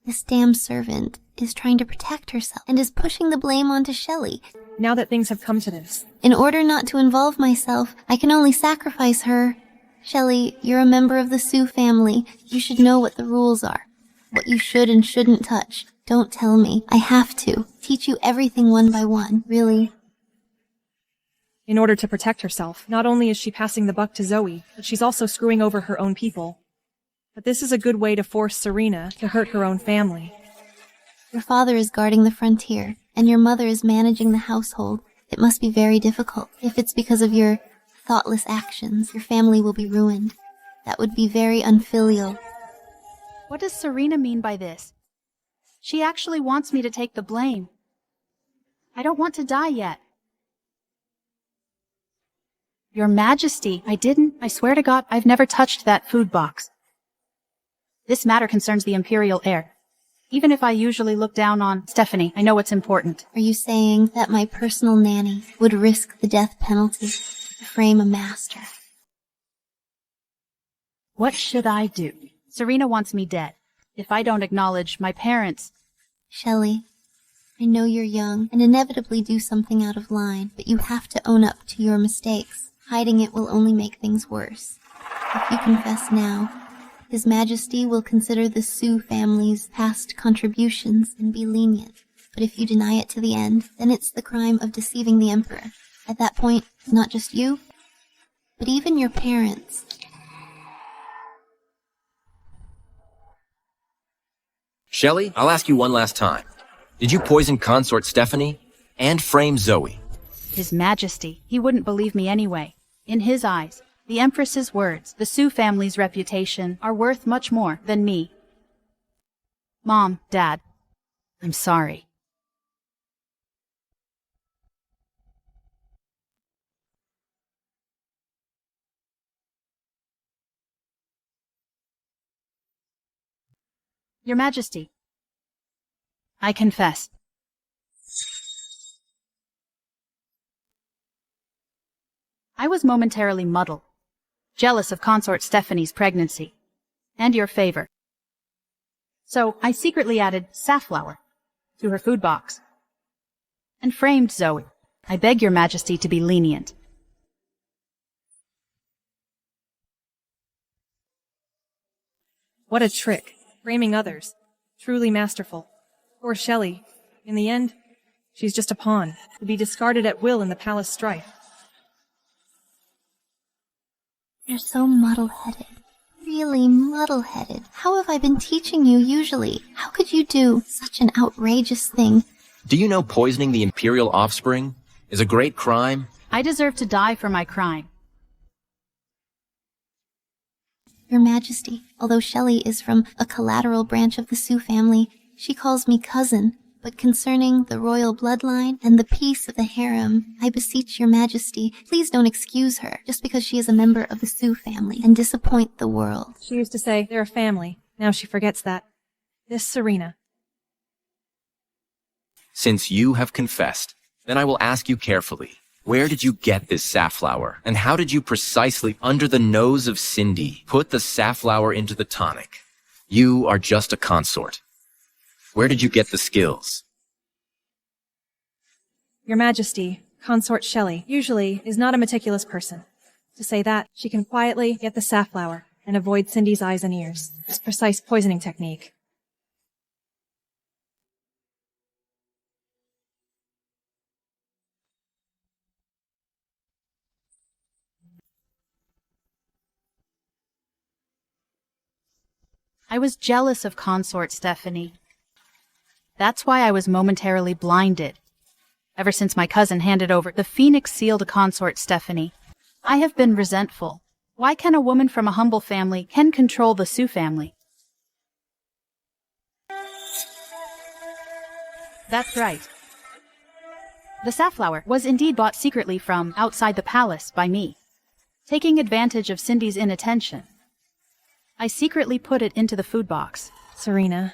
[SPEAKER 4] This damn servant is trying to protect herself and is pushing the blame onto Shelley.
[SPEAKER 2] Now that things have come to this.
[SPEAKER 4] In order not to involve myself, I can only sacrifice her. Shelley, you're a member of the Sioux family. You should know what the rules are. What you should and shouldn't touch. Don't tell me. I have to. Teach you everything one by one. Really.
[SPEAKER 2] in order to protect herself. Not only is she passing the buck to Zoe, but she's also screwing over her own people. But this is a good way to force Serena to hurt her own family.
[SPEAKER 4] Your father is guarding the frontier, and your mother is managing the household. It must be very difficult. If it's because of your thoughtless actions, your family will be ruined. That would be very unfilial.
[SPEAKER 7] What does Serena mean by this? She actually wants me to take the blame. I don't want to die yet. Your Majesty, I didn't. I swear to God, I've never touched that food box. This matter concerns the imperial heir. Even if I usually look down on Stephanie, I know it's important.
[SPEAKER 4] Are you saying that my personal nanny would risk the death penalty to frame a master?
[SPEAKER 7] What should I do? Serena wants me dead. If I don't acknowledge my parents...
[SPEAKER 4] Shelley, I know you're young and inevitably do something out of line, but you have to own up to your mistakes. Hiding it will only make things worse. If you confess now, His Majesty will consider the Sioux family's past contributions and be lenient. But if you deny it to the end, then it's the crime of deceiving the Emperor. At that point, not just you, but even your parents.
[SPEAKER 5] Shelley, I'll ask you one last time. Did you poison consort Stephanie and frame Zoe?
[SPEAKER 7] His Majesty, he wouldn't believe me anyway. In his eyes, the Empress's words, the Sioux family's reputation, are worth much more than me. Mom, Dad, I'm sorry. Your Majesty, I confess. I was momentarily muddled, jealous of consort Stephanie's pregnancy, and your favor. So I secretly added safflower to her food box, and framed Zoe. I beg your Majesty to be lenient.
[SPEAKER 2] What a trick. Framing others. Truly masterful. Poor Shelley. In the end, she's just a pawn, to be discarded at will in the palace strife.
[SPEAKER 4] You're so muddle-headed. Really muddle-headed. How have I been teaching you usually? How could you do such an outrageous thing?
[SPEAKER 5] Do you know poisoning the imperial offspring is a great crime?
[SPEAKER 7] I deserve to die for my crime.
[SPEAKER 4] Your Majesty, although Shelley is from a collateral branch of the Sioux family, she calls me cousin. But concerning the royal bloodline and the peace of the harem, I beseech your Majesty, please don't excuse her just because she is a member of the Sioux family and disappoint the world.
[SPEAKER 2] She used to say they're a family. Now she forgets that. This Serena.
[SPEAKER 5] Since you have confessed, then I will ask you carefully. Where did you get this safflower? And how did you precisely, under the nose of Cindy, put the safflower into the tonic? You are just a consort. Where did you get the skills?
[SPEAKER 2] Your Majesty, consort Shelley, usually is not a meticulous person. To say that, she can quietly get the safflower and avoid Cindy's eyes and ears. This precise poisoning technique.
[SPEAKER 7] I was jealous of consort Stephanie. That's why I was momentarily blinded. Ever since my cousin handed over the Phoenix seal to consort Stephanie, I have been resentful. Why can a woman from a humble family can control the Sioux family? That's right. The safflower was indeed bought secretly from outside the palace by me, taking advantage of Cindy's inattention. I secretly put it into the food box.
[SPEAKER 2] Serena,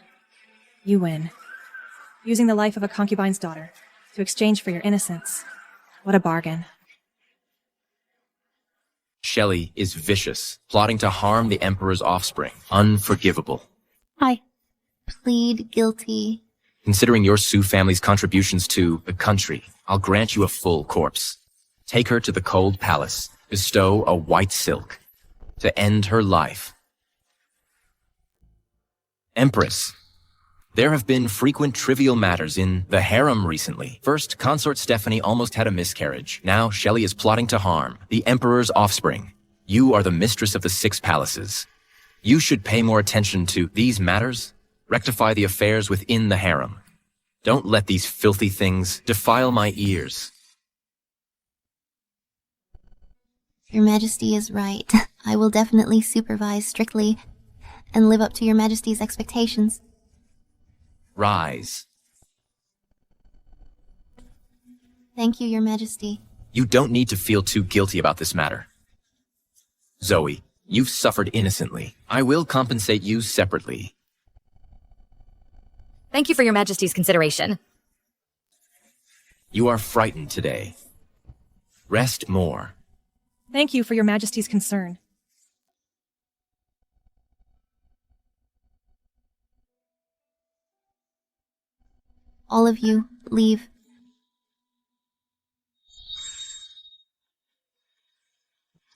[SPEAKER 2] you win. Using the life of a concubine's daughter to exchange for your innocence. What a bargain.
[SPEAKER 5] Shelley is vicious, plotting to harm the Emperor's offspring. Unforgivable.
[SPEAKER 7] I
[SPEAKER 4] plead guilty.
[SPEAKER 5] Considering your Sioux family's contributions to the country, I'll grant you a full corpse. Take her to the cold palace, bestow a white silk, to end her life. Empress, There have been frequent trivial matters in the harem recently. First, Consort Stephanie almost had a miscarriage. Now, Shelley is plotting to harm the Emperor's offspring. You are the mistress of the 6 palaces. You should pay more attention to these matters. Rectify the affairs within the harem. Don't let these filthy things defile my ears.
[SPEAKER 4] Your Majesty is right. I will definitely supervise strictly and live up to Your Majesty's expectations.
[SPEAKER 5] Rise.
[SPEAKER 4] Thank you, Your Majesty.
[SPEAKER 5] You don't need to feel too guilty about this matter. Zoe, you've suffered innocently. I will compensate you separately.
[SPEAKER 22] Thank you for your Majesty's consideration.
[SPEAKER 5] You are frightened today. Rest more.
[SPEAKER 2] Thank you for your Majesty's concern.
[SPEAKER 4] All of you, leave.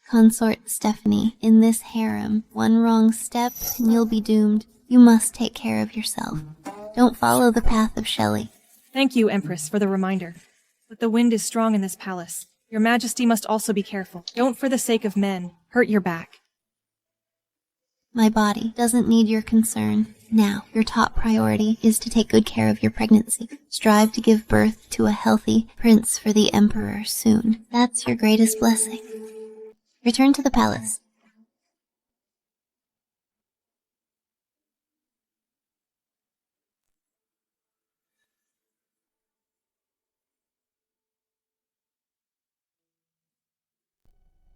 [SPEAKER 4] Consort Stephanie, in this harem, one wrong step and you'll be doomed. You must take care of yourself. Don't follow the path of Shelley.
[SPEAKER 2] Thank you, Empress, for the reminder. But the wind is strong in this palace. Your Majesty must also be careful. Don't, for the sake of men, hurt your back.
[SPEAKER 4] My body doesn't need your concern. Now, your top priority is to take good care of your pregnancy. Strive to give birth to a healthy prince for the Emperor soon. That's your greatest blessing. Return to the palace.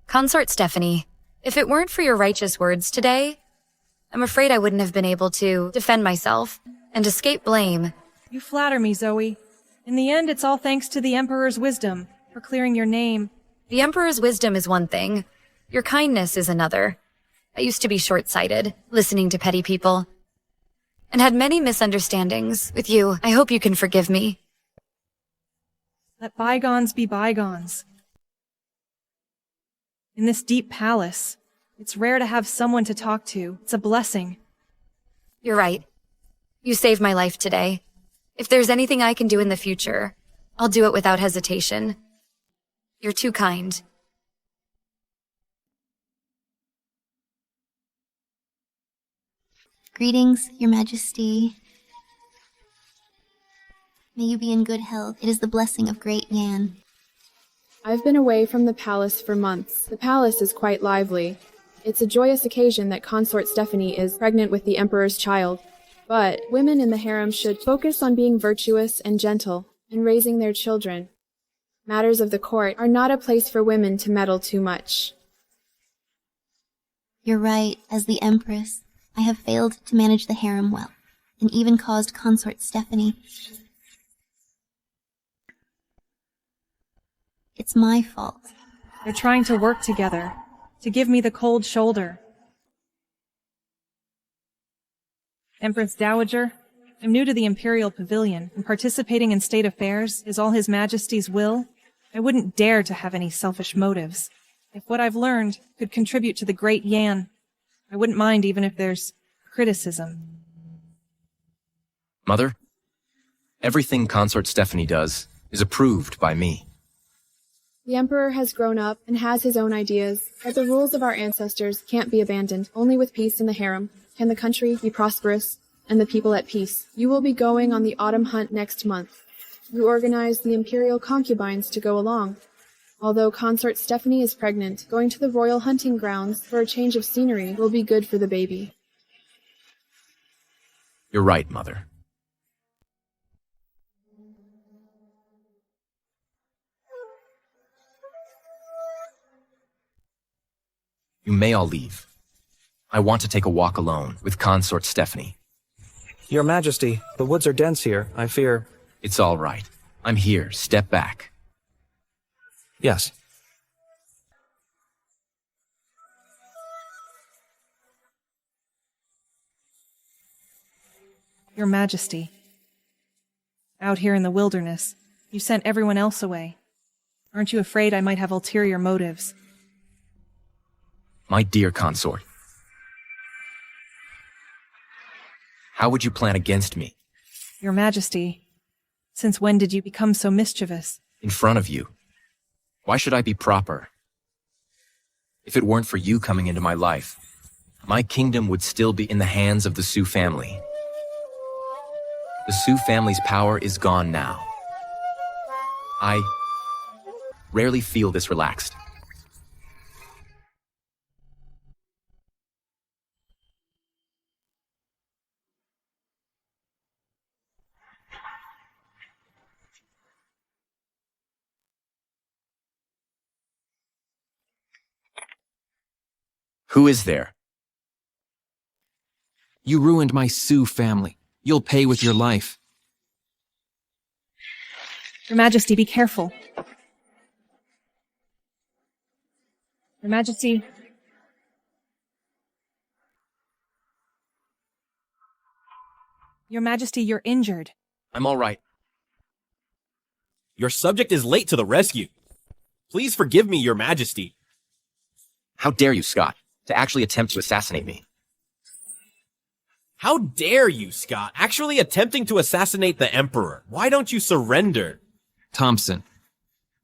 [SPEAKER 22] Consort Stephanie, if it weren't for your righteous words today, I'm afraid I wouldn't have been able to defend myself and escape blame.
[SPEAKER 2] You flatter me, Zoe. In the end, it's all thanks to the Emperor's wisdom for clearing your name.
[SPEAKER 22] The Emperor's wisdom is one thing. Your kindness is another. I used to be short-sighted, listening to petty people, and had many misunderstandings with you. I hope you can forgive me.
[SPEAKER 2] Let bygones be bygones. In this deep palace, it's rare to have someone to talk to. It's a blessing.
[SPEAKER 22] You're right. You saved my life today. If there's anything I can do in the future, I'll do it without hesitation. You're too kind.
[SPEAKER 4] Greetings, Your Majesty. May you be in good health. It is the blessing of Great Yan.
[SPEAKER 6] I've been away from the palace for months. The palace is quite lively. It's a joyous occasion that Consort Stephanie is pregnant with the Emperor's child. But women in the harem should focus on being virtuous and gentle and raising their children. Matters of the court are not a place for women to meddle too much.
[SPEAKER 4] You're right. As the Empress, I have failed to manage the harem well, and even caused Consort Stephanie. It's my fault.
[SPEAKER 2] They're trying to work together, to give me the cold shoulder. Empress Dowager, I'm new to the Imperial Pavilion, and participating in state affairs is all His Majesty's will. I wouldn't dare to have any selfish motives. If what I've learned could contribute to the Great Yan, I wouldn't mind even if there's criticism.
[SPEAKER 5] Mother, everything Consort Stephanie does is approved by me.
[SPEAKER 6] The Emperor has grown up and has his own ideas, but the rules of our ancestors can't be abandoned. Only with peace in the harem can the country be prosperous and the people at peace. You will be going on the autumn hunt next month. You organized the imperial concubines to go along. Although Consort Stephanie is pregnant, going to the royal hunting grounds for a change of scenery will be good for the baby.
[SPEAKER 5] You're right, Mother. You may all leave. I want to take a walk alone with Consort Stephanie.
[SPEAKER 14] Your Majesty, the woods are dense here. I fear...
[SPEAKER 5] It's all right. I'm here. Step back.
[SPEAKER 14] Yes.
[SPEAKER 2] Your Majesty. Out here in the wilderness, you sent everyone else away. Aren't you afraid I might have ulterior motives?
[SPEAKER 5] My dear consort. How would you plan against me?
[SPEAKER 2] Your Majesty, since when did you become so mischievous?
[SPEAKER 5] In front of you. Why should I be proper? If it weren't for you coming into my life, my kingdom would still be in the hands of the Sioux family. The Sioux family's power is gone now. I rarely feel this relaxed. Who is there?
[SPEAKER 16] You ruined my Sioux family. You'll pay with your life.
[SPEAKER 2] Your Majesty, be careful. Your Majesty. Your Majesty, you're injured.
[SPEAKER 5] I'm all right.
[SPEAKER 17] Your subject is late to the rescue. Please forgive me, Your Majesty.
[SPEAKER 5] How dare you, Scott, to actually attempt to assassinate me?
[SPEAKER 17] How dare you, Scott, actually attempting to assassinate the Emperor? Why don't you surrender?
[SPEAKER 16] Thompson,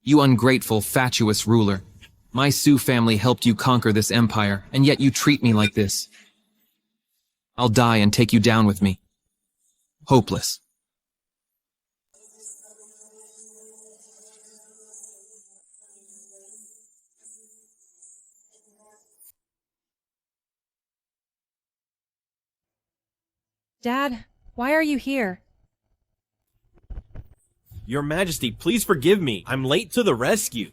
[SPEAKER 16] you ungrateful, fatuous ruler. My Sioux family helped you conquer this empire, and yet you treat me like this. I'll die and take you down with me. Hopeless.
[SPEAKER 2] Dad, why are you here?
[SPEAKER 17] Your Majesty, please forgive me. I'm late to the rescue.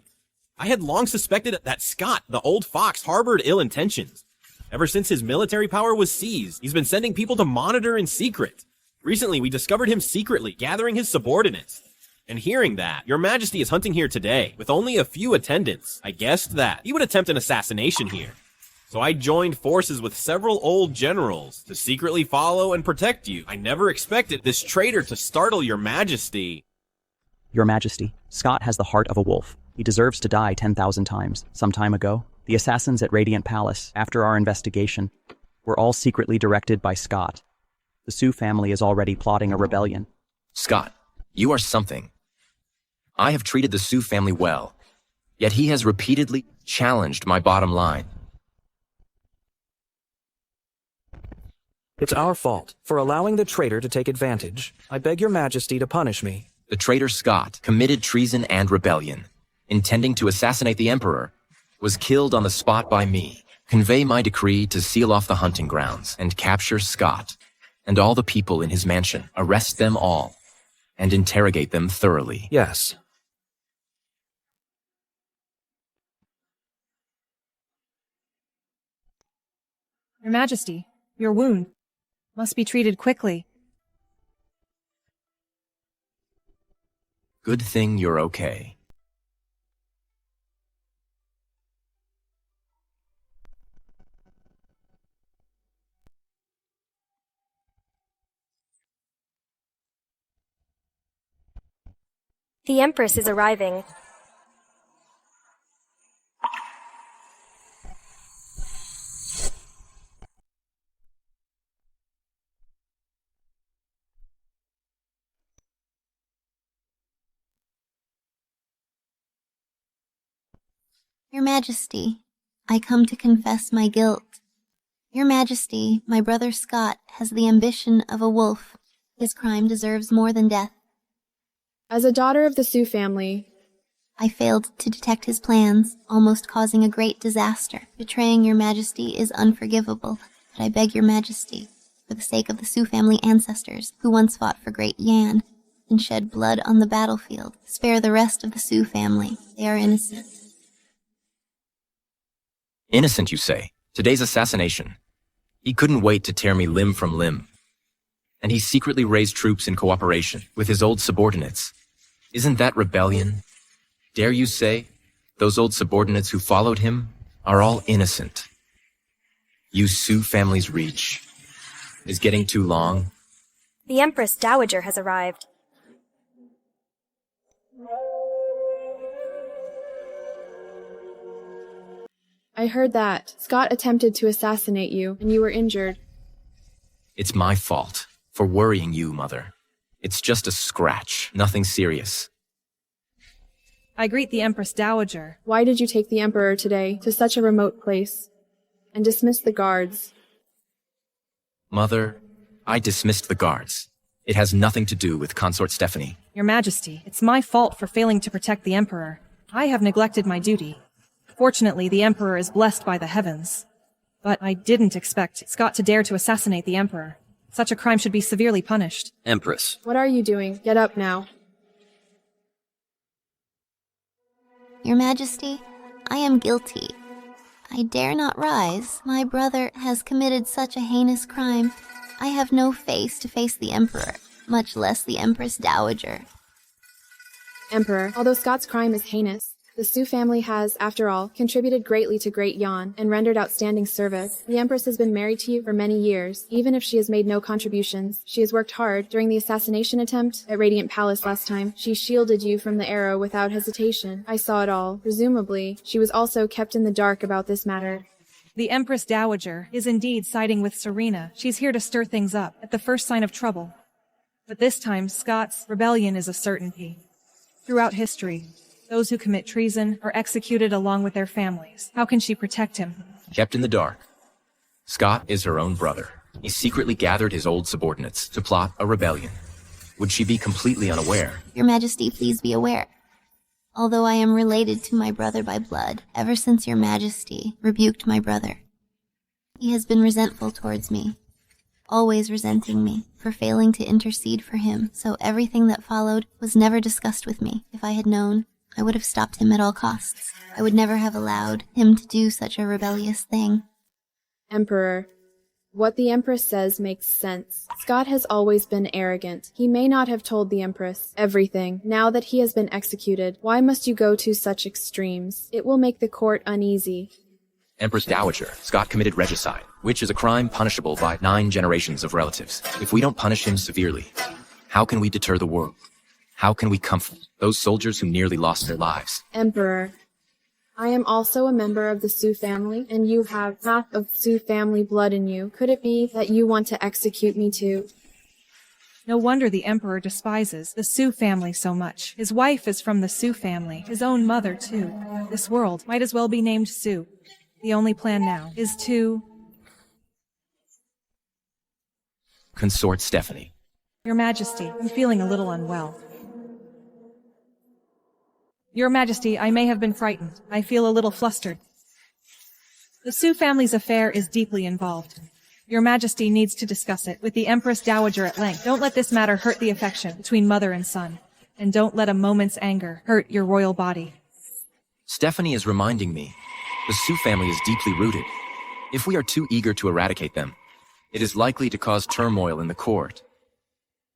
[SPEAKER 17] I had long suspected that Scott, the old fox, harbored ill intentions. Ever since his military power was seized, he's been sending people to monitor in secret. Recently, we discovered him secretly gathering his subordinates. And hearing that, Your Majesty is hunting here today, with only a few attendants. I guessed that he would attempt an assassination here. So I joined forces with several old generals to secretly follow and protect you. I never expected this traitor to startle Your Majesty.
[SPEAKER 18] Your Majesty, Scott has the heart of a wolf. He deserves to die 10,000 times. Some time ago, the assassins at Radiant Palace, after our investigation, were all secretly directed by Scott. The Sioux family is already plotting a rebellion.
[SPEAKER 5] Scott, you are something. I have treated the Sioux family well, yet he has repeatedly challenged my bottom line.
[SPEAKER 14] It's our fault for allowing the traitor to take advantage. I beg Your Majesty to punish me.
[SPEAKER 5] The traitor Scott committed treason and rebellion, intending to assassinate the Emperor, was killed on the spot by me. Convey my decree to seal off the hunting grounds and capture Scott and all the people in his mansion. Arrest them all and interrogate them thoroughly.
[SPEAKER 14] Yes.
[SPEAKER 2] Your Majesty, your wound must be treated quickly.
[SPEAKER 5] Good thing you're okay.
[SPEAKER 10] The Empress is arriving.
[SPEAKER 4] Your Majesty, I come to confess my guilt. Your Majesty, my brother Scott has the ambition of a wolf. His crime deserves more than death.
[SPEAKER 6] As a daughter of the Sioux family,
[SPEAKER 4] I failed to detect his plans, almost causing a great disaster. Betraying Your Majesty is unforgivable, but I beg Your Majesty, for the sake of the Sioux family ancestors who once fought for Great Yan and shed blood on the battlefield, spare the rest of the Sioux family. They are innocent.
[SPEAKER 5] Innocent, you say? Today's assassination. He couldn't wait to tear me limb from limb. And he secretly raised troops in cooperation with his old subordinates. Isn't that rebellion? Dare you say those old subordinates who followed him are all innocent? You Sioux family's reach is getting too long.
[SPEAKER 10] The Empress Dowager has arrived.
[SPEAKER 6] I heard that Scott attempted to assassinate you and you were injured.
[SPEAKER 5] It's my fault for worrying you, Mother. It's just a scratch, nothing serious.
[SPEAKER 2] I greet the Empress Dowager.
[SPEAKER 6] Why did you take the Emperor today to such a remote place and dismiss the guards?
[SPEAKER 5] Mother, I dismissed the guards. It has nothing to do with Consort Stephanie.
[SPEAKER 2] Your Majesty, it's my fault for failing to protect the Emperor. I have neglected my duty. Fortunately, the Emperor is blessed by the heavens. But I didn't expect Scott to dare to assassinate the Emperor. Such a crime should be severely punished.
[SPEAKER 20] Empress.
[SPEAKER 6] What are you doing? Get up now.
[SPEAKER 4] Your Majesty, I am guilty. I dare not rise. My brother has committed such a heinous crime. I have no face to face the Emperor, much less the Empress Dowager.
[SPEAKER 6] Emperor, although Scott's crime is heinous, the Sue family has, after all, contributed greatly to Great Yan and rendered outstanding service. The Empress has been married to you for many years. Even if she has made no contributions, she has worked hard. During the assassination attempt at Radiant Palace last time, she shielded you from the arrow without hesitation. I saw it all. Presumably, she was also kept in the dark about this matter.
[SPEAKER 2] The Empress Dowager is indeed siding with Serena. She's here to stir things up at the first sign of trouble. But this time, Scott's rebellion is a certainty. Throughout history, those who commit treason are executed along with their families. How can she protect him?
[SPEAKER 5] Kept in the dark. Scott is her own brother. He secretly gathered his old subordinates to plot a rebellion. Would she be completely unaware?
[SPEAKER 4] Your Majesty, please be aware. Although I am related to my brother by blood, ever since Your Majesty rebuked my brother, he has been resentful towards me, always resenting me for failing to intercede for him, so everything that followed was never discussed with me. If I had known, I would have stopped him at all costs. I would never have allowed him to do such a rebellious thing.
[SPEAKER 6] Emperor, what the Empress says makes sense. Scott has always been arrogant. He may not have told the Empress everything. Now that he has been executed, why must you go to such extremes? It will make the court uneasy.
[SPEAKER 5] Empress Dowager, Scott committed regicide, which is a crime punishable by 9 generations of relatives. If we don't punish him severely, how can we deter the world? How can we comfort those soldiers who nearly lost their lives?
[SPEAKER 6] Emperor, I am also a member of the Sue family, and you have half of Sue family blood in you. Could it be that you want to execute me too?
[SPEAKER 2] No wonder the Emperor despises the Sue family so much. His wife is from the Sue family, his own mother too. This world might as well be named Sue. The only plan now is to...
[SPEAKER 5] Consort Stephanie.
[SPEAKER 2] Your Majesty, I'm feeling a little unwell. Your Majesty, I may have been frightened. I feel a little flustered. The Sue family's affair is deeply involved. Your Majesty needs to discuss it with the Empress Dowager at length. Don't let this matter hurt the affection between mother and son. And don't let a moment's anger hurt your royal body.
[SPEAKER 5] Stephanie is reminding me, the Sue family is deeply rooted. If we are too eager to eradicate them, it is likely to cause turmoil in the court.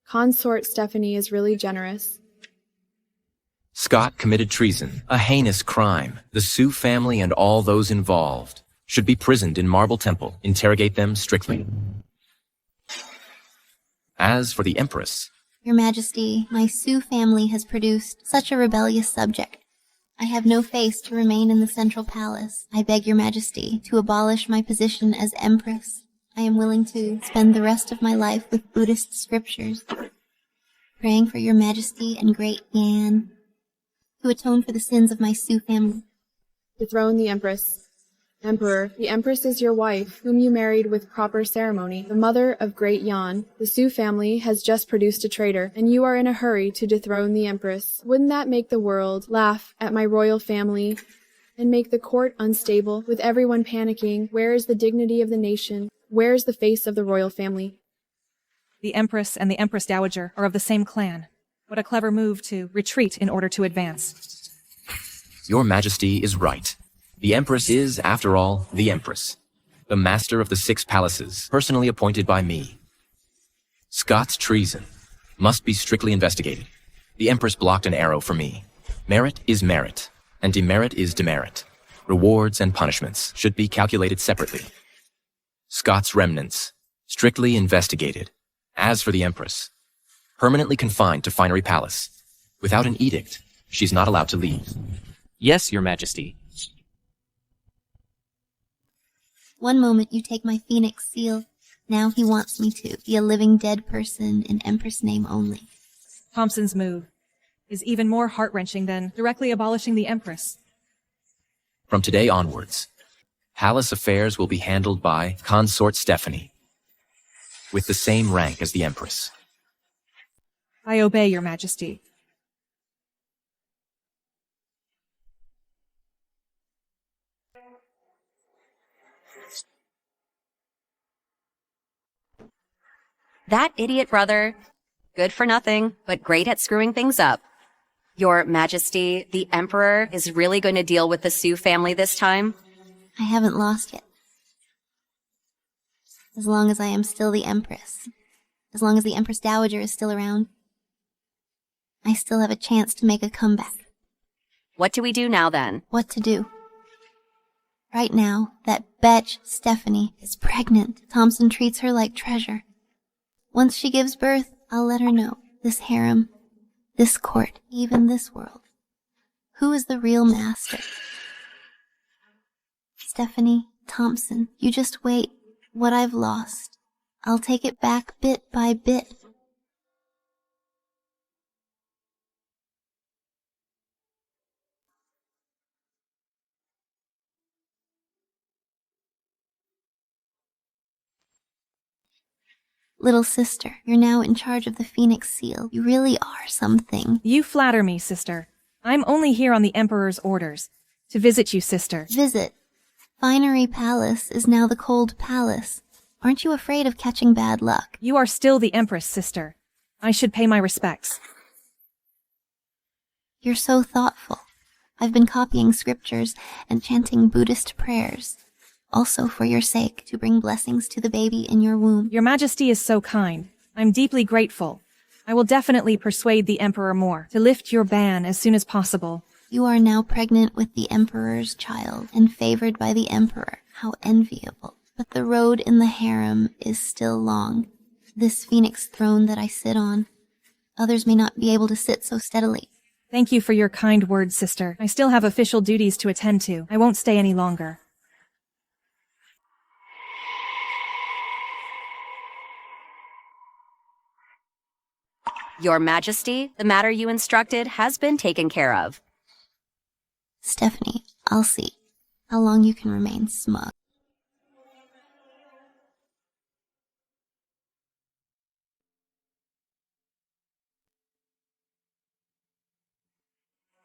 [SPEAKER 6] Consort Stephanie is really generous.
[SPEAKER 5] Scott committed treason, a heinous crime. The Sue family and all those involved should be prisoned in Marble Temple. Interrogate them strictly. As for the Empress...
[SPEAKER 4] Your Majesty, my Sue family has produced such a rebellious subject. I have no face to remain in the Central Palace. I beg Your Majesty to abolish my position as Empress. I am willing to spend the rest of my life with Buddhist scriptures, praying for Your Majesty and Great Yan, to atone for the sins of my Sue family.
[SPEAKER 6] Dethrone the Empress. Emperor, the Empress is your wife, whom you married with proper ceremony, the mother of Great Yan. The Sue family has just produced a traitor, and you are in a hurry to dethrone the Empress. Wouldn't that make the world laugh at my royal family and make the court unstable, with everyone panicking? Where is the dignity of the nation? Where is the face of the royal family?
[SPEAKER 2] The Empress and the Empress Dowager are of the same clan. What a clever move to retreat in order to advance.
[SPEAKER 5] Your Majesty is right. The Empress is, after all, the Empress, the master of the 6 palaces, personally appointed by me. Scott's treason must be strictly investigated. The Empress blocked an arrow for me. Merit is merit, and demerit is demerit. Rewards and punishments should be calculated separately. Scott's remnants, strictly investigated. As for the Empress, permanently confined to Finery Palace. Without an edict, she's not allowed to leave.
[SPEAKER 1] Yes, Your Majesty.
[SPEAKER 4] One moment you take my phoenix seal, now he wants me to be a living dead person in Empress name only.
[SPEAKER 2] Thompson's move is even more heart-wrenching than directly abolishing the Empress.
[SPEAKER 5] From today onwards, palace affairs will be handled by Consort Stephanie, with the same rank as the Empress.
[SPEAKER 2] I obey, Your Majesty.
[SPEAKER 8] That idiot brother, good for nothing, but great at screwing things up. Your Majesty, the Emperor is really going to deal with the Sioux family this time?
[SPEAKER 4] I haven't lost yet. As long as I am still the Empress, as long as the Empress Dowager is still around, I still have a chance to make a comeback.
[SPEAKER 8] What do we do now then?
[SPEAKER 4] What to do? Right now, that bitch, Stephanie, is pregnant. Thompson treats her like treasure. Once she gives birth, I'll let her know. This harem, this court, even this world. Who is the real master? Stephanie, Thompson, you just wait. What I've lost, I'll take it back bit by bit. Little sister, you're now in charge of the Phoenix Seal. You really are something.
[SPEAKER 2] You flatter me, sister. I'm only here on the Emperor's orders. To visit you, sister.
[SPEAKER 4] Visit. Finery Palace is now the Cold Palace. Aren't you afraid of catching bad luck?
[SPEAKER 2] You are still the Empress, sister. I should pay my respects.
[SPEAKER 4] You're so thoughtful. I've been copying scriptures and chanting Buddhist prayers. Also for your sake, to bring blessings to the baby in your womb.
[SPEAKER 2] Your Majesty is so kind. I'm deeply grateful. I will definitely persuade the Emperor more to lift your ban as soon as possible.
[SPEAKER 4] You are now pregnant with the Emperor's child and favored by the Emperor. How enviable. But the road in the harem is still long. This phoenix throne that I sit on, others may not be able to sit so steadily.
[SPEAKER 2] Thank you for your kind words, sister. I still have official duties to attend to. I won't stay any longer.
[SPEAKER 8] Your Majesty, the matter you instructed has been taken care of.
[SPEAKER 4] Stephanie, I'll see how long you can remain smug.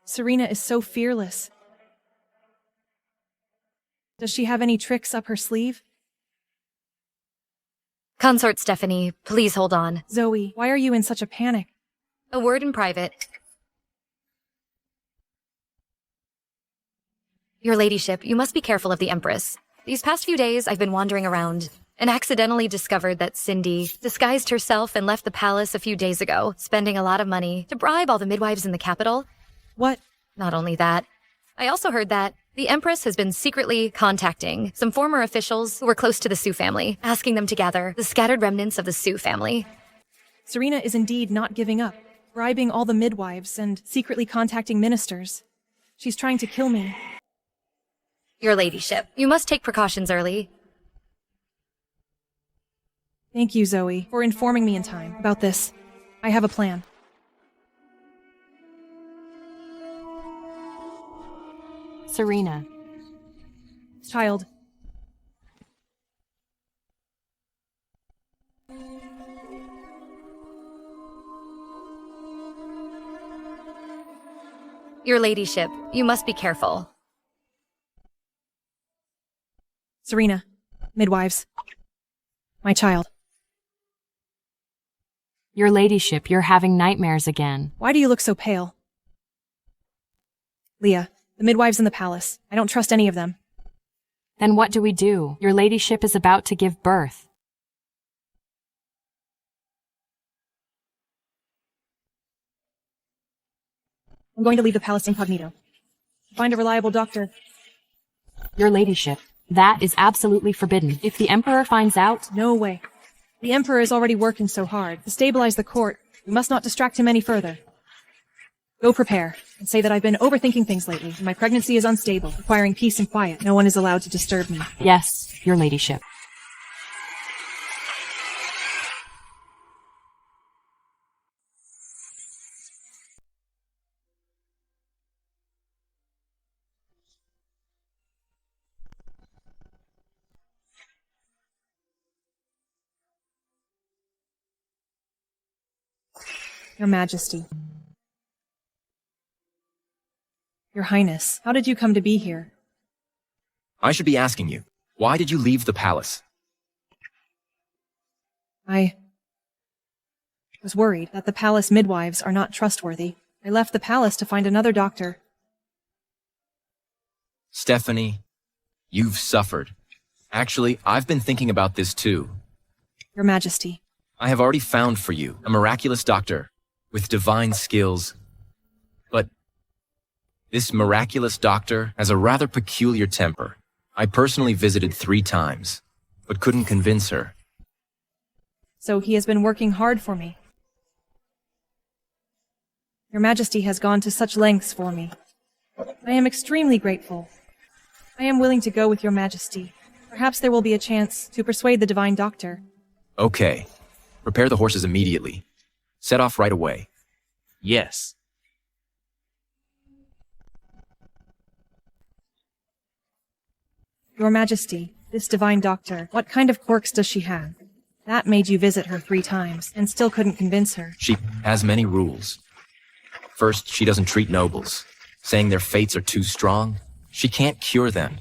[SPEAKER 2] Serena is so fearless. Does she have any tricks up her sleeve?
[SPEAKER 22] Consort Stephanie, please hold on.
[SPEAKER 2] Zoe, why are you in such a panic?
[SPEAKER 22] A word in private. Your ladyship, you must be careful of the Empress. These past few days, I've been wandering around and accidentally discovered that Cindy disguised herself and left the palace a few days ago, spending a lot of money to bribe all the midwives in the capital.
[SPEAKER 2] What?
[SPEAKER 22] Not only that, I also heard that the Empress has been secretly contacting some former officials who were close to the Sioux family, asking them to gather the scattered remnants of the Sioux family.
[SPEAKER 2] Serena is indeed not giving up, bribing all the midwives and secretly contacting ministers. She's trying to kill me.
[SPEAKER 22] Your ladyship, you must take precautions early.
[SPEAKER 2] Thank you, Zoe, for informing me in time about this. I have a plan.
[SPEAKER 9] Serena.
[SPEAKER 2] Child.
[SPEAKER 22] Your ladyship, you must be careful.
[SPEAKER 2] Serena. Midwives. My child.
[SPEAKER 9] Your ladyship, you're having nightmares again.
[SPEAKER 2] Why do you look so pale? Leah, the midwives in the palace. I don't trust any of them.
[SPEAKER 9] Then what do we do? Your ladyship is about to give birth.
[SPEAKER 2] I'm going to leave the palace incognito. Find a reliable doctor.
[SPEAKER 9] Your ladyship, that is absolutely forbidden. If the Emperor finds out...
[SPEAKER 2] No way. The Emperor is already working so hard to stabilize the court. We must not distract him any further. Go prepare, and say that I've been overthinking things lately, and my pregnancy is unstable, requiring peace and quiet. No one is allowed to disturb me.
[SPEAKER 9] Yes, your ladyship.
[SPEAKER 2] Your Majesty. Your Highness, how did you come to be here?
[SPEAKER 5] I should be asking you, why did you leave the palace?
[SPEAKER 2] I was worried that the palace midwives are not trustworthy. I left the palace to find another doctor.
[SPEAKER 5] Stephanie, you've suffered. Actually, I've been thinking about this too.
[SPEAKER 2] Your Majesty.
[SPEAKER 5] I have already found for you a miraculous doctor with divine skills. But this miraculous doctor has a rather peculiar temper. I personally visited 3 times, but couldn't convince her.
[SPEAKER 2] So he has been working hard for me. Your Majesty has gone to such lengths for me. I am extremely grateful. I am willing to go with Your Majesty. Perhaps there will be a chance to persuade the Divine Doctor.
[SPEAKER 5] Okay. Prepare the horses immediately. Set off right away.
[SPEAKER 1] Yes.
[SPEAKER 2] Your Majesty, this Divine Doctor, what kind of quirks does she have? That made you visit her 3 times, and still couldn't convince her.
[SPEAKER 5] She has many rules. First, she doesn't treat nobles, saying their fates are too strong. She can't cure them.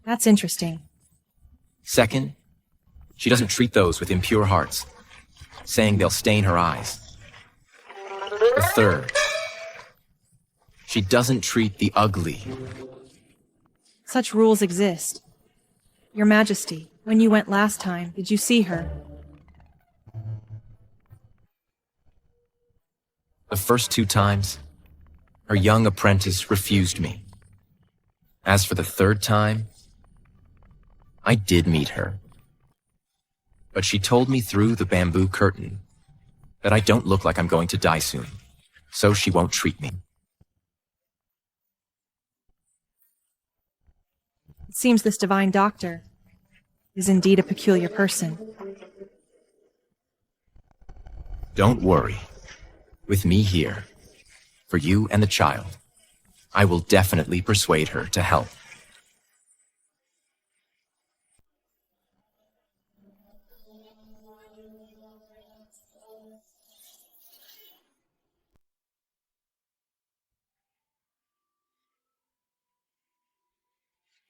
[SPEAKER 2] That's interesting.
[SPEAKER 5] Second, she doesn't treat those with impure hearts, saying they'll stain her eyes. The third, she doesn't treat the ugly.
[SPEAKER 2] Such rules exist. Your Majesty, when you went last time, did you see her?
[SPEAKER 5] The first 2 times, her young apprentice refused me. As for the 3rd time, I did meet her. But she told me through the bamboo curtain that I don't look like I'm going to die soon, so she won't treat me.
[SPEAKER 2] It seems this Divine Doctor is indeed a peculiar person.
[SPEAKER 5] Don't worry. With me here, for you and the child, I will definitely persuade her to help.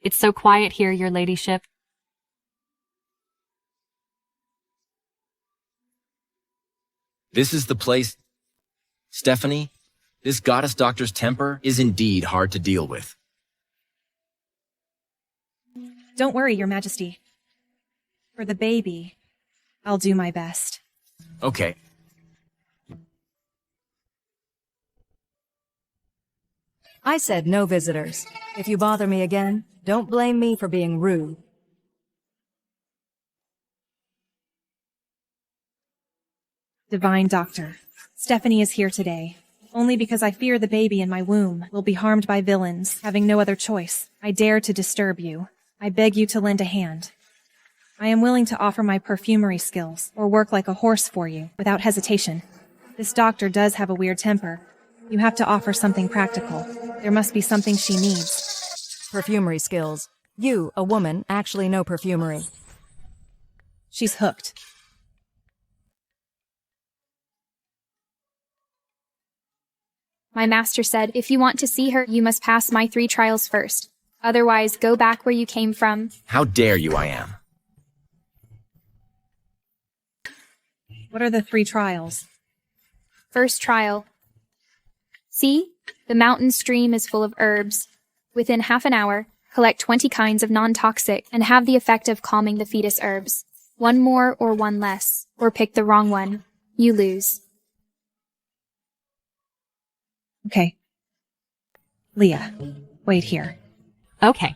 [SPEAKER 9] It's so quiet here, your ladyship.
[SPEAKER 5] This is the place. Stephanie, this goddess doctor's temper is indeed hard to deal with.
[SPEAKER 2] Don't worry, Your Majesty. For the baby, I'll do my best.
[SPEAKER 5] Okay.
[SPEAKER 13] I said no visitors. If you bother me again, don't blame me for being rude.
[SPEAKER 2] Divine Doctor, Stephanie is here today. Only because I fear the baby in my womb will be harmed by villains. Having no other choice, I dare to disturb you. I beg you to lend a hand. I am willing to offer my perfumery skills, or work like a horse for you, without hesitation. This doctor does have a weird temper. You have to offer something practical. There must be something she needs.
[SPEAKER 13] Perfumery skills. You, a woman, actually know perfumery.
[SPEAKER 2] She's hooked.
[SPEAKER 21] My master said, if you want to see her, you must pass my 3 trials first. Otherwise, go back where you came from.
[SPEAKER 5] How dare you, I am.
[SPEAKER 2] What are the 3 trials?
[SPEAKER 21] First trial. See? The mountain stream is full of herbs. Within half an hour, collect 20 kinds of non-toxic and have the effect of calming the fetus herbs. 1 more or 1 less, or pick the wrong one. You lose.
[SPEAKER 2] Okay. Leah, wait here.
[SPEAKER 9] Okay.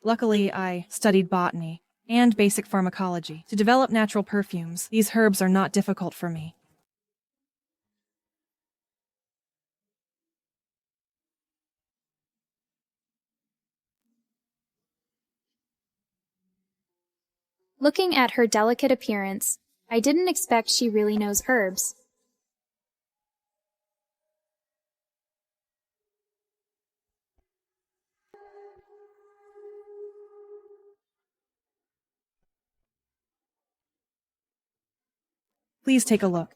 [SPEAKER 2] Luckily, I studied botany and basic pharmacology. To develop natural perfumes, these herbs are not difficult for me.
[SPEAKER 21] Looking at her delicate appearance, I didn't expect she really knows herbs.
[SPEAKER 2] Please take a look.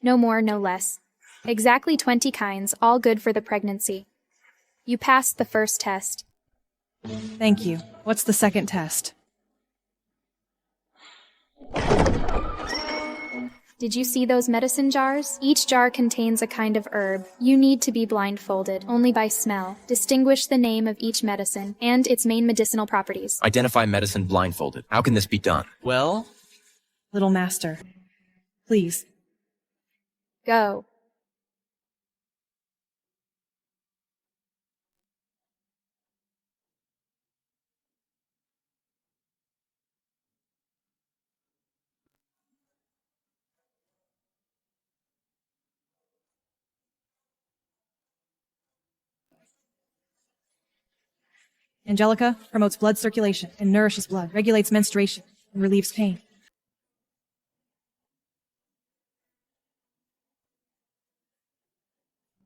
[SPEAKER 21] No more, no less. Exactly 20 kinds, all good for the pregnancy. You passed the first test.
[SPEAKER 2] Thank you. What's the second test?
[SPEAKER 21] Did you see those medicine jars? Each jar contains a kind of herb. You need to be blindfolded, only by smell. Distinguish the name of each medicine and its main medicinal properties.
[SPEAKER 5] Identify medicine blindfolded. How can this be done?
[SPEAKER 1] Well,
[SPEAKER 2] Little master, please.
[SPEAKER 21] Go.
[SPEAKER 2] Angelica promotes blood circulation and nourishes blood, regulates menstruation, and relieves pain.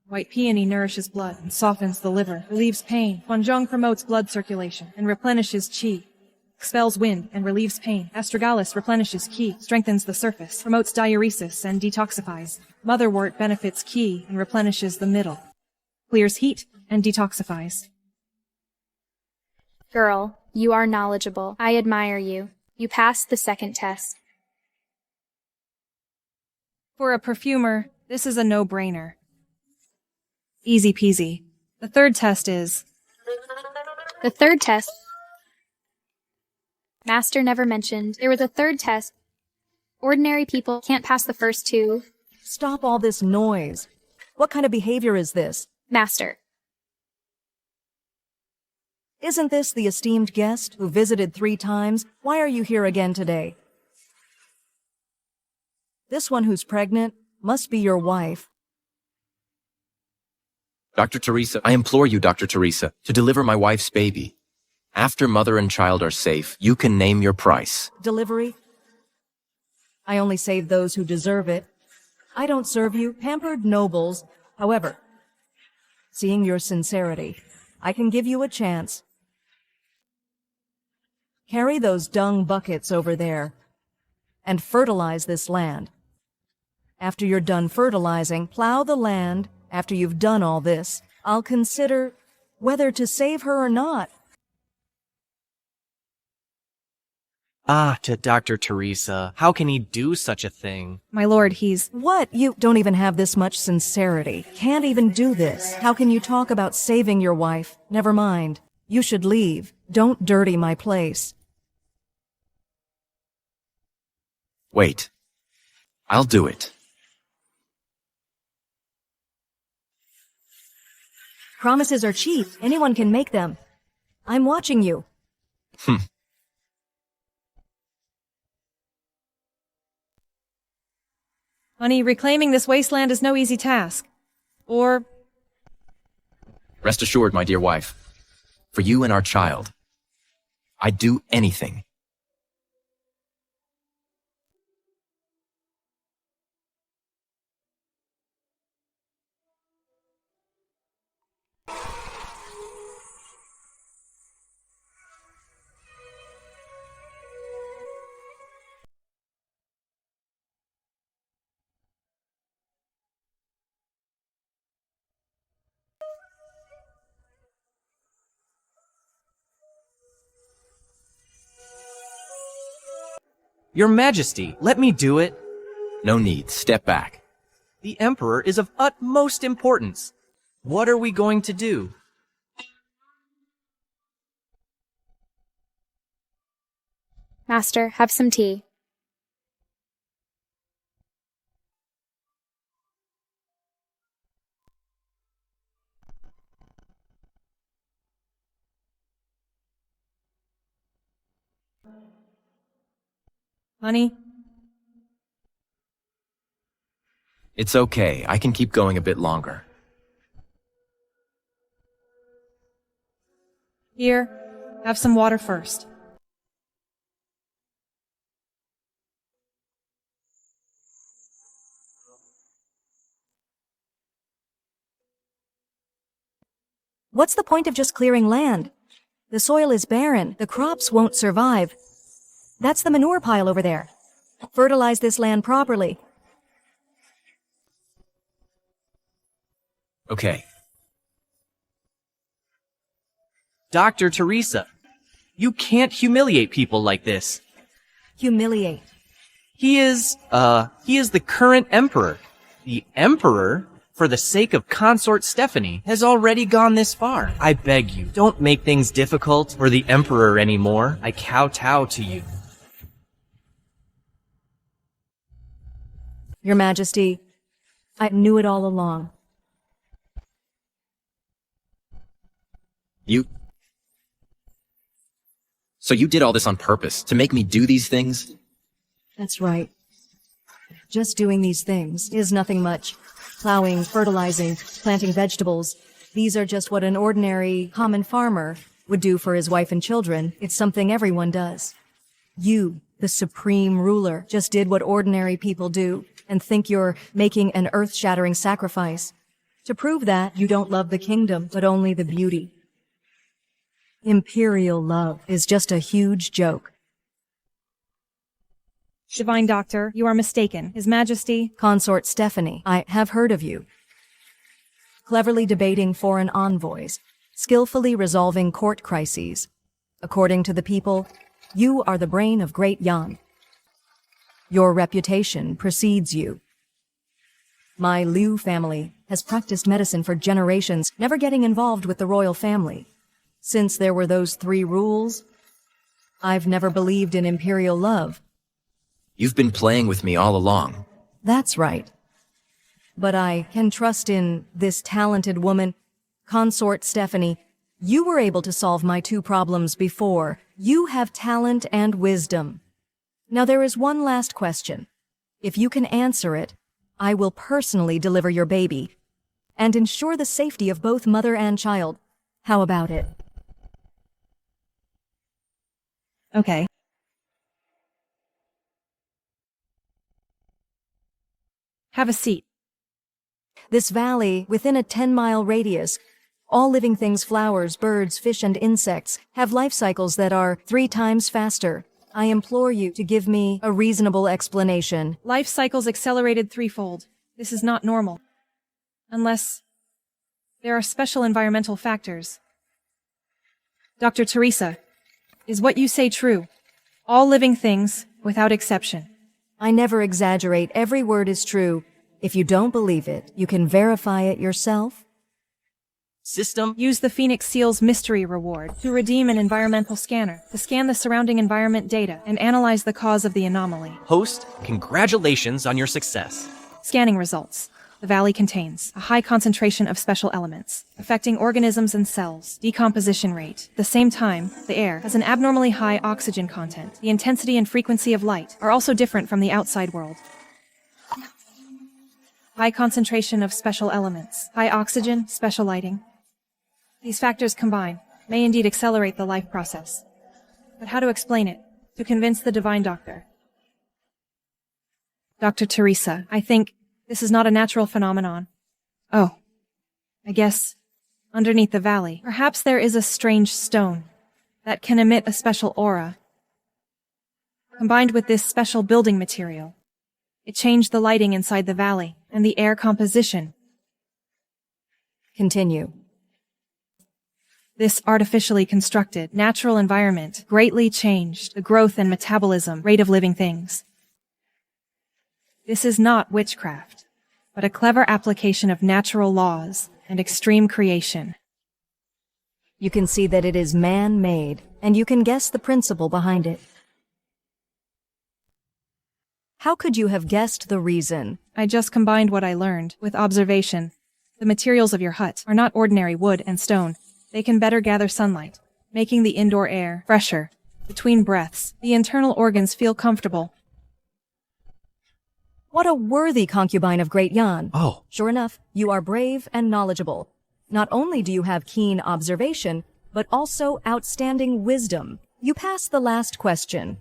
[SPEAKER 2] White peony nourishes blood and softens the liver, relieves pain. Huanzhong promotes blood circulation and replenishes qi. Expels wind and relieves pain. Astragalus replenishes qi, strengthens the surface, promotes diuresis and detoxifies. Motherwort benefits qi and replenishes the middle. Clears heat and detoxifies.
[SPEAKER 21] Girl, you are knowledgeable. I admire you. You passed the second test.
[SPEAKER 2] For a perfumer, this is a no-brainer. Easy peasy. The third test is...
[SPEAKER 21] The third test. Master never mentioned there was a third test. Ordinary people can't pass the first two.
[SPEAKER 13] Stop all this noise. What kind of behavior is this?
[SPEAKER 21] Master.
[SPEAKER 13] Isn't this the esteemed guest who visited 3 times? Why are you here again today? This one who's pregnant must be your wife.
[SPEAKER 5] Dr. Teresa, I implore you, Dr. Teresa, to deliver my wife's baby. After mother and child are safe, you can name your price.
[SPEAKER 13] Delivery? I only save those who deserve it. I don't serve you, pampered nobles. However, seeing your sincerity, I can give you a chance. Carry those dung buckets over there and fertilize this land. After you're done fertilizing, plow the land. After you've done all this, I'll consider whether to save her or not.
[SPEAKER 1] to Dr. Teresa. How can he do such a thing?
[SPEAKER 2] My lord, he's...
[SPEAKER 13] What? You don't even have this much sincerity. Can't even do this. How can you talk about saving your wife? Never mind. You should leave. Don't dirty my place.
[SPEAKER 5] Wait. I'll do it.
[SPEAKER 13] Promises are cheap. Anyone can make them. I'm watching you.
[SPEAKER 2] Honey, reclaiming this wasteland is no easy task. Or...
[SPEAKER 5] Rest assured, my dear wife. For you and our child, I'd do anything.
[SPEAKER 1] Your Majesty, let me do it.
[SPEAKER 5] No need. Step back.
[SPEAKER 1] The Emperor is of utmost importance. What are we going to do?
[SPEAKER 21] Master, have some tea.
[SPEAKER 2] Honey?
[SPEAKER 5] It's okay. I can keep going a bit longer.
[SPEAKER 2] Here, have some water first.
[SPEAKER 13] What's the point of just clearing land? The soil is barren. The crops won't survive. That's the manure pile over there. Fertilize this land properly.
[SPEAKER 5] Okay.
[SPEAKER 1] Dr. Teresa, you can't humiliate people like this.
[SPEAKER 13] Humiliate.
[SPEAKER 1] He is the current emperor. The emperor, for the sake of consort Stephanie, has already gone this far. I beg you, don't make things difficult for the emperor anymore. I kowtow to you.
[SPEAKER 13] Your Majesty, I knew it all along.
[SPEAKER 5] So you did all this on purpose, to make me do these things?
[SPEAKER 13] That's right. Just doing these things is nothing much. Plowing, fertilizing, planting vegetables. These are just what an ordinary, common farmer would do for his wife and children. It's something everyone does. You, the supreme ruler, just did what ordinary people do and think you're making an earth-shattering sacrifice. To prove that, you don't love the kingdom, but only the beauty. Imperial love is just a huge joke.
[SPEAKER 2] Divine Doctor, you are mistaken. His Majesty...
[SPEAKER 13] Consort Stephanie, I have heard of you. Cleverly debating foreign envoys, skillfully resolving court crises. According to the people, you are the brain of Great Yan. Your reputation precedes you. My Liu family has practiced medicine for generations, never getting involved with the royal family. Since there were those 3 rules, I've never believed in imperial love.
[SPEAKER 5] You've been playing with me all along.
[SPEAKER 13] That's right. But I can trust in this talented woman, Consort Stephanie. You were able to solve my 2 problems before. You have talent and wisdom. Now there is one last question. If you can answer it, I will personally deliver your baby and ensure the safety of both mother and child. How about it?
[SPEAKER 2] Okay. Have a seat.
[SPEAKER 13] This valley, within a 10-mile radius, all living things, flowers, birds, fish, and insects, have life cycles that are 3 times faster. I implore you to give me a reasonable explanation.
[SPEAKER 2] Life cycles accelerated 3-fold. This is not normal. Unless there are special environmental factors. Dr. Teresa, is what you say true? All living things, without exception.
[SPEAKER 13] I never exaggerate. Every word is true. If you don't believe it, you can verify it yourself.
[SPEAKER 1] System.
[SPEAKER 2] Use the Phoenix Seal's mystery reward to redeem an environmental scanner to scan the surrounding environment data and analyze the cause of the anomaly.
[SPEAKER 1] Host, congratulations on your success.
[SPEAKER 2] Scanning results. The valley contains a high concentration of special elements, affecting organisms and cells. Decomposition rate. At the same time, the air has an abnormally high oxygen content. The intensity and frequency of light are also different from the outside world. High concentration of special elements. High oxygen, special lighting. These factors combined may indeed accelerate the life process. But how to explain it? To convince the Divine Doctor. Dr. Teresa, I think this is not a natural phenomenon. Oh, I guess underneath the valley, perhaps there is a strange stone that can emit a special aura. Combined with this special building material, it changed the lighting inside the valley and the air composition.
[SPEAKER 13] Continue.
[SPEAKER 2] This artificially constructed natural environment greatly changed the growth and metabolism rate of living things. This is not witchcraft, but a clever application of natural laws and extreme creation.
[SPEAKER 13] You can see that it is man-made, and you can guess the principle behind it. How could you have guessed the reason?
[SPEAKER 2] I just combined what I learned with observation. The materials of your hut are not ordinary wood and stone. They can better gather sunlight, making the indoor air fresher. Between breaths, the internal organs feel comfortable.
[SPEAKER 13] What a worthy concubine of Great Yan.
[SPEAKER 1] Oh.
[SPEAKER 13] Sure enough, you are brave and knowledgeable. Not only do you have keen observation, but also outstanding wisdom. You passed the last question.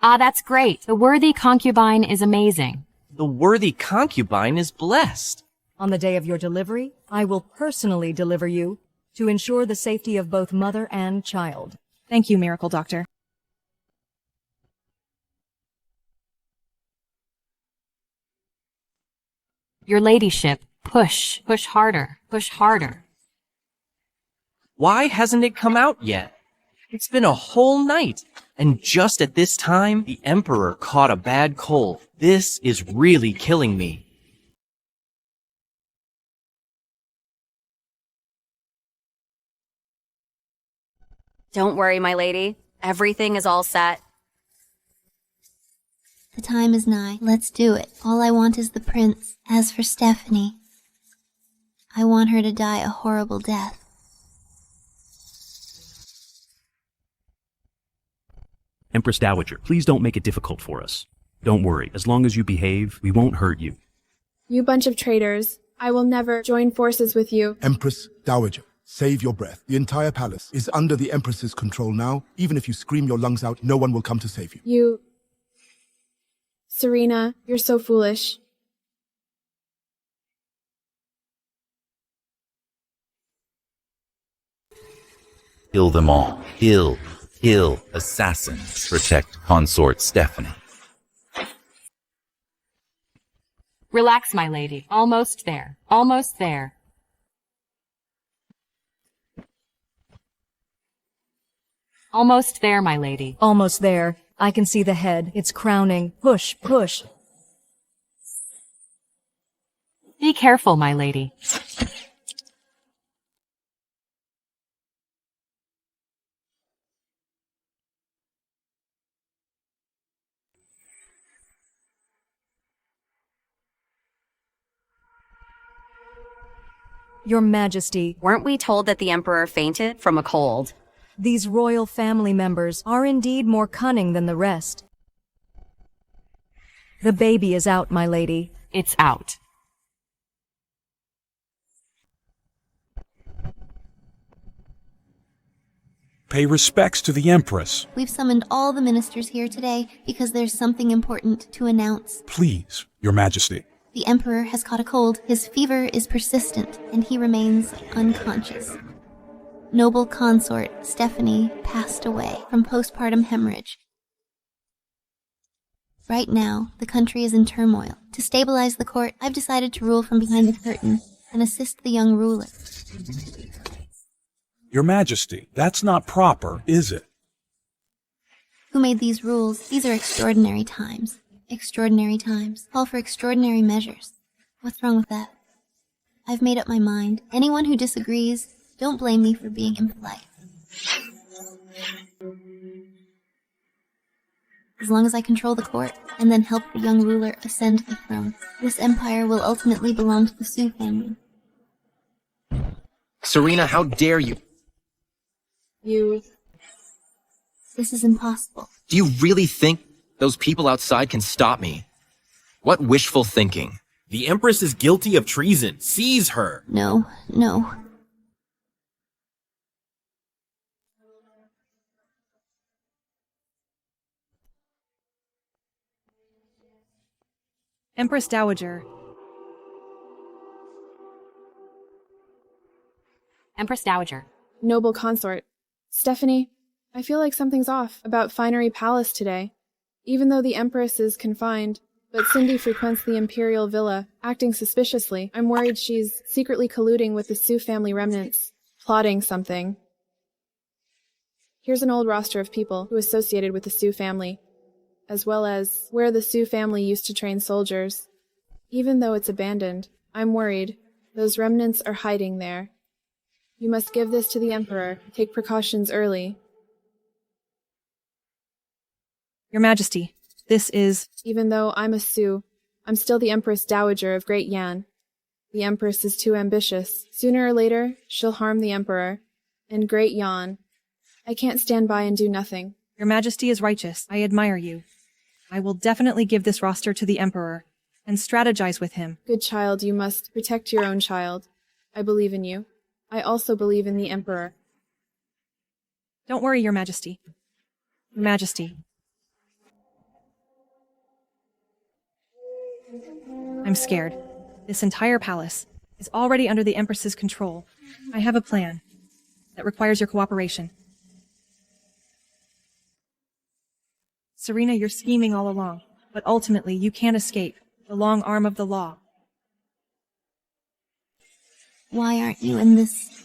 [SPEAKER 9] Ah, that's great. The worthy concubine is amazing.
[SPEAKER 1] The worthy concubine is blessed.
[SPEAKER 13] On the day of your delivery, I will personally deliver you to ensure the safety of both mother and child.
[SPEAKER 2] Thank you, Miracle Doctor.
[SPEAKER 9] Your ladyship, push harder, push harder.
[SPEAKER 1] Why hasn't it come out yet? It's been a whole night. And just at this time, the Emperor caught a bad cold. This is really killing me.
[SPEAKER 8] Don't worry, my lady. Everything is all set.
[SPEAKER 4] The time is nigh. Let's do it. All I want is the prince. As for Stephanie, I want her to die a horrible death.
[SPEAKER 11] Empress Dowager, please don't make it difficult for us. Don't worry, as long as you behave, we won't hurt you.
[SPEAKER 6] You bunch of traitors. I will never join forces with you.
[SPEAKER 19] Empress Dowager, save your breath. The entire palace is under the Empress's control now. Even if you scream your lungs out, no one will come to save you.
[SPEAKER 6] Serena, you're so foolish.
[SPEAKER 23] Kill them all. Kill assassins. Protect consort Stephanie.
[SPEAKER 9] Relax, my lady. Almost there. Almost there. Almost there, my lady.
[SPEAKER 13] Almost there. I can see the head. It's crowning. Push, push.
[SPEAKER 9] Be careful, my lady.
[SPEAKER 13] Your Majesty.
[SPEAKER 8] Weren't we told that the Emperor fainted from a cold?
[SPEAKER 13] These royal family members are indeed more cunning than the rest. The baby is out, my lady.
[SPEAKER 9] It's out.
[SPEAKER 24] Pay respects to the Empress.
[SPEAKER 4] We've summoned all the ministers here today because there's something important to announce.
[SPEAKER 24] Please, Your Majesty.
[SPEAKER 4] The Emperor has caught a cold. His fever is persistent, and he remains unconscious. Noble consort Stephanie passed away from postpartum hemorrhage. Right now, the country is in turmoil. To stabilize the court, I've decided to rule from behind the curtain and assist the young ruler.
[SPEAKER 24] Your Majesty, that's not proper, is it?
[SPEAKER 4] Who made these rules? These are extraordinary times. Extraordinary times call for extraordinary measures. What's wrong with that? I've made up my mind. Anyone who disagrees, don't blame me for being impolite. As long as I control the court, and then help the young ruler ascend the throne, this empire will ultimately belong to the Sue family.
[SPEAKER 5] Serena, how dare you?
[SPEAKER 4] This is impossible.
[SPEAKER 5] Do you really think those people outside can stop me? What wishful thinking.
[SPEAKER 17] The Empress is guilty of treason. Seize her.
[SPEAKER 4] No.
[SPEAKER 2] Empress Dowager.
[SPEAKER 9] Empress Dowager.
[SPEAKER 6] Noble consort. Stephanie, I feel like something's off about Finery Palace today. Even though the Empress is confined, but Cindy frequents the imperial villa, acting suspiciously. I'm worried she's secretly colluding with the Sue family remnants, plotting something. Here's an old roster of people who associated with the Sue family, as well as where the Sue family used to train soldiers. Even though it's abandoned, I'm worried. Those remnants are hiding there. You must give this to the Emperor. Take precautions early.
[SPEAKER 2] Your Majesty, this is...
[SPEAKER 6] Even though I'm a Sue, I'm still the Empress Dowager of Great Yan. The Empress is too ambitious. Sooner or later, she'll harm the Emperor. And Great Yan. I can't stand by and do nothing.
[SPEAKER 2] Your Majesty is righteous. I admire you. I will definitely give this roster to the Emperor and strategize with him.
[SPEAKER 6] Good child, you must protect your own child. I believe in you. I also believe in the Emperor.
[SPEAKER 2] Don't worry, Your Majesty. Your Majesty. I'm scared. This entire palace is already under the Empress's control. I have a plan. that requires your cooperation. Serena, you're scheming all along, but ultimately you can't escape the long arm of the law.
[SPEAKER 4] Why aren't you in this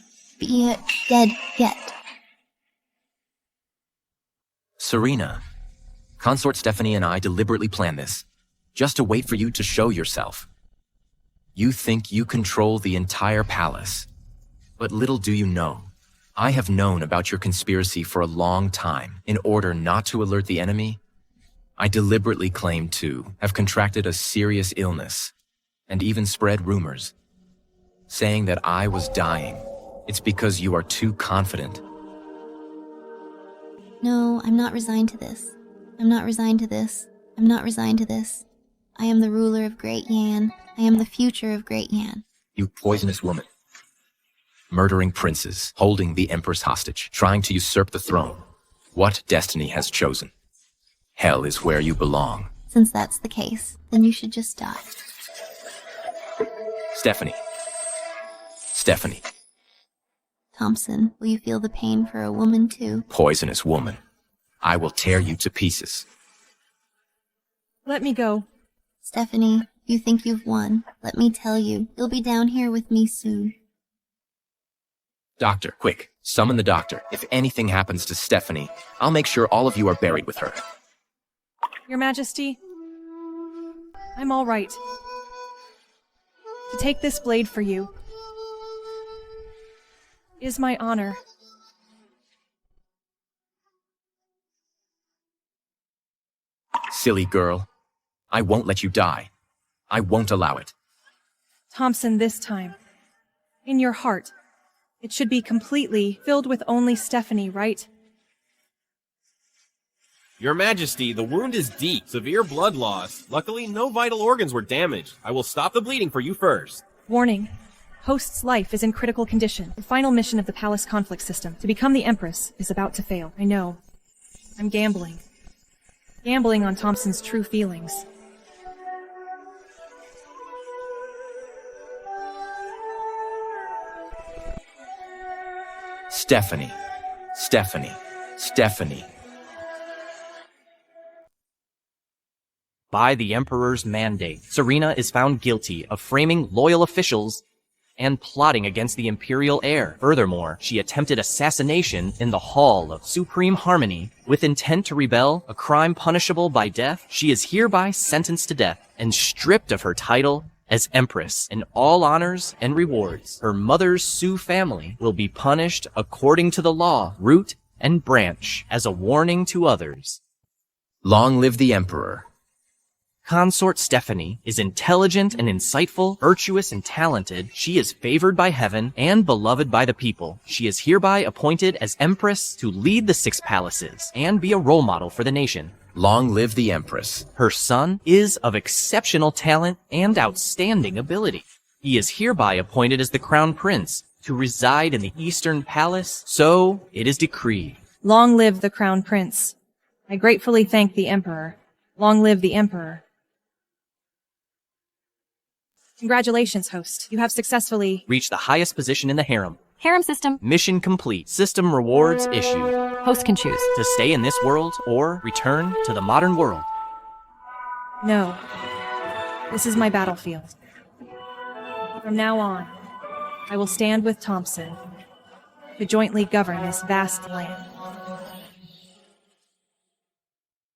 [SPEAKER 4] dead yet?
[SPEAKER 5] Serena, Consort Stephanie and I deliberately planned this, just to wait for you to show yourself. You think you control the entire palace, but little do you know, I have known about your conspiracy for a long time. In order not to alert the enemy, I deliberately claimed to have contracted a serious illness, and even spread rumors, saying that I was dying. It's because you are too confident.
[SPEAKER 4] No, I'm not resigned to this. I'm not resigned to this. I'm not resigned to this. I am the ruler of Great Yan. I am the future of Great Yan.
[SPEAKER 5] You poisonous woman. Murdering princes, holding the Empress hostage, trying to usurp the throne. What destiny has chosen? Hell is where you belong.
[SPEAKER 4] Since that's the case, then you should just die.
[SPEAKER 5] Stephanie. Stephanie.
[SPEAKER 4] Thompson, will you feel the pain for a woman too?
[SPEAKER 5] Poisonous woman. I will tear you to pieces.
[SPEAKER 2] Let me go.
[SPEAKER 4] Stephanie, you think you've won. Let me tell you, you'll be down here with me soon.
[SPEAKER 5] Doctor, quick, summon the doctor. If anything happens to Stephanie, I'll make sure all of you are buried with her.
[SPEAKER 2] Your Majesty, I'm all right. To take this blade for you is my honor.
[SPEAKER 5] Silly girl. I won't let you die. I won't allow it.
[SPEAKER 2] Thompson, this time, in your heart, it should be completely filled with only Stephanie, right?
[SPEAKER 17] Your Majesty, the wound is deep. Severe blood loss. Luckily, no vital organs were damaged. I will stop the bleeding for you first.
[SPEAKER 2] Warning. Host's life is in critical condition. The final mission of the palace conflict system, to become the Empress, is about to fail. I know. I'm gambling. Gambling on Thompson's true feelings.
[SPEAKER 5] Stephanie. Stephanie. Stephanie.
[SPEAKER 1] By the Emperor's mandate, Serena is found guilty of framing loyal officials and plotting against the imperial heir. Furthermore, she attempted assassination in the Hall of Supreme Harmony with intent to rebel, a crime punishable by death. She is hereby sentenced to death and stripped of her title as Empress, and all honors and rewards. Her mother's Sioux family will be punished according to the law, root and branch, as a warning to others.
[SPEAKER 5] Long live the Emperor.
[SPEAKER 1] Consort Stephanie is intelligent and insightful, virtuous and talented. She is favored by heaven and beloved by the people. She is hereby appointed as Empress to lead the 6 palaces and be a role model for the nation.
[SPEAKER 5] Long live the Empress.
[SPEAKER 1] Her son is of exceptional talent and outstanding ability. He is hereby appointed as the Crown Prince to reside in the Eastern Palace, so it is decreed.
[SPEAKER 2] Long live the Crown Prince. I gratefully thank the Emperor. Long live the Emperor. Congratulations, host. You have successfully
[SPEAKER 1] reached the highest position in the harem.
[SPEAKER 9] Harem system.
[SPEAKER 1] Mission complete. System rewards issued.
[SPEAKER 9] Host can choose
[SPEAKER 1] to stay in this world or return to the modern world.
[SPEAKER 2] No. This is my battlefield. From now on, I will stand with Thompson to jointly govern this vast land.